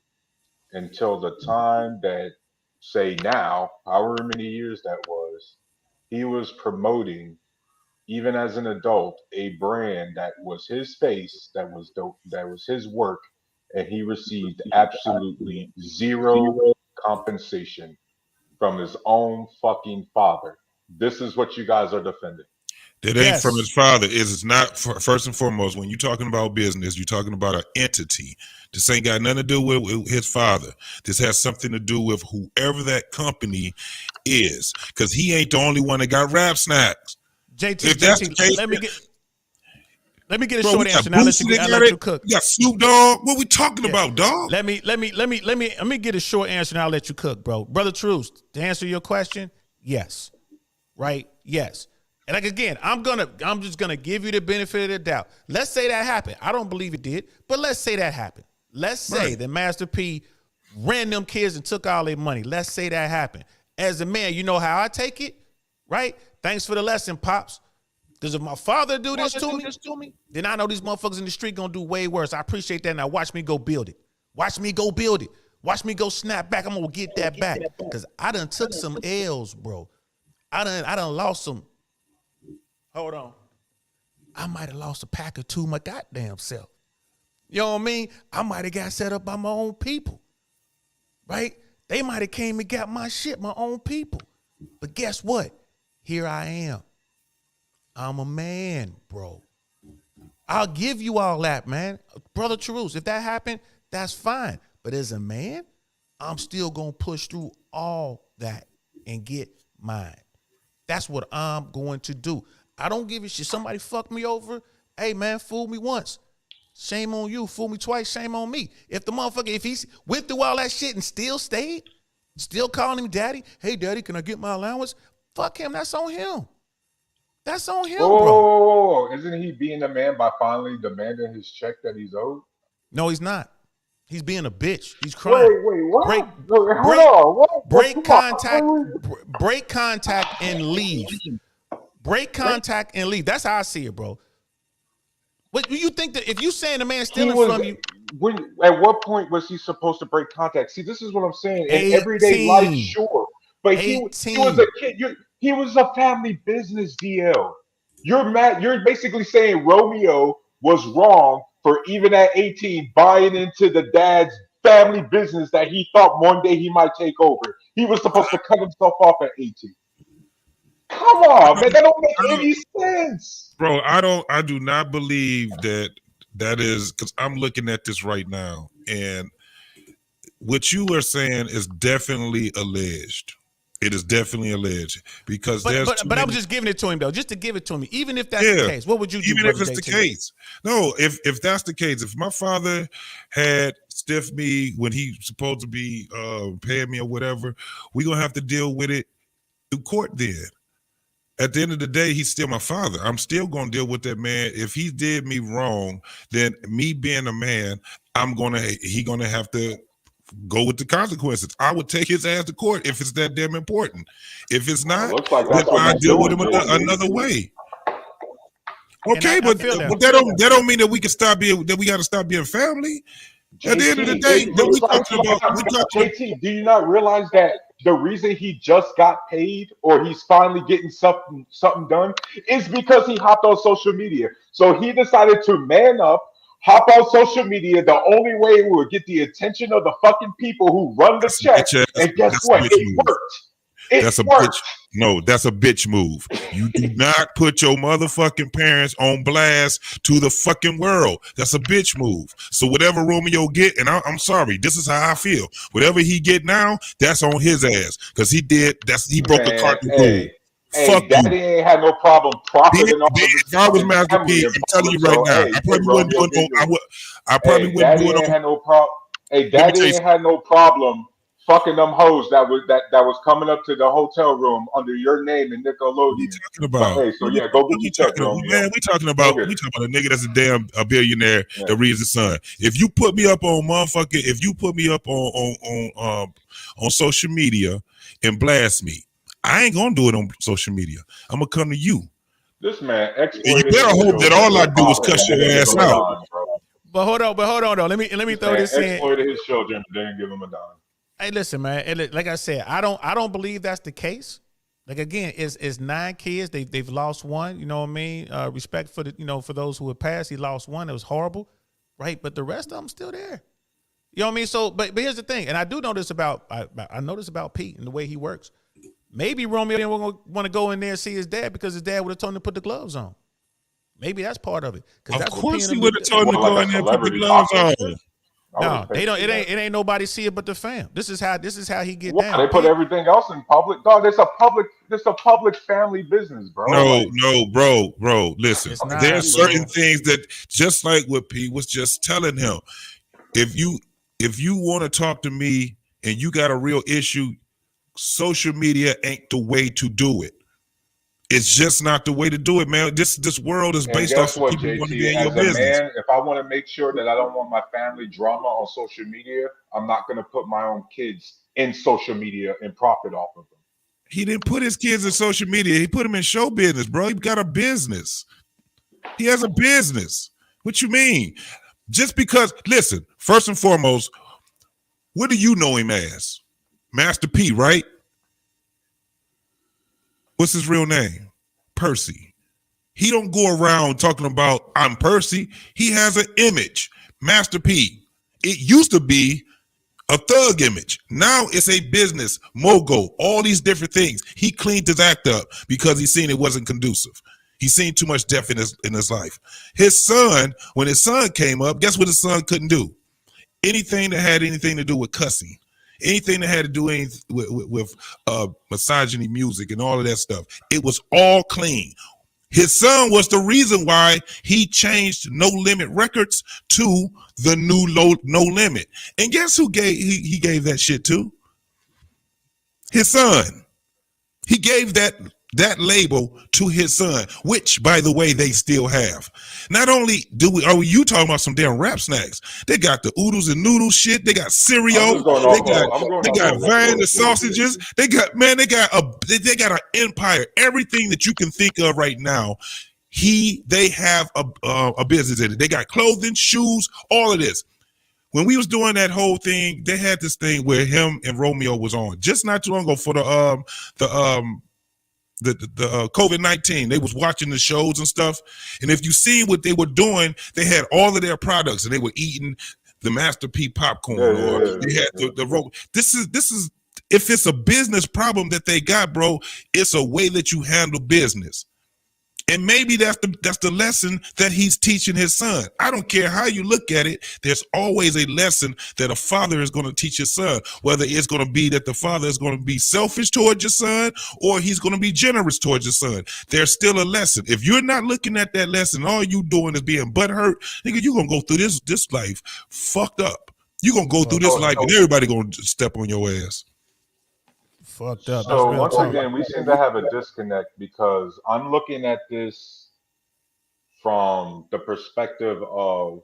until the time that, say now, however many years that was, he was promoting, even as an adult, a brand that was his face, that was dope, that was his work, and he received absolutely zero compensation from his own fucking father. This is what you guys are defending. That ain't from his father. It's not, first and foremost, when you're talking about business, you're talking about an entity. This ain't got nothing to do with his father. This has something to do with whoever that company is, because he ain't the only one that got Rap Snacks. JT, let me get a short answer. Now let you cook. You got Snoop Dogg. What we talking about, dog? Let me get a short answer and I'll let you cook, bro. Brother Truce, to answer your question, yes. Right? Yes. And like again, I'm just gonna give you the benefit of the doubt. Let's say that happened. I don't believe it did, but let's say that happened. Let's say that Master P ran them kids and took all their money. Let's say that happened. As a man, you know how I take it, right? Thanks for the lesson, Pops. Because if my father do this to me, then I know these motherfuckers in the street gonna do way worse. I appreciate that. Now watch me go build it. Watch me go build it. Watch me go snap back. I'm gonna get that back. Because I done took some L's, bro. I done lost some. Hold on. I might have lost a pack or two my goddamn self. You know what I mean? I might have got set up by my own people. Right? They might have came and got my shit, my own people. But guess what? Here I am. I'm a man, bro. I'll give you all that, man. Brother Charus, if that happened, that's fine. But as a man, I'm still going to push through all that and get mine. That's what I'm going to do. I don't give a shit. Somebody fucked me over. Hey, man, fool me once. Shame on you. Fool me twice. Shame on me. If the motherfucker, if he went through all that shit and still stayed, still calling him daddy, hey, daddy, can I get my allowance? Fuck him. That's on him. That's on him, bro. Isn't he being a man by finally demanding his check that he's owed? No, he's not. He's being a bitch. He's crying. Wait, what? Break contact and leave. Break contact and leave. That's how I see it, bro. What you think that if you saying the man stealing from you? At what point was he supposed to break contact? See, this is what I'm saying. In everyday life, sure, but he was a kid. He was a family business, DL. You're mad. You're basically saying Romeo was wrong for even at 18 buying into the dad's family business that he thought one day he might take over. He was supposed to cut himself off at 18. Come on, man. That don't make any sense. Bro, I do not believe that is, because I'm looking at this right now, and what you are saying is definitely alleged. It is definitely alleged because but I'm just giving it to him though, just to give it to him. Even if that's the case, what would you do? Even if it's the case, no. If that's the case, if my father had stiffed me when he's supposed to be paying me or whatever, we're gonna have to deal with it through court. Then, at the end of the day, he's still my father. I'm still gonna deal with that man. If he did me wrong, then me being a man, he gonna have to go with the consequences. I would take his ass to court if it's that damn important. If it's not, then I deal with him another way. Okay, but that don't mean that we can stop being we got to stop being family. At the end of the day, we talking about. JT, do you not realize that the reason he just got paid or he's finally getting something done is because he hopped on social media. So he decided to man up. Hop on social media. The only way it will get the attention of the fucking people who run the check. And guess what? It worked. That's a bitch. No, that's a bitch move. You do not put your motherfucking parents on blast to the fucking world. That's a bitch move. So whatever Romeo get, and I'm sorry, this is how I feel. Whatever he get now, that's on his ass because he broke the cardinal rule. Hey, Daddy ain't had no problem profiting off of his if I was Master P, I'm telling you right now, I probably wouldn't do it. I probably wouldn't do it. Had no problem. Hey, Daddy ain't had no problem fucking them hoes that was coming up to the hotel room under your name and Nickelodeon. What are you talking about? Hey, so yeah, go get your check, bro. Man, we talking about a nigga that's a billionaire that reads the Sun. If you put me up on on social media and blast me, I ain't gonna do it on social media. I'm gonna come to you. This man exploited. You better hope that all I do is cuss your ass out. But hold on. Let me throw this in. Exploited his children, but didn't give him a dime. Hey, listen, man. Like I said, I don't believe that's the case. Like again, it's 9 kids. They've lost one. You know what I mean? Respect for for those who have passed. He lost one. It was horrible, right? But the rest of them still there. You know what I mean? So, but here's the thing, and I do know this about I know this about Pete and the way he works. Maybe Romeo didn't want to go in there and see his dad because his dad would have told him to put the gloves on. Maybe that's part of it. Of course, he would have told him to go in there and put the gloves on. No, they don't. It ain't nobody see it but the fam. This is how he get down. They put everything else in public. Dog, it's a public family business, bro. No, bro. Listen, there's certain things that just like what P was just telling him. If you want to talk to me and you got a real issue, social media ain't the way to do it. It's just not the way to do it, man. This world is based off of people JT, want to be in your business. business. If I want to make sure that I don't want my family drama on social media, I'm not going to put my own kids in social media and profit off of them. He didn't put his kids in social media. He put them in show business, bro. He got a business. He has a business. What you mean? Just because, listen, first and foremost, what do you know him as? Master P, right? What's his real name? Percy. He don't go around talking about I'm Percy. He has an image. Master P. It used to be a thug image. Now it's a business, mogul, all these different things. He cleaned his act up because he seen it wasn't conducive. He seen too much death in his life. His son, when his son came up, guess what his son couldn't do? Anything that had anything to do with cussing, anything that had to do with misogyny music and all of that stuff. It was all clean. His son was the reason why he changed No Limit Records to the new No Limit. And guess who he gave that shit to? His son. He gave that label to his son, which, by the way, they still have. Not only are you talking about some damn rap snacks, they got the oodles and noodles shit. They got cereal. They got Vine the sausages. They got an empire. Everything that you can think of right now, they have a business in it. They got clothing, shoes, all of this. When we was doing that whole thing, they had this thing where him and Romeo was on just not too long ago for the COVID-19. They was watching the shows and stuff. And if you seen what they were doing, they had all of their products and they were eating the Master P popcorn they had the this is if it's a business problem that they got, bro, it's a way that you handle business. And maybe that's the lesson that he's teaching his son. I don't care how you look at it. There's always a lesson that a father is going to teach his son, whether it's going to be that the father is going to be selfish towards your son or he's going to be generous towards your son. There's still a lesson. If you're not looking at that lesson, all you doing is being butthurt, nigga, you're going to go through this life fucked up. You're going to go through this life and everybody going to step on your ass. Fucked up. So once again, we seem to have a disconnect because I'm looking at this from the perspective of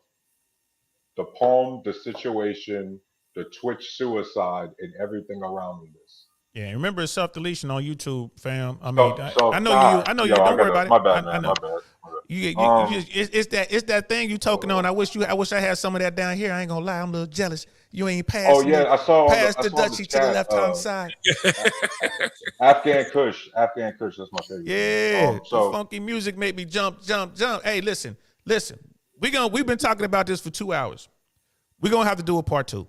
the poem, the situation, the Twitch suicide, and everything around this. Yeah, remember it's self-deletion on YouTube, fam. I mean, I know you. Don't worry about it. My bad, man. My bad. It's that thing you talking on. I wish I had some of that down here. I ain't gonna lie, I'm a little jealous. You ain't passed. Oh yeah, I saw. Pass the Dutchie to the left hand side. Afghan Kush. That's my favorite. Yeah. So funky music made me jump. Hey, listen. We've been talking about this for 2 hours. We're gonna have to do a part 2.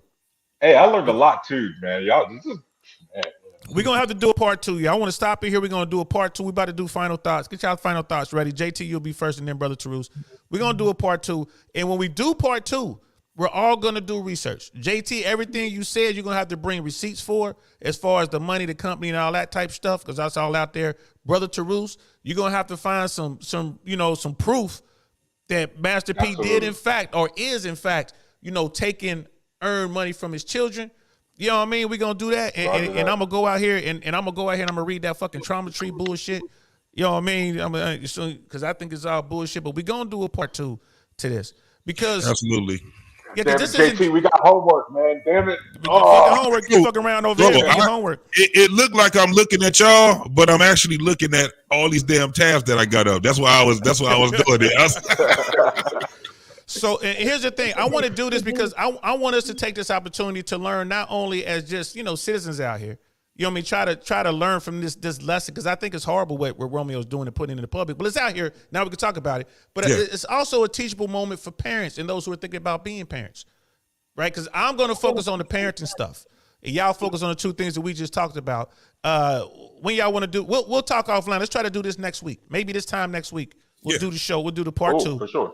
Hey, I learned a lot too, man. Y'all, we're gonna have to do a part 2. Y'all want to stop it here? We're gonna do a part 2. We about to do final thoughts. Get y'all final thoughts ready. JT, you'll be first, and then Brother Tarus. We're gonna do a part 2, and when we do part 2. We're all going to do research. JT, everything you said, you're going to have to bring receipts for as far as the money, the company, and all that type stuff, because that's all out there. Brother Tarus, you're going to have to find some proof that Master P did, in fact, or is, in fact, taking earned money from his children. You know what I mean? We're going to do that. And I'm going to go out here and I'm going to go out here and I'm going to read that fucking trauma tree bullshit. You know what I mean? Because I think it's all bullshit. But we're going to do a part 2 to this. Because absolutely. Yeah, damn, JT, we got homework, man. Damn it. Fucking homework. You fucking around over there. Homework. It looked like I'm looking at y'all, but I'm actually looking at all these damn tabs that I got up. That's why I was doing it. So here's the thing. I want to do this because I want us to take this opportunity to learn not only as just, citizens out here. You know what I mean? Try to learn from this lesson, because I think it's horrible what Romeo's doing and putting it in the public. But it's out here. Now we can talk about it. But it's also a teachable moment for parents and those who are thinking about being parents, right? Because I'm going to focus on the parenting stuff. And y'all focus on the 2 things that we just talked about. When y'all want to do, we'll talk offline. Let's try to do this next week. Maybe this time next week. We'll do the show. We'll do the part 2. For sure.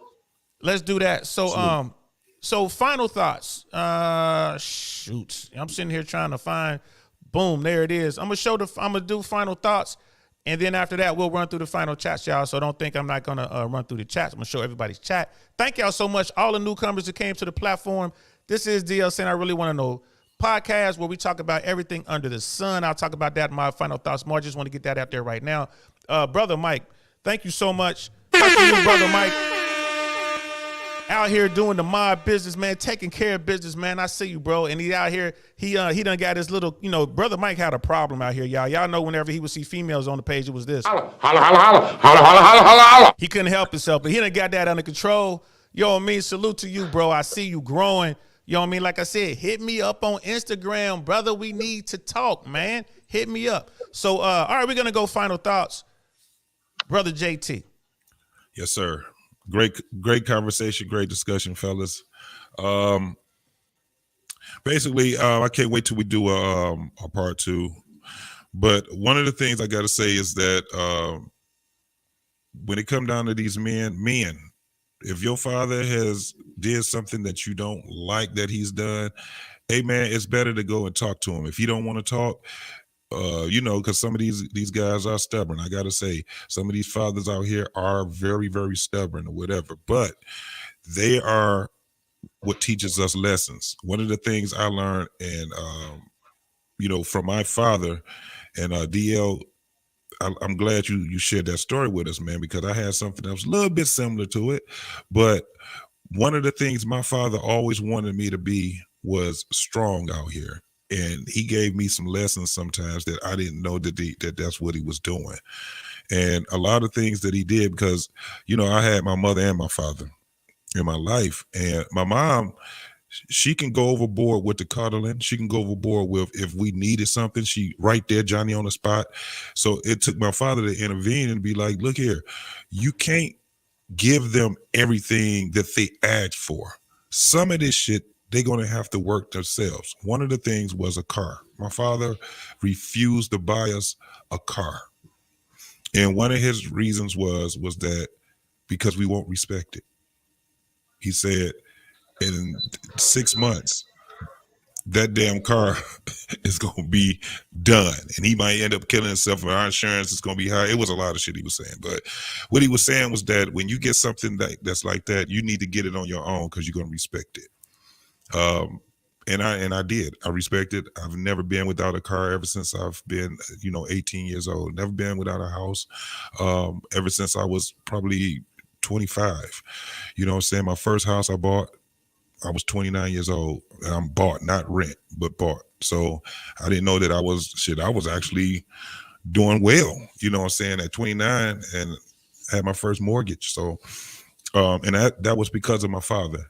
Let's do that. So, so final thoughts. Shoot. I'm sitting here trying to find... Boom, there it is. I'm gonna do final thoughts, and then after that, we'll run through the final chats, y'all. So don't think I'm not gonna run through the chats. I'm gonna show everybody's chat. Thank y'all so much, all the newcomers that came to the platform. This is DL saying I really want to know podcast where we talk about everything under the sun. I'll talk about that in my final thoughts more. I just want to get that out there right now. Brother Mike, thank you so much. Thank you, Brother Mike. Out here doing the mob business, man, taking care of business, man. I see you, bro. And he out here, he done got his little, Brother Mike had a problem out here, y'all. Y'all know whenever he would see females on the page, it was this. Holla, holla, holla, holla, holla, holla, holla. He couldn't help himself, but he done got that under control. You know what I mean? Salute to you, bro. I see you growing. You know what I mean? Like I said, hit me up on Instagram, brother. We need to talk, man. hit me up. So, all right, we're going to go final thoughts. Brother JT. Yes, sir. Great conversation, great discussion, fellas. Basically, I can't wait till we do a part 2. But one of the things I got to say is that when it come down to these men, if your father has did something that you don't like that he's done, hey man, it's better to go and talk to him. If you don't want to talk, because some of these guys are stubborn. I gotta say, some of these fathers out here are very, very stubborn or whatever, but they are what teaches us lessons. One of the things I learned, and from my father and DL. I'm glad you shared that story with us, man, because I had something that was a little bit similar to it. But one of the things my father always wanted me to be was strong out here. And he gave me some lessons sometimes that I didn't know that that's what he was doing. And a lot of things that he did, because, I had my mother and my father in my life. And my mom, she can go overboard with the cuddling. She can go overboard with if we needed something. She right there, Johnny on the spot. So it took my father to intervene and be like, look here, you can't give them everything that they asked for. Some of this shit, they're going to have to work themselves. One of the things was a car. My father refused to buy us a car. And one of his reasons was that because we won't respect it. He said, in 6 months, that damn car is going to be done. And he might end up killing himself, and our insurance is going to be high. It was a lot of shit he was saying. But what he was saying was that when you get something that's like that, you need to get it on your own because you're going to respect it. And I did. I respect it. I've never been without a car ever since I've been, 18 years old. Never been without a house ever since I was probably 25. You know what I'm saying? My first house I bought, I was 29 years old, and I'm bought, not rent, but bought. So I didn't know that I was actually doing well, you know what I'm saying, at 29, and had my first mortgage. So, and that was because of my father.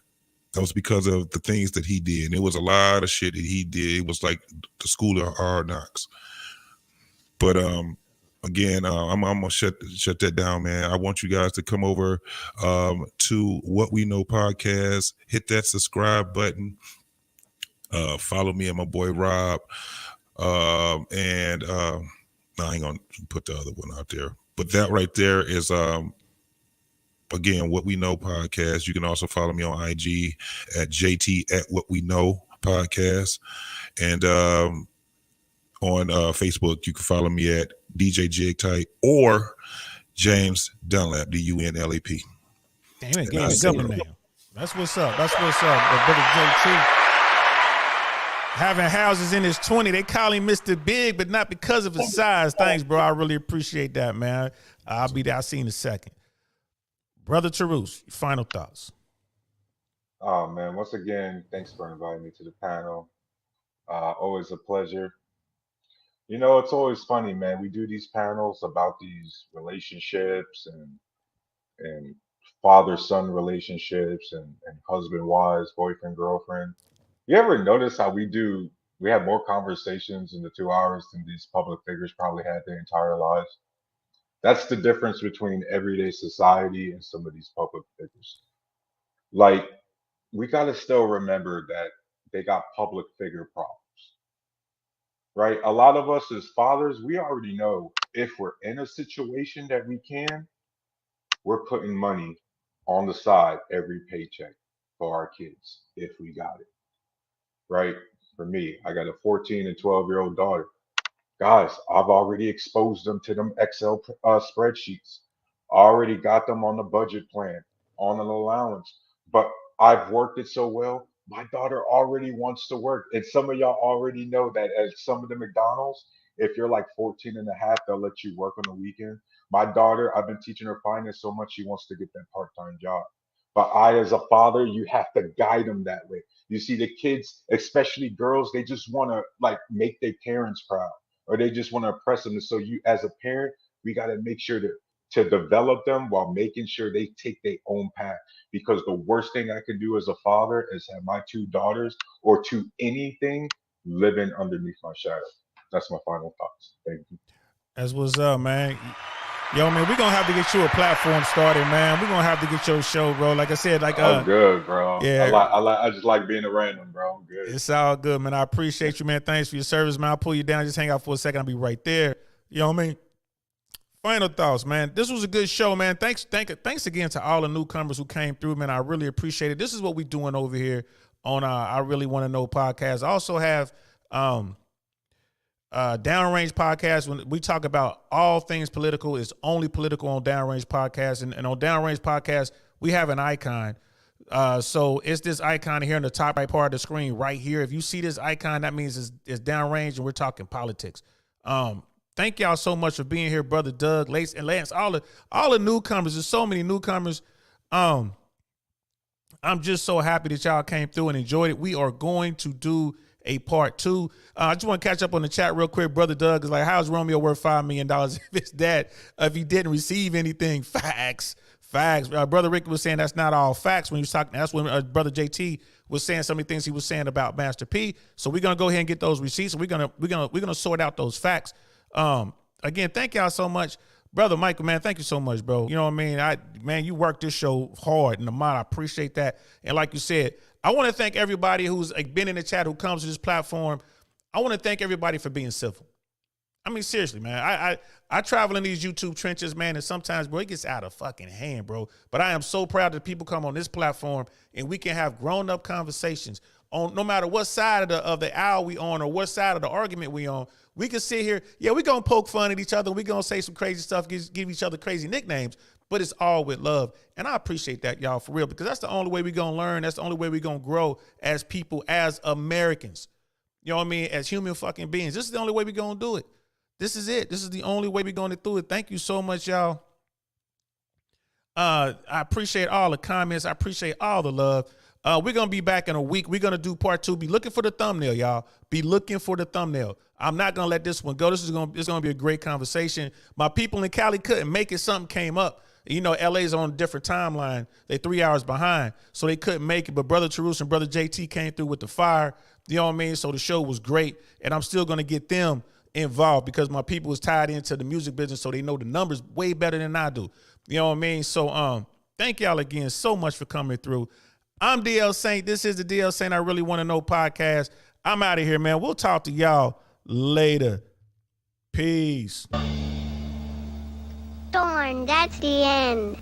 That was because of the things that he did. And it was a lot of shit that he did. It was like the school of hard knocks. But again, I'm gonna shut that down, man. I want you guys to come over to What We Know podcast. Hit that subscribe button. Follow me and my boy Rob. And no, I ain't gonna put the other one out there. But that right there is again, What We Know podcast. You can also follow me on IG at JT at What We Know podcast, and on Facebook you can follow me at DJ Jigtight or James Dunlap, DUNLAP. Damn it, gave me double name. That's what's up. That's what's up. But brother JT having houses in his 20, they call him Mr. Big, but not because of his size. Thanks, bro. I really appreciate that, man. I'll be there. I'll see you in a second. Brother Tarus, final thoughts. Oh man, once again, thanks for inviting me to the panel. Always a pleasure. It's always funny, man. We do these panels about these relationships and father-son relationships and husband-wives, boyfriend-girlfriend. You ever notice how we have more conversations in the 2 hours than these public figures probably had their entire lives? That's the difference between everyday society and some of these public figures. Like, we got to still remember that they got public figure problems, right? A lot of us as fathers, we already know if we're in a situation that we're putting money on the side every paycheck for our kids if we got it, right? For me, I got a 14 and 12-year-old daughter. Guys, I've already exposed them to them Excel spreadsheets. Already got them on the budget plan, on an allowance. But I've worked it so well, my daughter already wants to work. And some of y'all already know that at some of the McDonald's, if you're like 14 and a half, they'll let you work on the weekend. My daughter, I've been teaching her finance so much, she wants to get that part-time job. But I, as a father, you have to guide them that way. You see, the kids, especially girls, they just want to like make their parents proud, or they just want to oppress them. And so you, as a parent, we got to make sure to develop them while making sure they take their own path. Because the worst thing I can do as a father is have my two daughters or to anything living underneath my shadow. That's my final thoughts. Thank you. That's what's up, man. Yo, man, we're going to have to get you a platform started, man. We're going to have to get your show, bro. Like I said, like, I'm good, bro. yeah. I just like being a random, bro. I'm good. It's all good, man. I appreciate you, man. Thanks for your service, man. I'll pull you down. Just hang out for a second. I'll be right there. You know what I mean? Final thoughts, man. This was a good show, man. Thanks again to all the newcomers who came through, man. I really appreciate it. This is what we're doing over here on I Really Want to Know podcast. I also have Downrange podcast. When we talk about all things political, it's only political on Downrange podcast. And on Downrange podcast, we have an icon. So it's this icon here in the top right part of the screen right here. If you see this icon, that means it's Downrange and we're talking politics. Thank y'all so much for being here, Brother Doug, Lace, and Lance, all the newcomers. There's so many newcomers. I'm just so happy that y'all came through and enjoyed it. We are going to do a part 2. I just want to catch up on the chat real quick. Brother Doug is like, how's Romeo worth $5 million if it's that, if he didn't receive anything? Facts. Brother Rick was saying that's not all facts when he was talking. That's when Brother JT was saying so many things he was saying about Master P. So we're going to go ahead and get those receipts. We're going to sort out those facts. Again, thank y'all so much. Brother Michael, man, thank you so much, bro. You know what I mean? You worked this show hard, and I appreciate that. And like you said, I want to thank everybody who's been in the chat, who comes to this platform. I want to thank everybody for being civil. I mean, seriously, man. I travel in these YouTube trenches, man, and sometimes, bro, it gets out of fucking hand, bro. But I am so proud that people come on this platform and we can have grown-up conversations on no matter what side of the aisle we on or what side of the argument we on. We can sit here, yeah, we're going to poke fun at each other. We're going to say some crazy stuff, give each other crazy nicknames, but it's all with love. And I appreciate that, y'all, for real, because that's the only way we're going to learn. That's the only way we're going to grow as people, as Americans. You know what I mean? As human fucking beings. This is the only way we're going to do it. This is it. This is the only way we're going to do it. Thank you so much, y'all. I appreciate all the comments. I appreciate all the love. We're going to be back in a week. We're going to do part 2. Be looking for the thumbnail, y'all. Be looking for the thumbnail. I'm not going to let this one go. It's going to be a great conversation. My people in Cali couldn't make it. Something came up. You know, LA's on a different timeline. They 3 hours behind, so they couldn't make it. But Brother Tarus and Brother JT came through with the fire. You know what I mean? So the show was great, and I'm still going to get them involved because my people is tied into the music business, so they know the numbers way better than I do. You know what I mean? So thank y'all again so much for coming through. I'm DL Saint. This is the DL Saint I Really Want to Know podcast. I'm out of here, man. We'll talk to y'all later. Peace. Darn, that's the end.